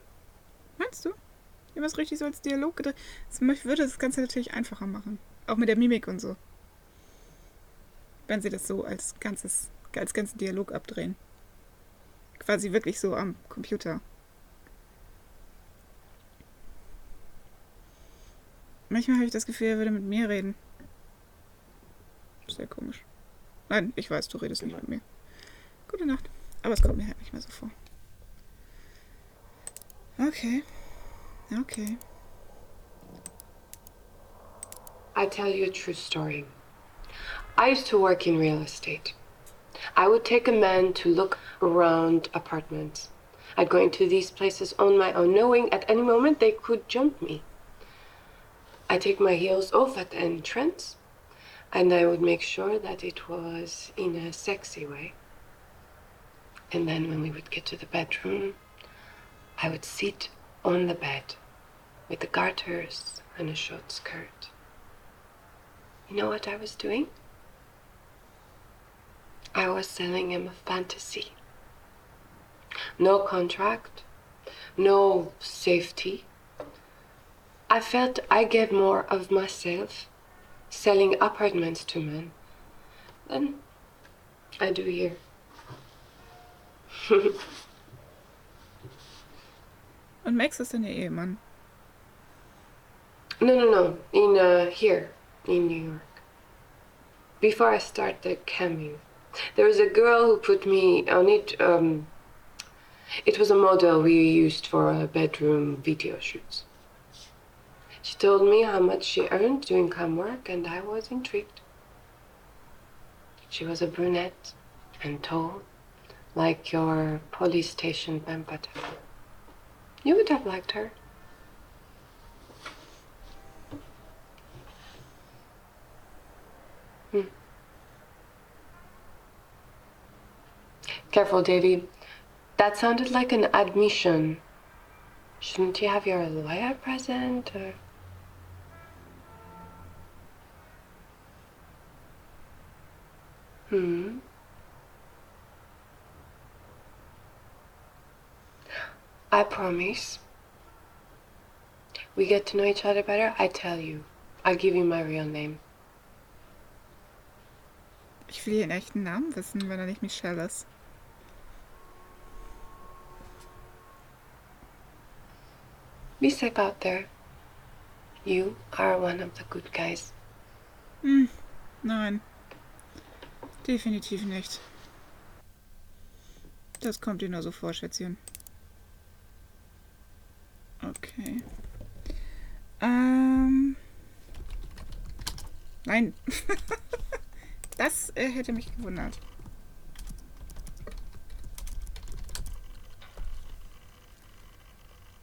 A: Meinst du? Ich habe es richtig so als Dialog gedreht. Das würde das Ganze natürlich einfacher machen. Auch mit der Mimik und so. Wenn sie das so als ganzen Dialog abdrehen. Quasi wirklich so am Computer. Manchmal habe ich das Gefühl, er würde mit mir reden. Sehr komisch. Nein, ich weiß, du redest nicht mit mir. Gute Nacht. Aber es kommt mir halt nicht mehr so vor. Okay. Okay.
D: I tell you a true story. I used to work in real estate. I would take a man to look around apartments. I'd go into these places on my own, knowing at any moment they could jump me. I'd take my heels off at the entrance, and I would make sure that it was in a sexy way. And then when we would get to the bedroom, I would sit on the bed with the garters and a short skirt. You know what I was doing? I was selling him a fantasy. No contract, no safety. I felt I gave more of myself selling apartments to men than I do here.
A: Und Max ist dann ihr Ehemann.
D: No. In here, in New York. Before I started the cameo, there was a girl who put me on it. It was a model we used for bedroom video shoots. She told me how much she earned doing cam work, and I was intrigued. She was a brunette and tall, Like your police station pen pal. You would have liked her. Careful, Davy. That sounded like an admission. Shouldn't you have your lawyer present, or? I promise. We get to know each other better, I tell you. I'll give you my real name.
A: Ich will ihren echten Namen wissen, wenn er nicht Michelle ist.
D: Be safe out there. You are one of the good guys.
A: Nein. Definitiv nicht. Das kommt dir nur so vor, Schätzchen. Okay. Nein. Das hätte mich gewundert.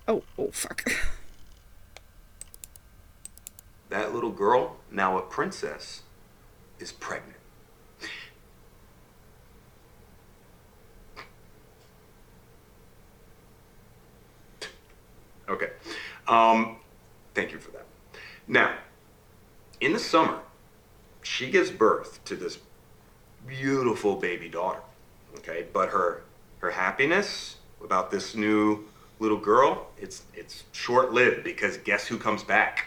A: Oh, fuck.
L: That little girl, now a princess, is pregnant. Okay. Thank you for that. Now, in the summer, she gives birth to this beautiful baby daughter. Okay, but her happiness about this new little girl, it's short-lived, because guess who comes back?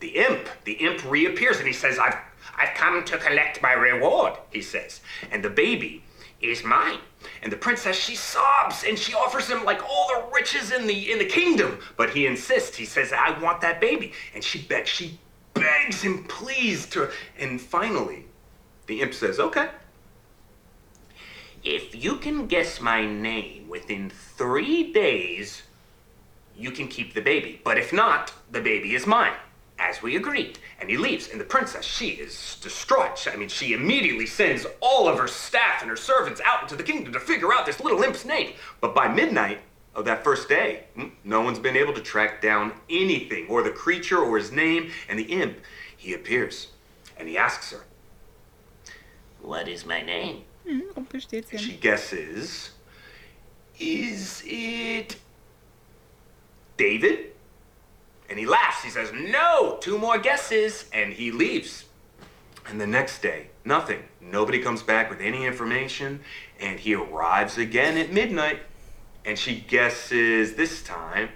L: The imp. The imp reappears and he says, I've come to collect my reward, he says. And the baby is mine. And the princess, she sobs and she offers him like all the riches in the kingdom. But he insists, he says, I want that baby. And she begs him, please, and finally, the imp says, okay. If you can guess my name within 3 days, you can keep the baby. But if not, the baby is mine, as we agreed. And he leaves, and the princess, she is distraught. I mean, she immediately sends all of her staff and her servants out into the kingdom to figure out this little imp's name. But by midnight of that first day, no one's been able to track down anything, or the creature, or his name. And the imp, he appears, and he asks her, what is my name? She guesses, is it David? And he laughs. He says, no, 2 more guesses. And he leaves. And the next day, nothing. Nobody comes back with any information. And he arrives again at midnight. And she guesses this time.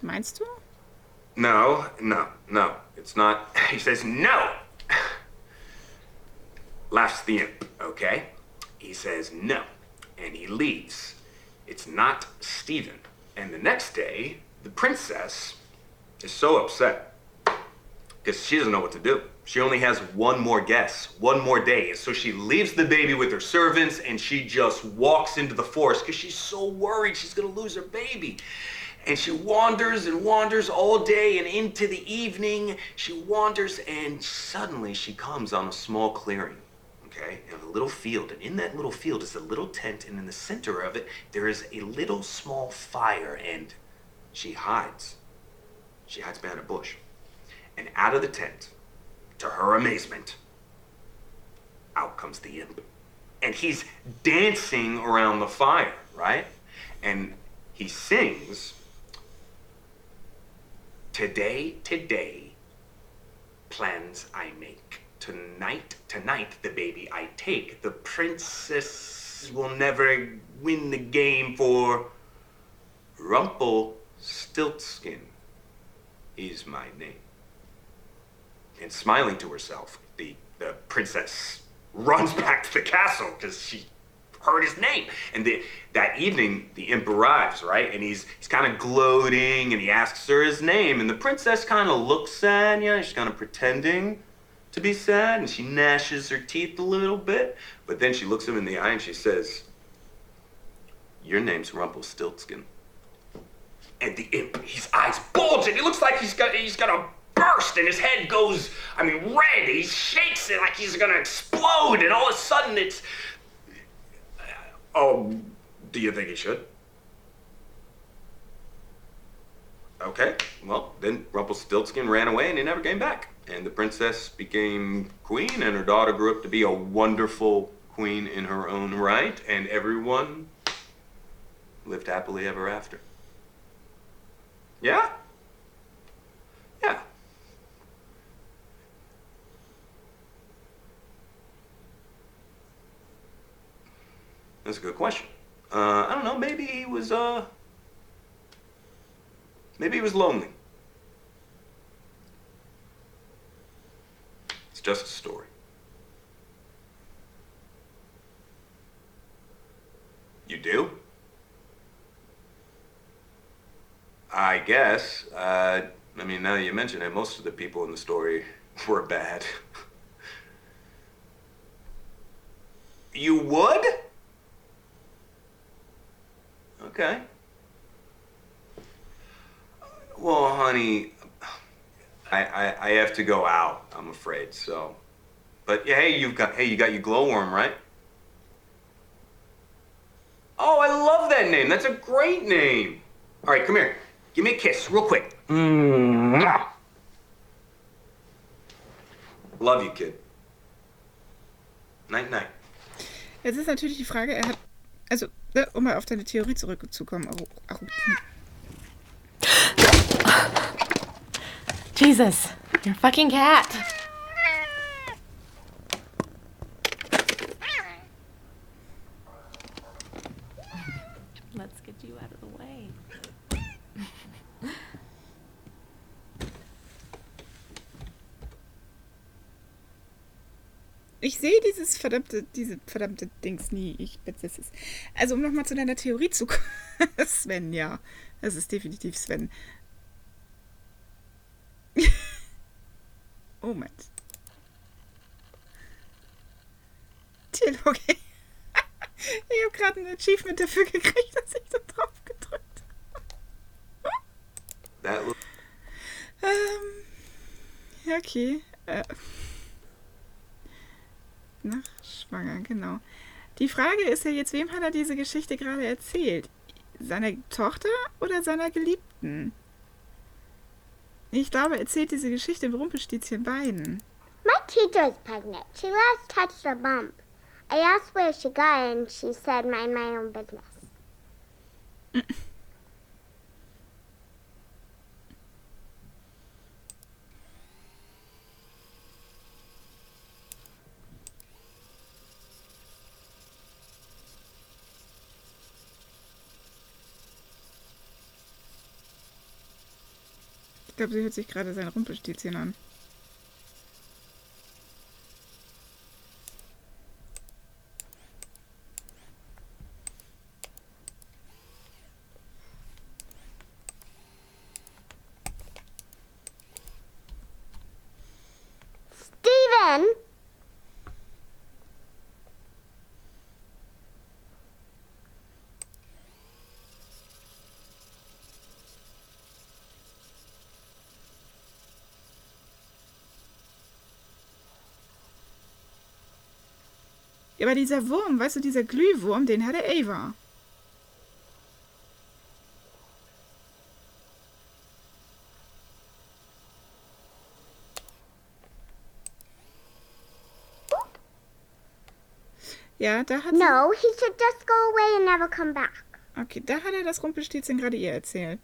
A: Meinst du?
L: No. It's not. He says, no. Laughs the imp, okay? He says no, and he leaves. It's not Stephen. And the next day, the princess is so upset because she doesn't know what to do. She only has 1 more guess, 1 more day. And so she leaves the baby with her servants and she just walks into the forest because she's so worried she's gonna lose her baby. And she wanders and wanders all day, and into the evening, she wanders, and suddenly she comes on a small clearing. Okay, and a little field, and in that little field is a little tent, and in the center of it, there is a little small fire, and she hides. She hides behind a bush. And out of the tent, to her amazement, out comes the imp. And he's dancing around the fire, right? And he sings, today, plans I make. Tonight, the baby I take. The princess will never win the game, for Rumpelstiltskin is my name. And smiling to herself, the princess runs back to the castle because she heard his name. And that evening, the imp arrives, right? And he's kind of gloating, and he asks her his name. And the princess kind of looks sad, she's kind of pretending to be sad, and she gnashes her teeth a little bit, but then she looks him in the eye and she says, your name's Rumpelstiltskin. And the imp, his eyes bulge, and he looks like he's gonna burst, and his head goes, red. He shakes it like he's gonna explode, and all of a sudden it's
P: Oh, do you think he should? Okay, well, then Rumpelstiltskin ran away and he never came back. And the princess became queen, and her daughter grew up to be a wonderful queen in her own right, and everyone lived happily ever after. Yeah? Yeah. That's a good question. I don't know, maybe he was lonely. It's just a story. You do? I guess. I mean, now that you mention it, most of the people in the story were bad. You would? Okay. Well, honey, I have to go out, I'm afraid, so. But yeah, you got your glowworm, right? Oh, I love that name. That's a great name. All right, come here. Give me a kiss, real quick. Mwah. Love you, kid. Night, night.
A: Jetzt ist natürlich die Frage, er hat, also, um mal auf deine Theorie zurückzukommen.
E: Jesus, you're a fucking cat. Let's get you out of the way.
A: Ich sehe diese verdammte Dings nie. Also, um nochmal zu deiner Theorie zu kommen. Sven, ja. Das ist definitiv Sven. Moment. Tierlogik. Ich habe gerade ein Achievement dafür gekriegt, dass ich da drauf gedrückt habe. Ja, okay. Schwanger, genau. Die Frage ist ja jetzt, wem hat er diese Geschichte gerade erzählt? Seiner Tochter oder seiner Geliebten? Ich glaube, er erzählt diese Geschichte im Rumpelstilzchen beiden.
N: My teacher is pregnant. She last touched her bump. I asked where she got it, and she said, mind my own business.
A: Ich glaube, sie hört sich gerade sein Rumpelstilzchen an.
N: Steven!
A: Ja, aber dieser Wurm, weißt du, dieser Glühwurm, den hatte Ava. Ja, da hat
N: No, he should just go away and never come back.
A: Okay, da hat er das Rumpelstilzchen gerade ihr erzählt.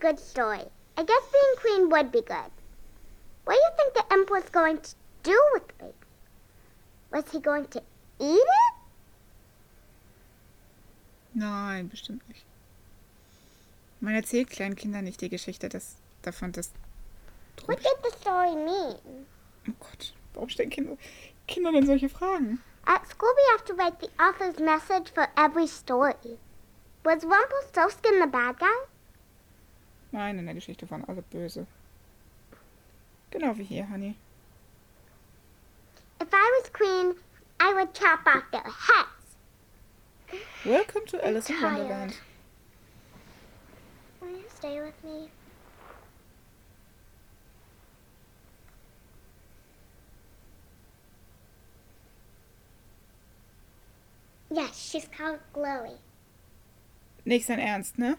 N: Good story. I guess being queen would be good. What do you think the emperor's going to do with the baby? Was he going to eat it?
A: Nein, bestimmt nicht. Man erzählt kleinen Kindern nicht die Geschichte davon, dass...
N: What did the story mean?
A: Oh Gott, warum stellen Kinder denn solche Fragen?
N: At school we have to write the author's message for every story. Was Rumpelstiltskin the bad guy?
A: Nein, in der Geschichte waren alle böse. Genau wie hier, Honey.
N: If I was queen, I would chop off their heads.
A: Welcome to Alice in Wonderland.
N: Will you stay with me? Yes, she's called Chloe.
A: Nicht sein Ernst, ne?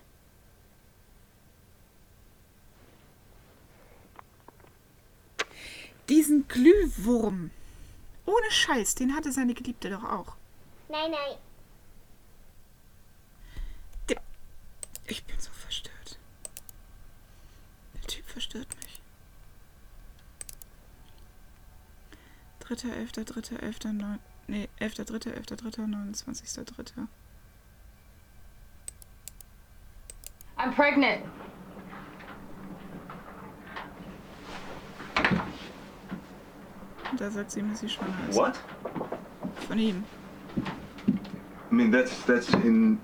A: Diesen Glühwurm. Ohne Scheiß, den hatte seine Geliebte doch auch.
N: Nein, nein.
A: Ich bin so verstört. Der Typ verstört mich. 3.11.3.11.9. Nee, 11.3.11.3.29.3.
K: I'm pregnant.
A: Und da sagt sie ihm, dass sie schwanger ist.
L: What?
A: Von ihm.
L: I mean, that's in.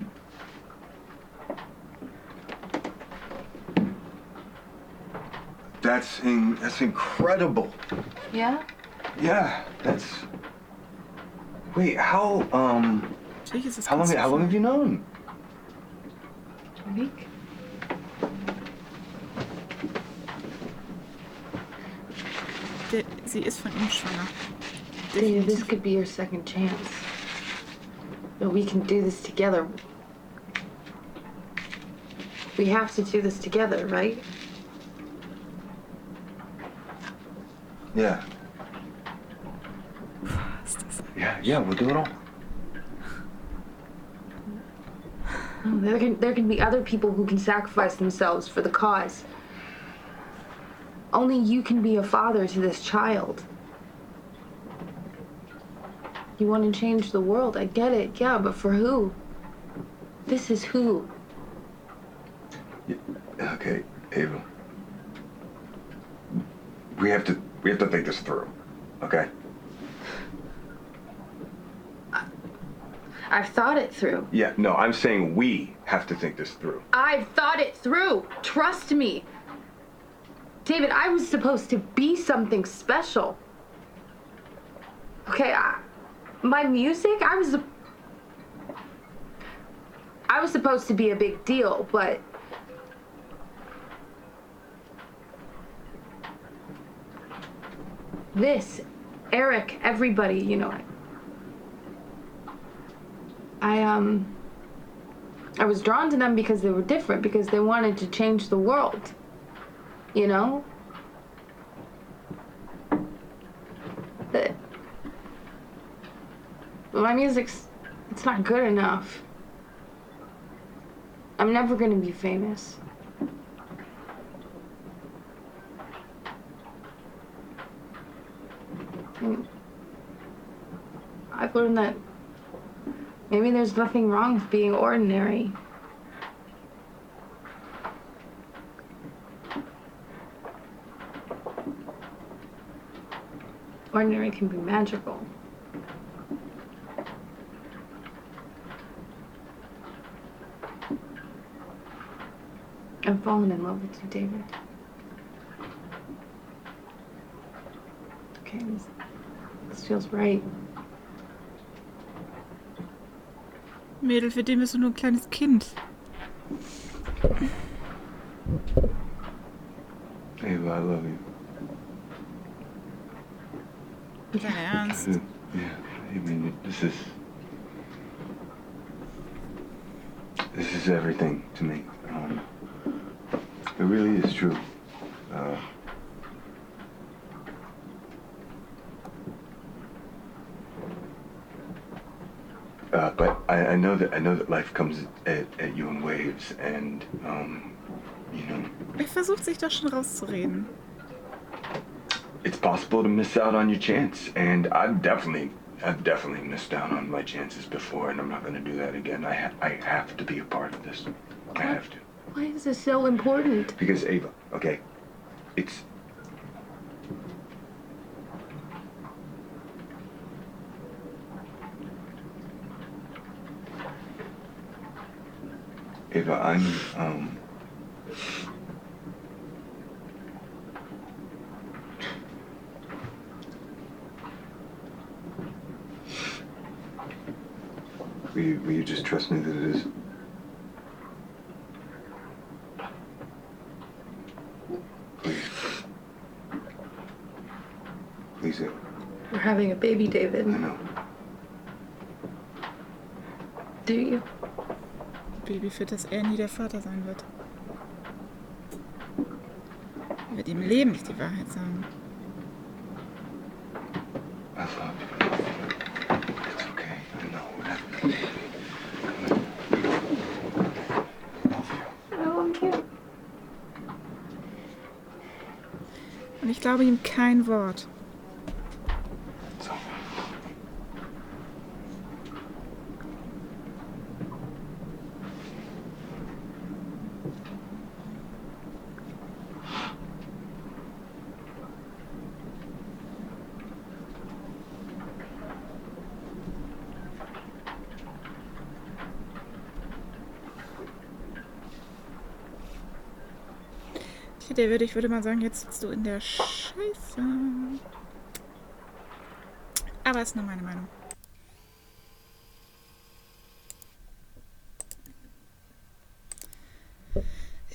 L: That's incredible.
K: Yeah?
L: Yeah, that's. Wait, how long have you known?
K: A week.
A: Sie ist von ihm schwanger.
K: Dude, this could be your second chance. But we can do this together. We have to do this together, right?
L: Yeah. Yeah, we'll do it all.
K: Oh, there can be other people who can sacrifice themselves for the cause. Only you can be a father to this child. You want to change the world, I get it, yeah, but for who? This is who.
L: Yeah, okay, Ava. We have to think this through, okay?
K: I've thought it through.
L: Yeah, no, I'm saying we have to think this through.
K: I've thought it through. Trust me. David, I was supposed to be something special. Okay, my music, I was supposed to be a big deal, but this, Eric, everybody, you know, I was drawn to them because they were different, because they wanted to change the world, you know? But my music's, it's not good enough. I'm never gonna be famous. And I've learned that maybe there's nothing wrong with being ordinary. Ordinary can be magical. I've fallen in love with you, David. Okay, this feels right.
A: Mädel, für den bist du nur ein kleines Kind.
L: Ava, I love you.
A: Dein Ernst?
L: Yeah, I mean, this is everything to me. It really is true. But I know that life comes at you in waves, and you know.
A: Er versucht sich doch schon rauszureden.
L: It's possible to miss out on your chance, and I've definitely missed out on my chances before, and I'm not going to do that again. I have to be a part of this. I have to.
K: Why is this so important?
L: Because Ava, okay, it's. Ava, I'm Will you just trust me that it is? Please. Please, Ava.
K: We're having a baby, David.
L: I know.
K: Do you?
A: Baby fit, dass er nie der Vater sein wird. Er wird ihm im Leben nicht die Wahrheit sagen.
C: I love you. It's okay. I know what happened.
K: I love you.
A: Und ich glaube ihm kein Wort. Ich würde mal sagen, jetzt sitzt du in der Scheiße. Aber ist nur meine Meinung.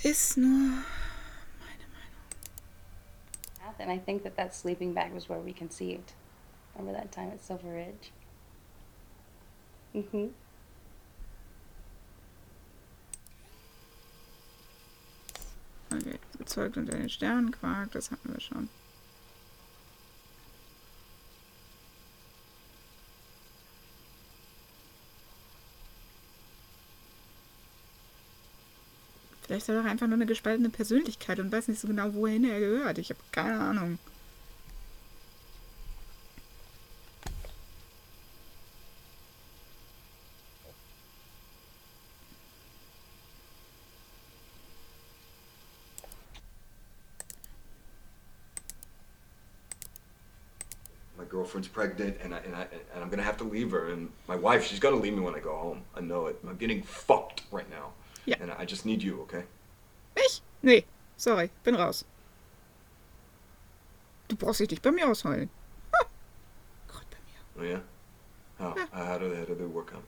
A: Ist nur meine Meinung.
K: And I think that sleeping bag was where we conceived. Remember that time at Silver Ridge? Mhm.
A: Okay, gezeugt unter den Sternenquark, das hatten wir schon. Vielleicht hat er einfach nur eine gespaltene Persönlichkeit und weiß nicht so genau, wohin er gehört. Ich habe keine Ahnung.
P: My girlfriend's pregnant, and I'm gonna have to leave her. And my wife, she's gonna leave me when I go home. I know it. I'm getting fucked right now.
A: Ja.
P: And I just need you, okay?
A: Ich? Nee, sorry, bin raus. Du brauchst dich nicht bei mir ausheulen. Gott, bei mir.
P: Oh yeah? How?
A: Ja.
P: How did it work out?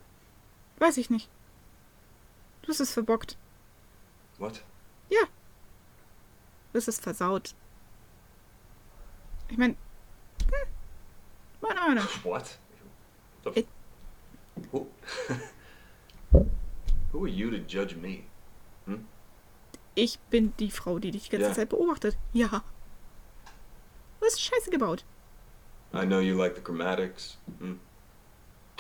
A: Weiß ich nicht. Du hast es verbockt.
P: What?
A: Ja. Du hast es versaut. Ich meine, meine Meinung.
P: What?
A: It-
P: Who? Who are you to judge me? Hm?
A: Ich bin die Frau, die dich die ganze
P: Ja.
A: Zeit beobachtet. Ja. Du hast Scheiße gebaut.
P: I know you like the chromatics. Hmm?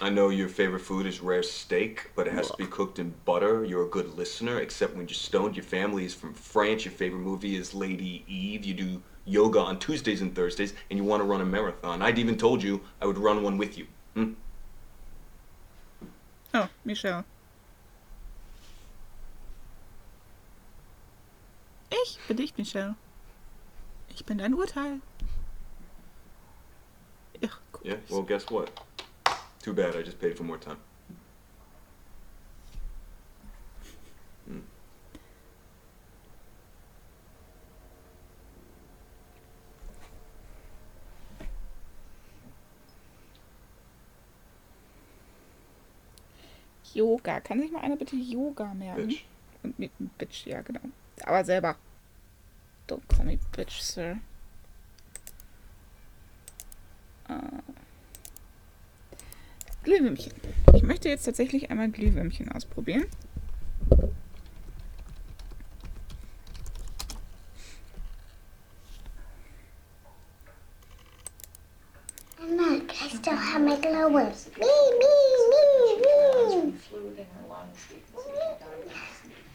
P: I know your favorite food is rare steak, but it has to be cooked in butter. You're a good listener, except when you're stoned. Your family is from France. Your favorite movie is Lady Eve. You do yoga on Tuesdays and Thursdays, and you want to run a marathon. I'd even told you I would run one with you. Hmm?
A: Oh, Michelle. Ich bin dich, Michelle. Ich bin dein Urteil. Ach, guck.
P: Yeah, well, guess what? Too bad, I just paid for more time. Hmm.
A: Yoga. Kann sich mal einer bitte Yoga merken?
P: Bitch.
A: Und mit Bitch, ja, genau. Aber selber. Don't call me Bitch, Sir. Glühwürmchen. Ich möchte jetzt tatsächlich einmal Glühwürmchen ausprobieren.
N: And look, I still have my glowworms. Me, me, me, me.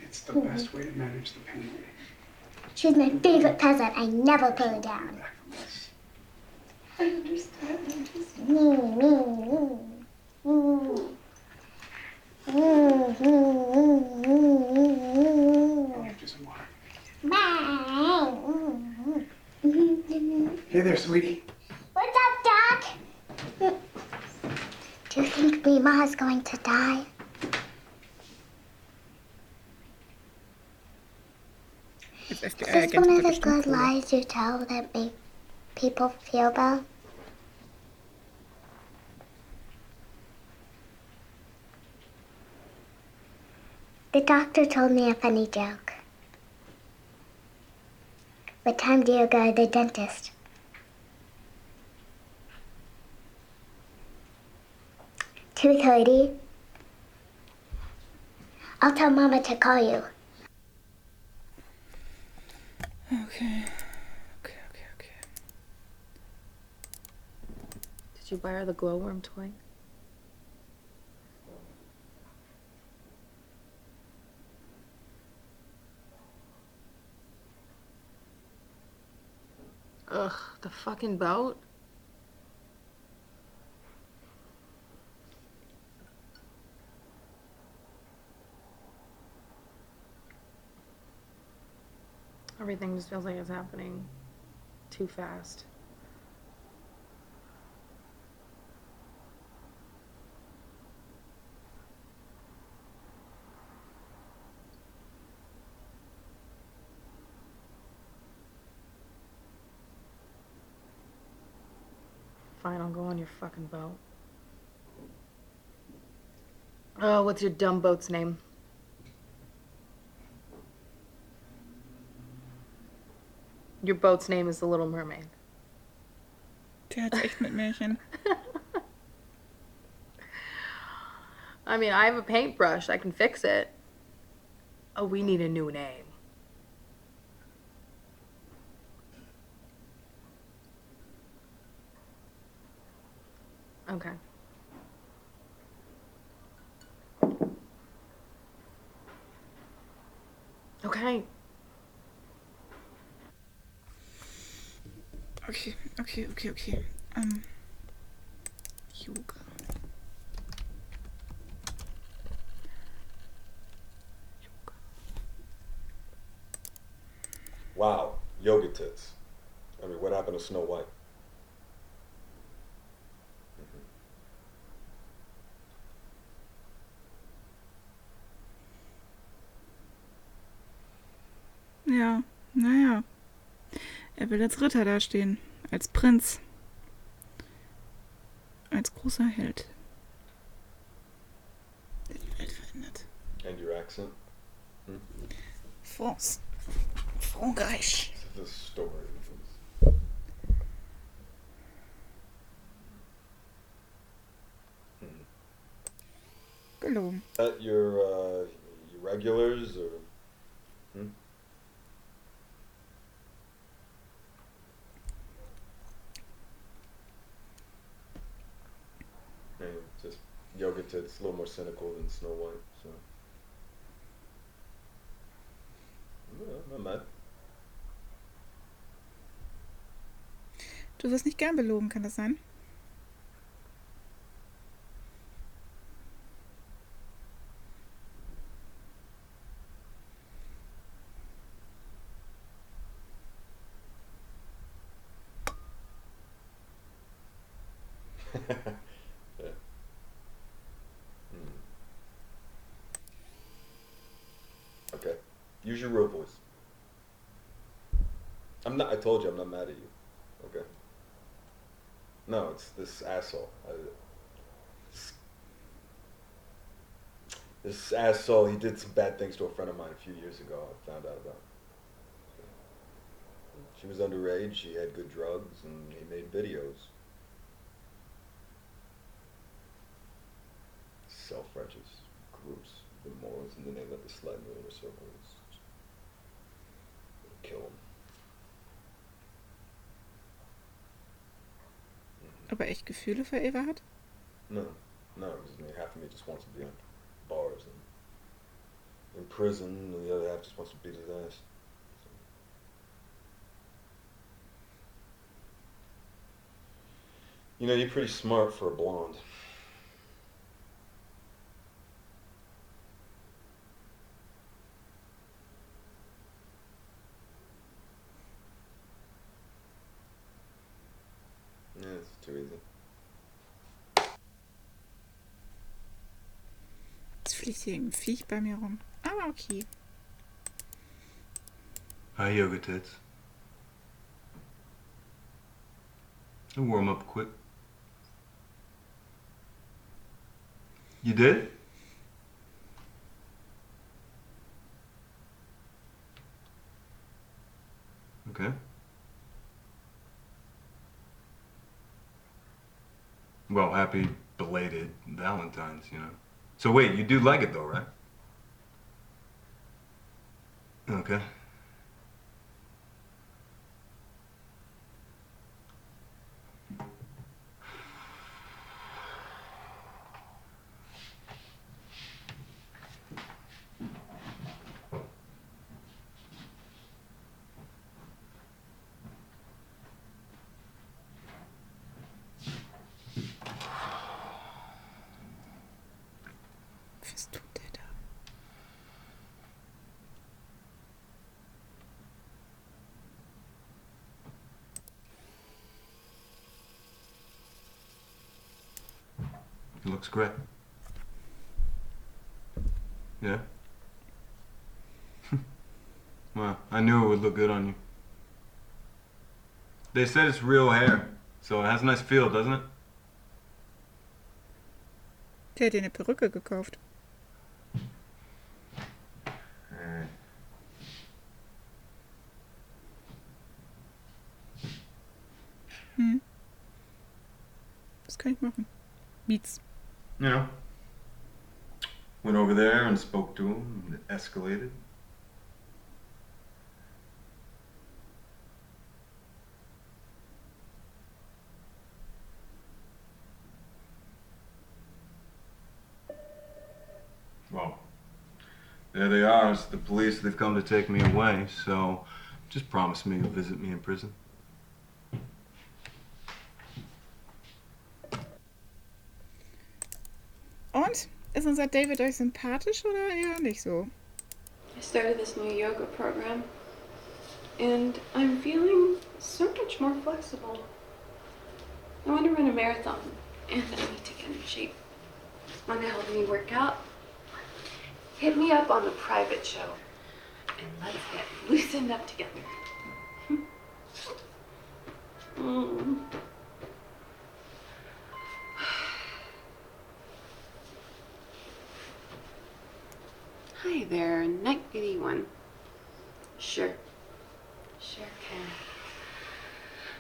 Q: It's the best way to manage the pain.
N: She's my favorite peasant. I never put her down.
U: I understand. I just
N: Me, me, me. Mm. Mm, mm,
Q: I'll get you some water.
N: Bye.
Q: Hey there, sweetie.
N: What's up, Doc? Do you think Mima is going to die? Is this one of the good lies you tell that make people feel bad? The doctor told me a funny joke. What time do you go to the dentist? $2:30. I'll tell Mama to call you.
A: Okay.
K: Did you buy her the glowworm toy? Ugh, the fucking boat. Everything just feels like it's happening too fast. Fine, I'll go on your fucking boat. Oh, what's your dumb boat's name? Your boat's name is the Little Mermaid.
A: Der hat's echt mit Märchen.
K: I mean, I have a paintbrush. I can fix it. Oh, we need a new name. Okay. Okay.
A: Okay. Yoga.
H: Wow, yoga tits. I mean, what happened to Snow White?
A: Ja, naja. Er will als Ritter dastehen. Als Prinz. Als großer Held. Der die Welt verändert.
H: And your accent?
A: France. Frankreich.
H: The story.
A: Gelogen.
H: That your regulars or? And just yoga tits, a little more cynical than Snow White, so. Yeah, not mad.
A: Du wirst nicht gern belogen, kann das sein?
H: Yeah. Okay. Use your real voice. I told you I'm not mad at you. Okay. No, it's this asshole. This asshole, he did some bad things to a friend of mine a few years ago. I found out about. She was underage, she had good drugs, and he made videos. Self-righteous groups, the morals, and then they let the slide in the inner circles. Kill him.
A: Ob er echt Gefühle für Eva hat?
H: No, because I mean, half of me just wants to be on bars and in prison, and the other half just wants to beat his ass. So. You know, you're pretty smart for a blonde. Yeah, it's too easy.
A: Jetzt fliegt hier ein Viech bei mir rum. Aber okay.
S: Hi, yoga tits. I'll warm up quick. You did? Okay. Well, happy belated Valentine's, you know. So wait, you do like it though, right?
P: Okay.
A: Was tut der da?
P: It looks great. Yeah? Well, I knew it would look good on you. They said it's real hair, so it has a nice feel, doesn't it?
A: Der hat dir eine Perücke gekauft. Hm. Was kann ich machen? Beats.
P: You know. Went over there and spoke to him, and it escalated. Well, there they are. It's the police. They've come to take me away, so just promise me you'll visit me in prison.
A: Und? Ist unser David euch sympathisch oder eher nicht so?
D: I started this new yoga program, and I'm feeling so much more flexible. I want to run a marathon, and I need to get in shape. Want to help me work out? Hit me up on the private show, and let's get loosened up together. Hi there, nighty one. Sure. Sure can.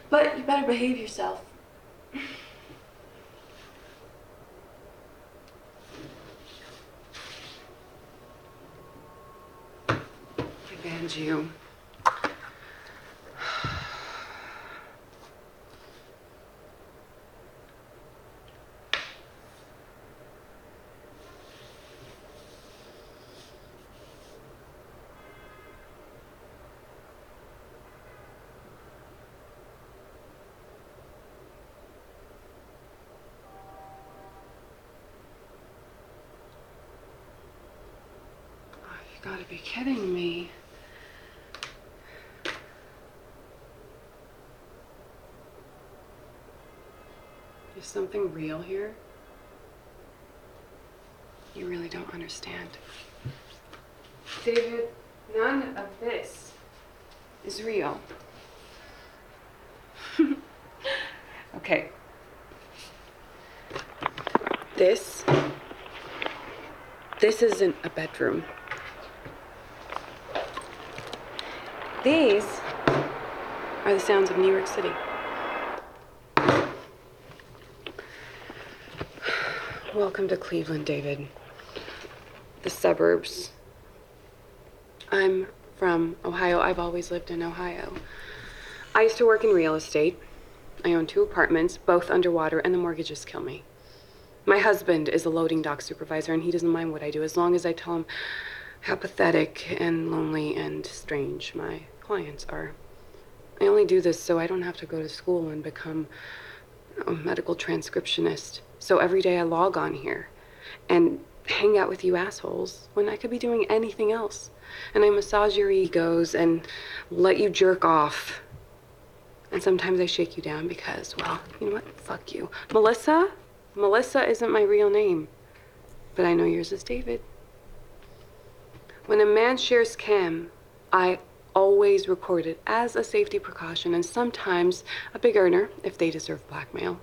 D: But you better behave yourself. I banned you. You gotta be kidding me. Is something real here? You really don't understand. David, none of this is real. Okay. This isn't a bedroom. These are the sounds of New York City. Welcome to Cleveland, David. The suburbs. I'm from Ohio. I've always lived in Ohio. I used to work in real estate. I own 2 apartments, both underwater, and the mortgages kill me. My husband is a loading dock supervisor, and he doesn't mind what I do as long as I tell him how pathetic and lonely and strange my clients are. I only do this so I don't have to go to school and become a medical transcriptionist. So every day I log on here and hang out with you assholes when I could be doing anything else. And I massage your egos and let you jerk off. And sometimes I shake you down because, well, you know what? Fuck you. Melissa isn't my real name, but I know yours is David. When a man shares cam, I always record it as a safety precaution and sometimes a big earner if they deserve blackmail.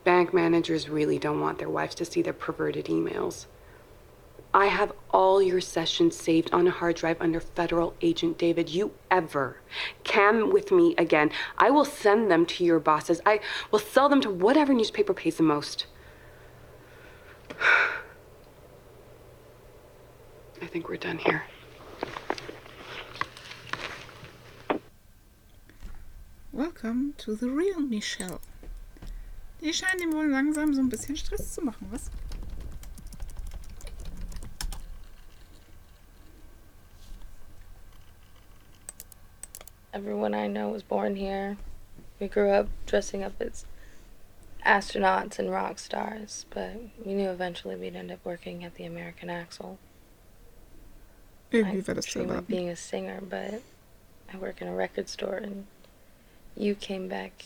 D: Bank managers really don't want their wives to see their perverted emails. I have all your sessions saved on a hard drive under federal agent David. You ever cam with me again, I will send them to your bosses. I will sell them to whatever newspaper pays the most. I think we're done here.
A: Welcome to the real Michelle. Die scheinen ihm wohl langsam so ein bisschen Stress zu machen, was?
F: Everyone I know was born here. We grew up dressing up as astronauts and rock stars, but we knew eventually we'd end up working at the American Axle.
A: Irgendwie war das zu
F: dream of
A: erwarten.
F: being a singer, but I work in a record store, and you came back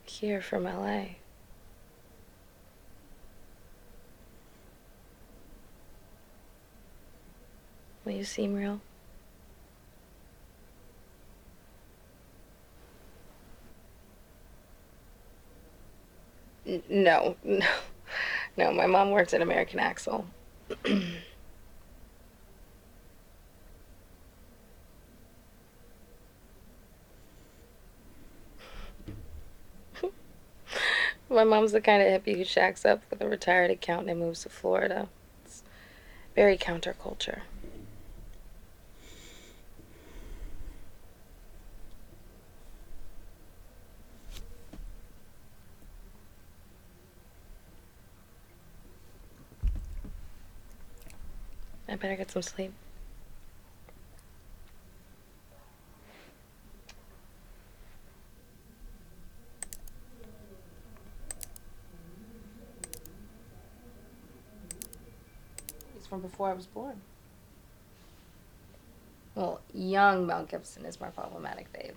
F: here from LA. Will you seem real? No. No, my mom works at American Axle. My mom's the kind of hippie who shacks up with a retired accountant and moves to Florida. It's very counterculture. I better get some sleep. He's from before I was born. Well, young Mel Gibson is more problematic, babe.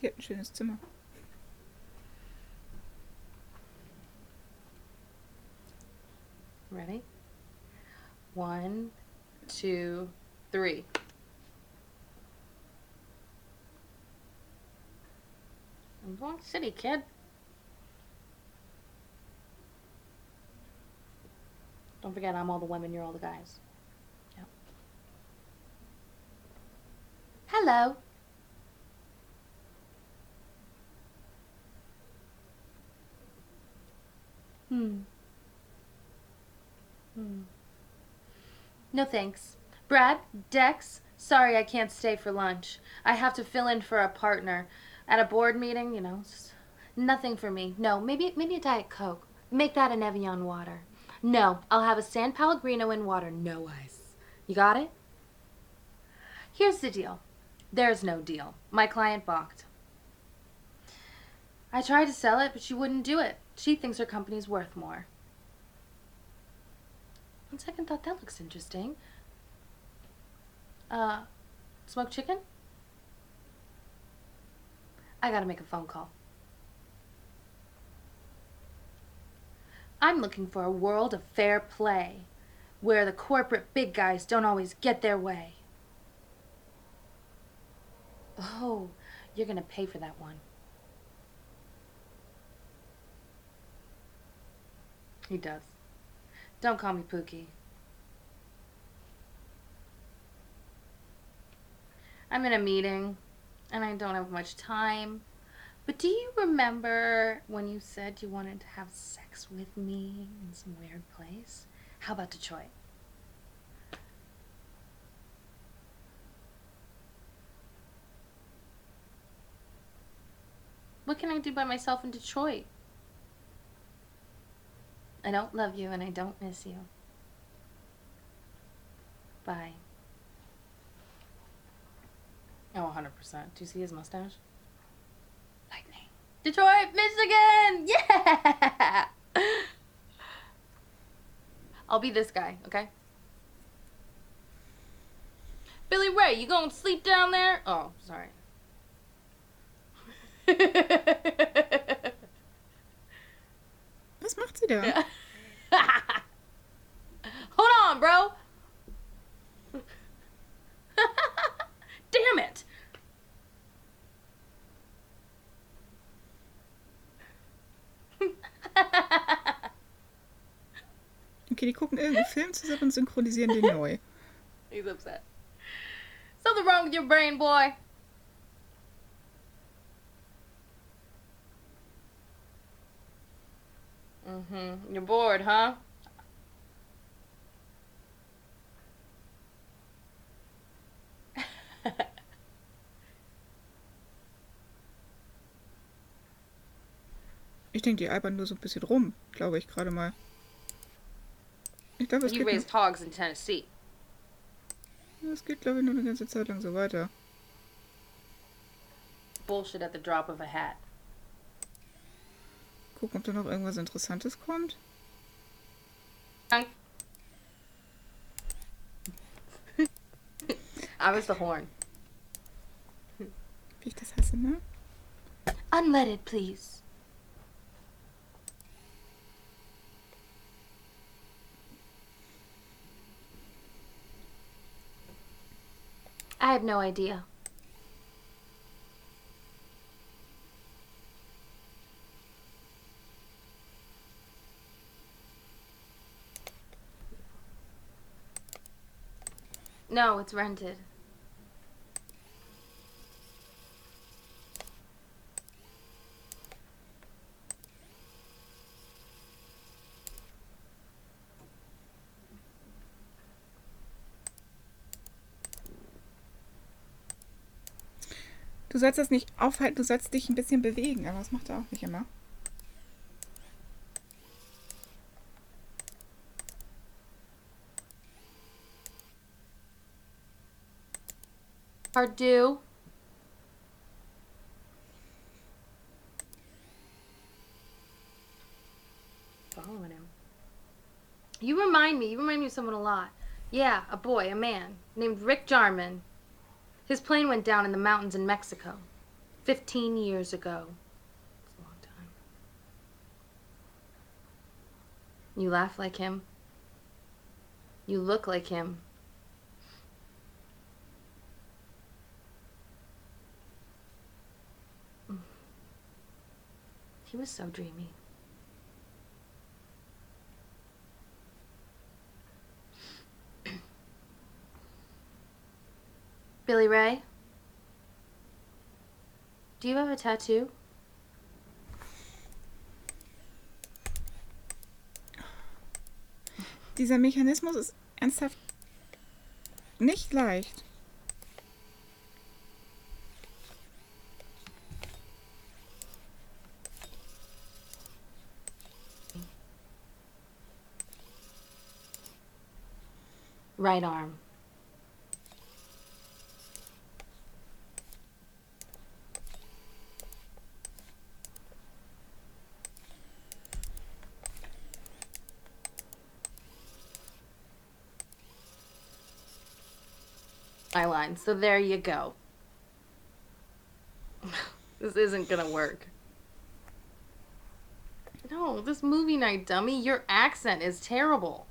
A: Die hat ein schönes Zimmer.
F: Ready? 1, 2, 3. I'm going city, kid. Don't forget, I'm all the women, you're all the guys. Yep. Hello. No thanks. Brad, Dex, sorry I can't stay for lunch. I have to fill in for a partner. At a board meeting, you know, it's just nothing for me. No, maybe a Diet Coke. Make that an Evian water. No, I'll have a San Pellegrino in water, no ice. You got it? Here's the deal. There's no deal. My client balked. I tried to sell it, but she wouldn't do it. She thinks her company's worth more. On second thought, that looks interesting. Smoked chicken? I gotta make a phone call. I'm looking for a world of fair play, where the corporate big guys don't always get their way. Oh, you're gonna pay for that one. He does. Don't call me Pookie. I'm in a meeting, and I don't have much time. But do you remember when you said you wanted to have sex with me in some weird place? How about Detroit? What can I do by myself in Detroit? I don't love you and I don't miss you. Bye. Oh, 100%. Do you see his mustache? Lightning. Detroit, Michigan! Yeah! I'll be this guy, okay? Billy Ray, you gonna sleep down there? Oh, sorry.
A: Was macht sie da?
F: Hold on, bro. Damn it.
A: Okay, die gucken irgendeinen Film zusammen und synchronisieren den neu.
F: He's upset. Something wrong with your brain, boy. You're bored, huh?
A: Ich denke, die albern nur so ein bisschen rum, glaube ich gerade mal. Ich glaube, es
F: You
A: geht,
F: raised hogs in Tennessee.
A: es geht, glaube ich, nur eine ganze Zeit lang so weiter.
F: Bullshit at the drop of a hat.
A: Gucken, ob da noch irgendwas Interessantes kommt.
F: I was the horn.
A: Wie ich das hasse, ne?
F: Unleaded, please. I have no idea. No, it's rented.
A: Du sollst das nicht aufhalten, du sollst dich ein bisschen bewegen, aber das macht er auch nicht immer.
F: Pardue. Following him. You remind me of someone a lot. Yeah, a boy, a man, named Rick Jarman. His plane went down in the mountains in Mexico 15 years ago. It's a long time. You laugh like him. You look like him. He was so dreamy. Billy Ray? Do you have a tattoo?
A: Dieser Mechanismus ist ernsthaft nicht leicht.
F: Right arm. Eyeline. So there you go. This isn't gonna work. No, this movie night, dummy. Your accent is terrible.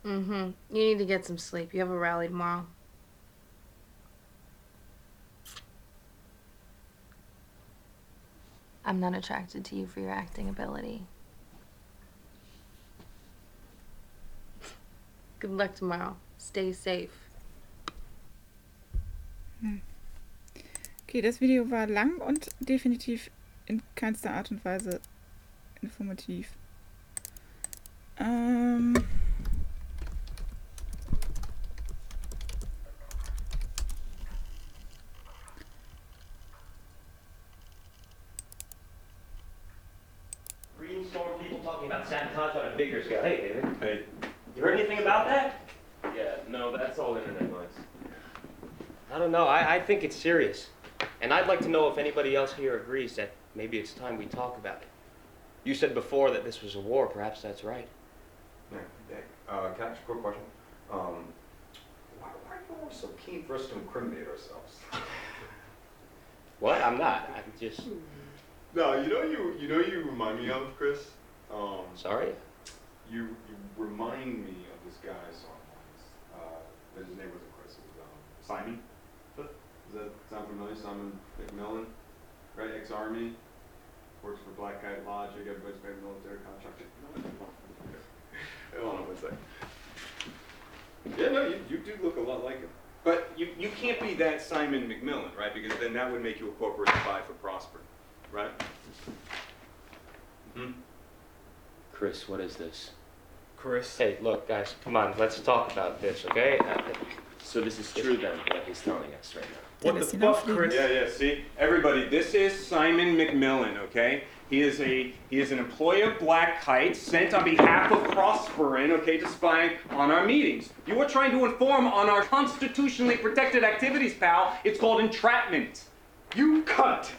F: You need to get some sleep. You have a rally tomorrow. I'm not attracted to you for your acting ability. Good luck tomorrow. Stay safe.
A: Okay, das Video war lang und definitiv in keinster Art und Weise informativ.
T: Rainstorm people talking about sabotage on a bigger scale. Hey, David. Hey. You heard anything about that? Yeah, no, that's all internet noise. I don't know. I think it's serious. And I'd like to know if anybody else here agrees that maybe it's time we talk about it. You said before that this was a war. Perhaps that's right.
I: Yeah, can I ask a quick question? Why are you always so keen for us to incriminate ourselves?
T: What? I'm not. I'm just...
I: No, you know you remind me of, Chris?
T: Sorry?
I: You remind me of this guy I saw once. His name wasn't Chris, it was Simon. Does that sound familiar? Simon McMillan, right? Ex-Army, works for Black Kite Logic, everybody's paid military contract. Hold on one second. Yeah, no, you do look a lot like him. But you can't be that Simon McMillan, right? Because then that would make you a corporate spy for Prosper, right?
T: Chris, what is this?
I: Chris?
T: Hey, look, guys, come on, let's talk about this, okay? So this is true then, what he's telling us right now.
P: What the fuck, Chris? Yeah, see? Everybody, this is Simon McMillan, okay? He is an employee of Black Kite sent on behalf of Prosperin, okay, to spy on our meetings. You are trying to inform on our constitutionally protected activities, pal. It's called entrapment.
T: You cunt!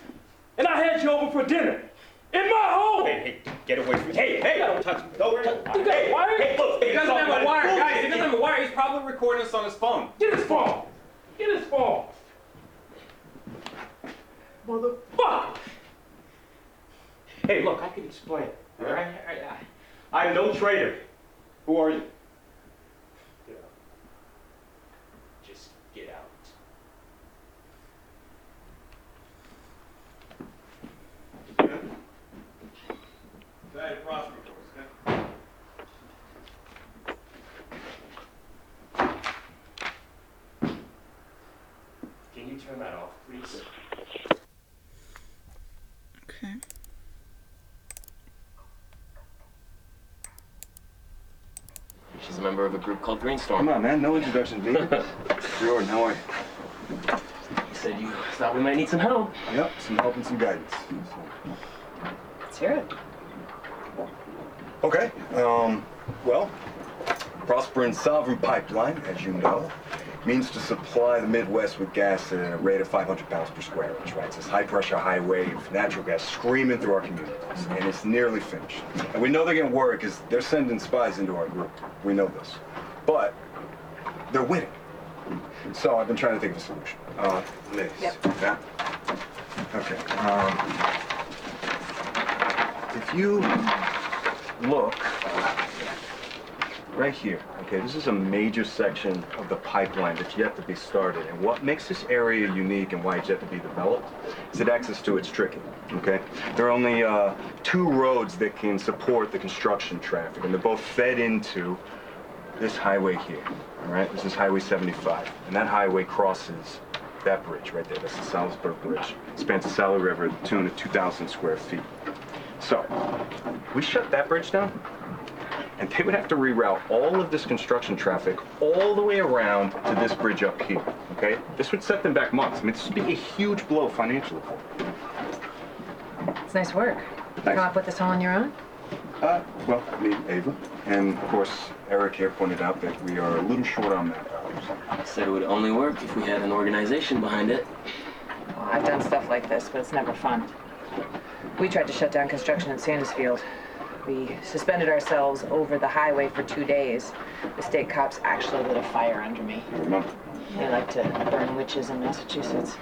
T: And I had you over for dinner! In my home! Hey, get away from me. Hey, don't touch me. Don't touch me. Hey,
P: Hey, look, he doesn't have a wire, guys. He doesn't have a wire. He's probably recording us on his phone.
T: Get his phone! Get his phone! Motherfucker! Hey, look, I can explain. All right? I'm no traitor. Who are you? Get out. Just get out. Can you turn that off, please?
A: Okay.
T: She's a member of a group called Greenstorm.
S: Come on, man. No introduction, B. Sure, how are you?
T: You said you thought we might need some help.
S: Yep, some help and some guidance.
T: Let's hear it.
S: Okay, well, Prosperin Sovereign Pipeline, as you know, means to supply the Midwest with gas at a rate of 500 pounds per square inch, right? It's this high-pressure, high-wave natural gas screaming through our communities, and it's nearly finished. And we know they're gonna work because they're sending spies into our group. We know this. But they're winning. So I've been trying to think of a solution. Liz. Yep. Yeah? Okay, if you look right here, okay, this is a major section of the pipeline that's yet to be started. And what makes this area unique and why it's yet to be developed is that access to it's tricky, okay? There are only 2 roads that can support the construction traffic, and they're both fed into this highway here, all right? This is Highway 75, and that highway crosses that bridge right there. That's the Salisbury Bridge. It spans the Sally River to the tune of 2,000 square feet. So, we shut that bridge down, and they would have to reroute all of this construction traffic all the way around to this bridge up here, okay? This would set them back months. I mean, this would be a huge blow financially for them.
O: It's nice work. You come up with this all on your own?
S: Well, me, Ava, and of course, Eric here pointed out that we are a little short on manpower.
T: Said it would only work if we had an organization behind it.
O: Well, I've done stuff like this, but it's never fun. We tried to shut down construction in Sandusfield. We suspended ourselves over the highway for 2 days. The state cops actually lit a fire under me.
S: I remember.
O: They like to burn witches in Massachusetts.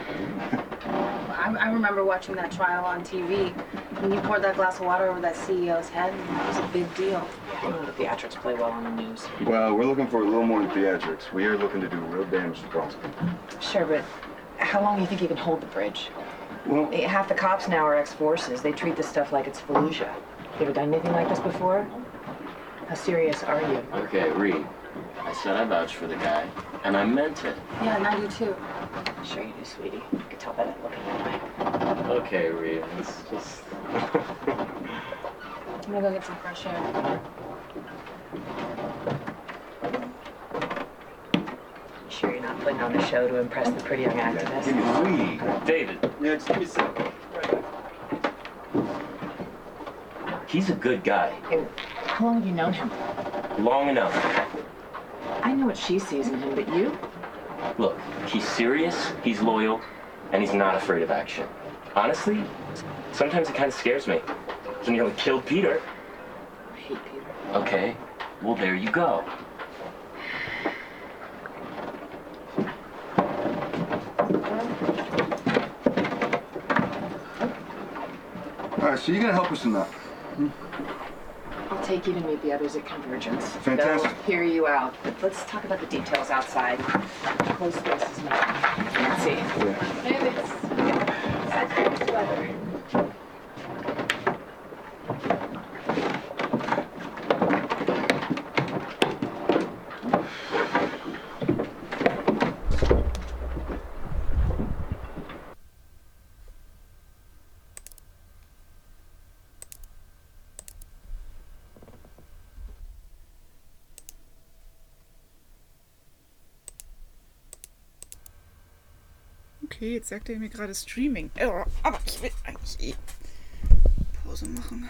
K: I remember watching that trial on TV. When you poured that glass of water over that CEO's head, that was a big deal.
O: You know, the theatrics play well on the news.
S: Well, we're looking for a little more than theatrics. We are looking to do real damage to Boston.
O: Sure, but how long do you think you can hold the bridge?
S: Well,
O: half the cops now are ex-forces. They treat this stuff like it's Fallujah. You ever done anything like this before? How serious are you?
T: Okay, Reed. I said I vouched for the guy, and I meant it.
K: Yeah, and I do too.
O: Sure you do, sweetie. I can tell by that look in your eye.
T: Okay, Reed. It's just...
K: I'm gonna go get some fresh air.
O: Sure you're not putting on a show to impress the pretty young activist?
S: Give me a
T: David.
S: Yeah, just give me a second.
T: He's a good guy.
O: Hey, how long have you known him?
T: Long enough.
O: I know what she sees in him, but you?
T: Look, he's serious, he's loyal, and he's not afraid of action. Honestly, sometimes it kind of scares me. He nearly killed Peter.
O: I hate Peter.
T: Okay, well, there you go.
S: All right, so you're gonna help us in that?
O: I'll take you to meet the others at Convergence.
S: Fantastic.
O: They'll hear you out. But let's talk about the details outside. Close spaces now. Nancy.
S: Yeah.
A: Okay, jetzt sagt er mir gerade Streaming. Oh, aber ich will eigentlich Pause machen.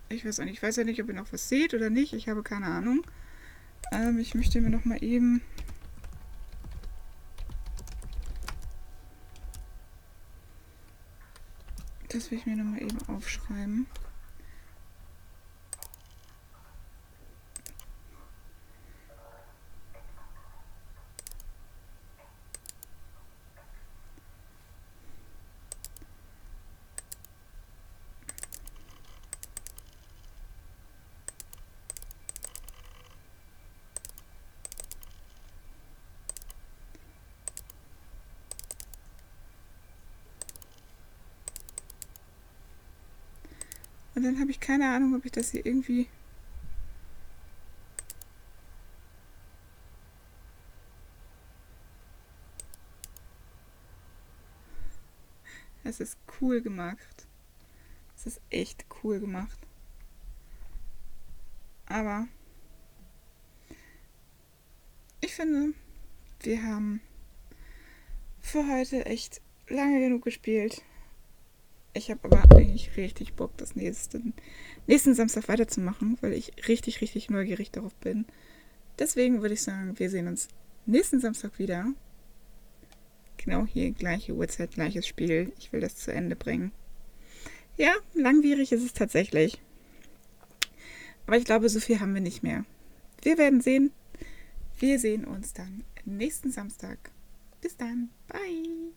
A: Ich weiß ja nicht, ob ihr noch was seht oder nicht. Ich habe keine Ahnung. Ich möchte mir noch mal eben... Das will ich mir noch mal eben aufschreiben. Und dann habe ich keine Ahnung, ob ich das hier irgendwie... Es ist cool gemacht. Es ist echt cool gemacht. Aber ich finde, wir haben für heute echt lange genug gespielt. Ich habe aber eigentlich richtig Bock, das nächsten Samstag weiterzumachen, weil ich richtig, richtig neugierig darauf bin. Deswegen würde ich sagen, wir sehen uns nächsten Samstag wieder. Genau hier, gleiche Uhrzeit, gleiches Spiel. Ich will das zu Ende bringen. Ja, langwierig ist es tatsächlich. Aber ich glaube, so viel haben wir nicht mehr. Wir werden sehen. Wir sehen uns dann nächsten Samstag. Bis dann. Bye.